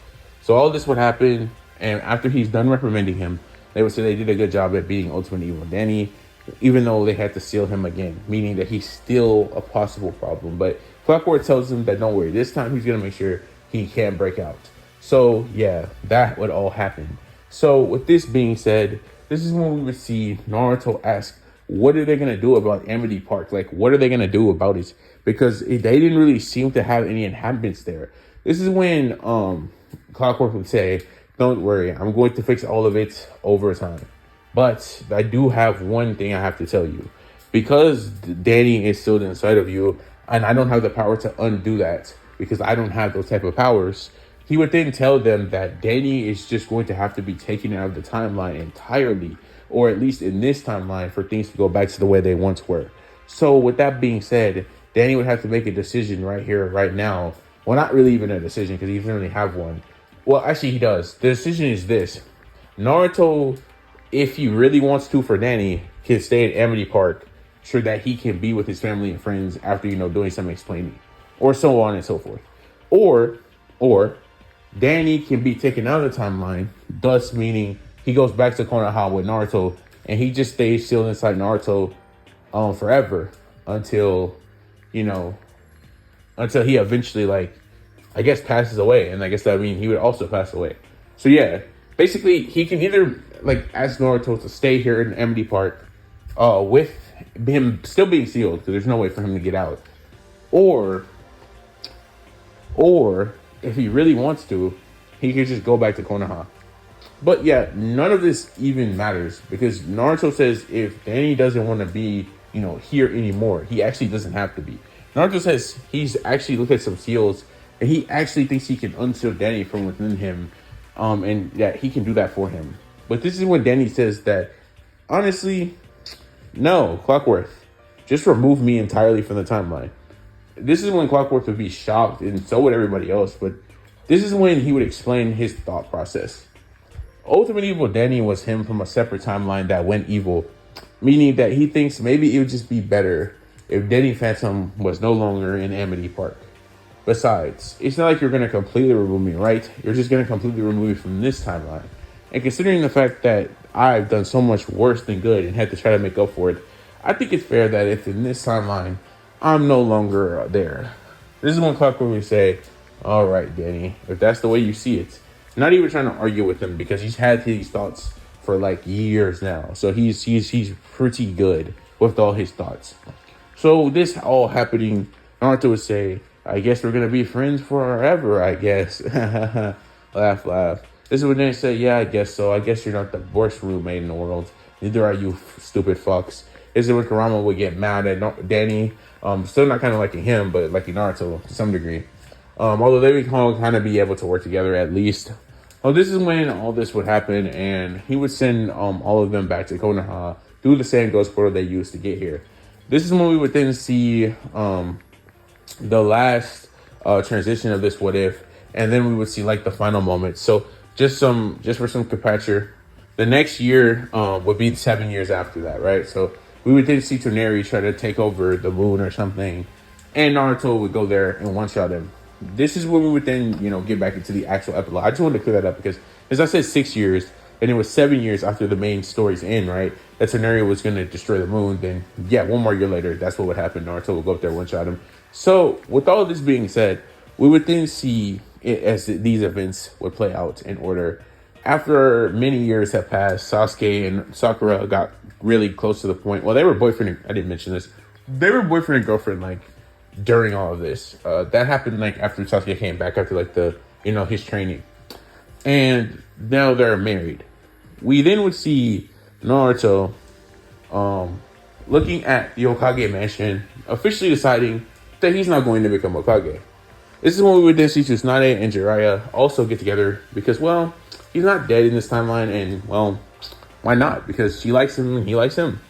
So all this would happen, and after he's done reprimanding him, they would say they did a good job at beating Ultimate Evil Danny, even though they had to seal him again, meaning that he's still a possible problem. But Clockwork tells him that don't worry, this time he's going to make sure he can't break out. So yeah, that would all happen. So with this being said, this is when we would see Naruto ask, what are they gonna do about Amity Park? Like, what are they gonna do about it? Because they didn't really seem to have any inhabitants there. This is when Clockwork would say, "Don't worry, I'm going to fix all of it over time." But I do have one thing I have to tell you, because Danny is still inside of you, and I don't have the power to undo that because I don't have those type of powers. He would then tell them that Danny is just going to have to be taken out of the timeline entirely, or at least in this timeline, for things to go back to the way they once were. So, with that being said, Danny would have to make a decision right here, right now. Well, not really even a decision because he doesn't really have one. Well, actually, he does. The decision is this: Naruto, if he really wants to for Danny, can stay at Amity Park so that he can be with his family and friends after, doing some explaining, or so on and so forth. Or Danny can be taken out of the timeline, thus meaning he goes back to Konoha with Naruto, and he just stays still inside Naruto forever until, you know, until he eventually, like, I guess, passes away. And I guess that means he would also pass away. So yeah, basically he can either like ask Naruto to stay here in Amity Park with him still being sealed, because there's no way for him to get out, or if he really wants to, he could just go back to Konoha. But yeah, none of this even matters because Naruto says if Danny doesn't want to be, here anymore, he actually doesn't have to be. Naruto says he's actually looked at some seals and he actually thinks he can unseal Danny from within him, and that he can do that for him. But this is when Danny says that, honestly, no, Clockwork, just remove me entirely from the timeline. This is when Clockwork would be shocked, and so would everybody else. But this is when he would explain his thought process. Ultimate Evil Danny was him from a separate timeline that went evil, meaning that he thinks maybe it would just be better if Danny Phantom was no longer in Amity Park. Besides, it's not like you're going to completely remove me, right? You're just going to completely remove me from this timeline. And considering the fact that I've done so much worse than good and had to try to make up for it, I think it's fair that if in this timeline, I'm no longer there. This is when Clockwork would say, all right, Danny, if that's the way you see it. Not even trying to argue with him because he's had these thoughts for like years now. So he's pretty good with all his thoughts. So this all happening, Naruto would say, I guess we're going to be friends forever, I guess. Laugh, laugh. This is when they say, yeah, I guess so. I guess you're not the worst roommate in the world. Neither are you, stupid fucks. This is when Kurama would get mad at Danny. Still not kind of liking him, but liking Naruto to some degree. Although they would kind of be able to work together at least. Oh, this is when all this would happen, and he would send all of them back to Konoha through the same ghost portal they used to get here. This is when we would then see the last transition of this what if, and then we would see like the final moment. So just for some comparature, the next year would be 7 years after that, right? So we would then see Toneri try to take over the moon or something, and Naruto would go there and one-shot him. This is when we would then, get back into the actual epilogue. I just wanted to clear that up because, as I said, 6 years, and it was 7 years after the main story's end, right? That Toneri was going to destroy the moon. Then, yeah, 1 more year later, that's what would happen. Naruto would go up there, one-shot him. So, with all this being said, we would then see it as these events would play out in order. After many years have passed, Sasuke and Sakura got really close to the point. Well, they were boyfriend. I didn't mention this. They were boyfriend and girlfriend, like, during all of this. That happened, like, after Sasuke came back after, like, his training. And now they're married. We then would see Naruto looking at the Hokage mansion, officially deciding that he's not going to become Hokage. This is when we would then see Tsunade and Jiraiya also get together because, well, he's not dead in this timeline, and, well, why not? Because she likes him and he likes him.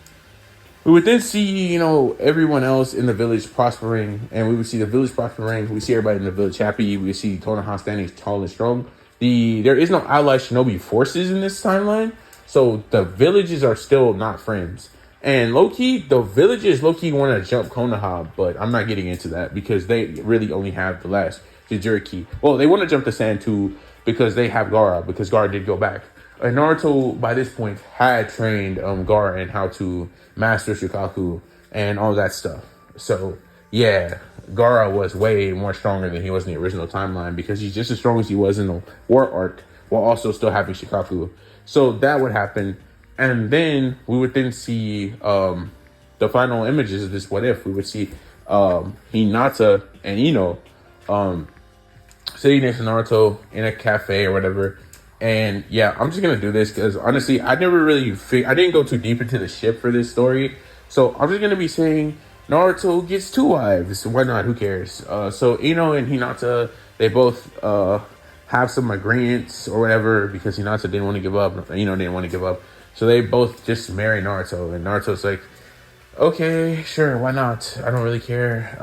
We would then see, everyone else in the village prospering, and we would see the village prospering. We see everybody in the village happy. We see Konoha standing tall and strong. There is no allied shinobi forces in this timeline, so the villages are still not friends. And low-key, the villages low-key want to jump Konoha, but I'm not getting into that because they really only have the last Jinchuriki. Well, they want to jump the sand too because they have Gaara, because Gaara did go back. And Naruto, by this point, had trained Gaara in how to master Shukaku and all that stuff. So, yeah, Gaara was way more stronger than he was in the original timeline because he's just as strong as he was in the war arc while also still having Shukaku. So that would happen, and then we would then see the final images of this what if. We would see Hinata and Ino sitting next to Naruto in a cafe or whatever. And yeah, I'm just gonna do this because honestly, I never really I didn't go too deep into the ship for this story, so I'm just gonna be saying Naruto gets two wives. Why not? Who cares? So Ino and Hinata, they both have some agreements or whatever because Hinata didn't want to give up. Ino didn't want to give up, so they both just marry Naruto, and Naruto's like, okay, sure, why not? I don't really care.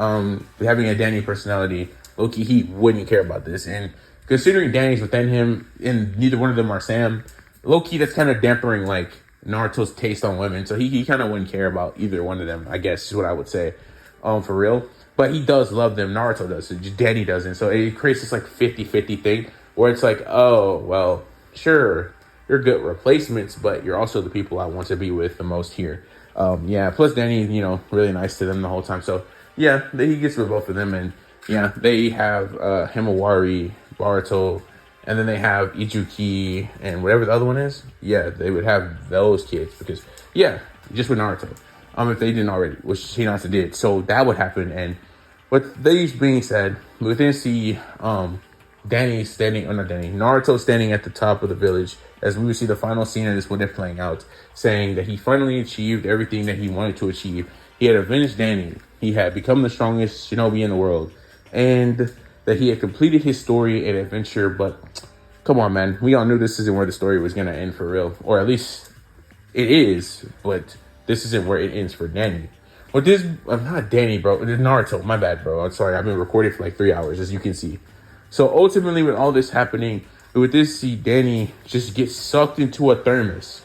Having a Danny personality, low-key, he wouldn't care about this. And considering Danny's within him, and neither one of them are Sam, low-key, that's kind of dampering, like, Naruto's taste on women. So he kind of wouldn't care about either one of them, I guess is what I would say, for real. But he does love them. Naruto does. Danny doesn't. So it creates this, like, 50-50 thing where it's like, oh, well, sure, you're good replacements, but you're also the people I want to be with the most here. Yeah, plus Danny, really nice to them the whole time. So, yeah, he gets with both of them. And, yeah, they have Himawari, Baruto, and then they have Ijuki and whatever the other one is. Yeah, they would have those kids because, yeah, just with Naruto. If they didn't already, which Hinata did. So that would happen. And with these being said, we then see Naruto standing at the top of the village as we would see the final scene of this what if playing out, saying that he finally achieved everything that he wanted to achieve. He had avenged Danny. He had become the strongest shinobi in the world. And that he had completed his story and adventure. But come on, man. We all knew this isn't where the story was going to end for real. Or at least it is. But this isn't where it ends for Danny. Well, I'm not Danny, bro. It's Naruto. My bad, bro. I'm sorry. I've been recording for like 3 hours, as you can see. So ultimately, with all this happening, we would just see Danny just get sucked into a thermos.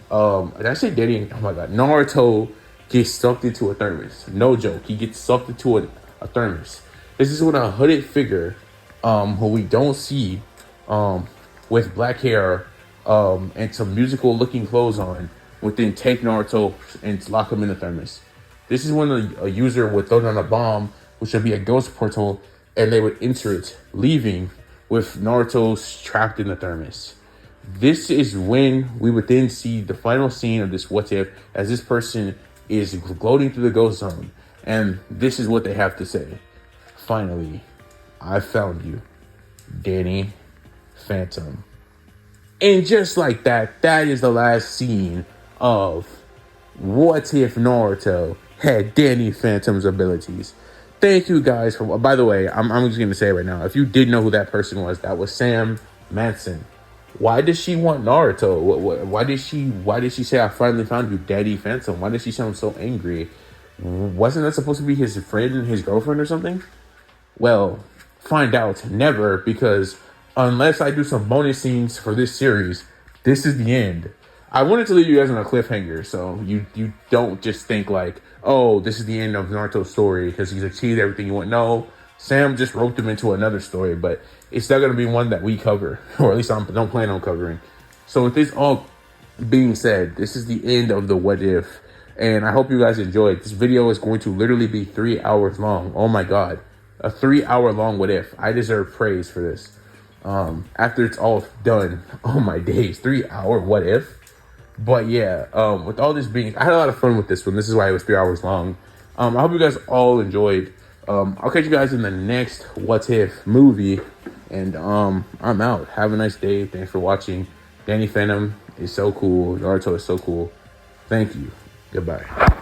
Did I say Danny? Oh my god. Naruto gets sucked into a thermos. No joke. He gets sucked into a thermos. This is when a hooded figure, who we don't see, with black hair, and some musical looking clothes on, would then take Naruto and lock him in the thermos. This is when a user would throw down a bomb, which would be a ghost portal, and they would enter it, leaving with Naruto trapped in the thermos. This is when we would then see the final scene of this what if, as this person is gloating through the ghost zone. And this is what they have to say. Finally, I found you, Danny Phantom. And just like that, that is the last scene of What If Naruto Had Danny Phantom's Abilities. Thank you guys for. By the way, I'm just gonna say right now, if you did know who that person was, that was Sam Manson. Why does she want Naruto? Why did she say I finally found you, Daddy Phantom? Why did she sound so angry? Wasn't that supposed to be his friend and his girlfriend or something? Well, find out never, because unless I do some bonus scenes for this series, this is the end. I wanted to leave you guys on a cliffhanger, so you don't just think like, oh, this is the end of Naruto's story because he's achieved everything you want. No, Sam just wrote them into another story, but it's not going to be one that we cover, or at least I don't plan on covering. So with this all being said, this is the end of the what if, and I hope you guys enjoyed. This video is going to literally be 3 hours long. Oh my god, a 3 hour long what if. I deserve praise for this. After it's all done, oh my days, 3 hour what if. But yeah, with all this being, I had a lot of fun with this one. This is why it was 3 hours long. I hope you guys all enjoyed. I'll catch you guys in the next What If movie. And I'm out. Have a nice day. Thanks for watching. Danny Phantom is so cool. Naruto is so cool. Thank you. Goodbye.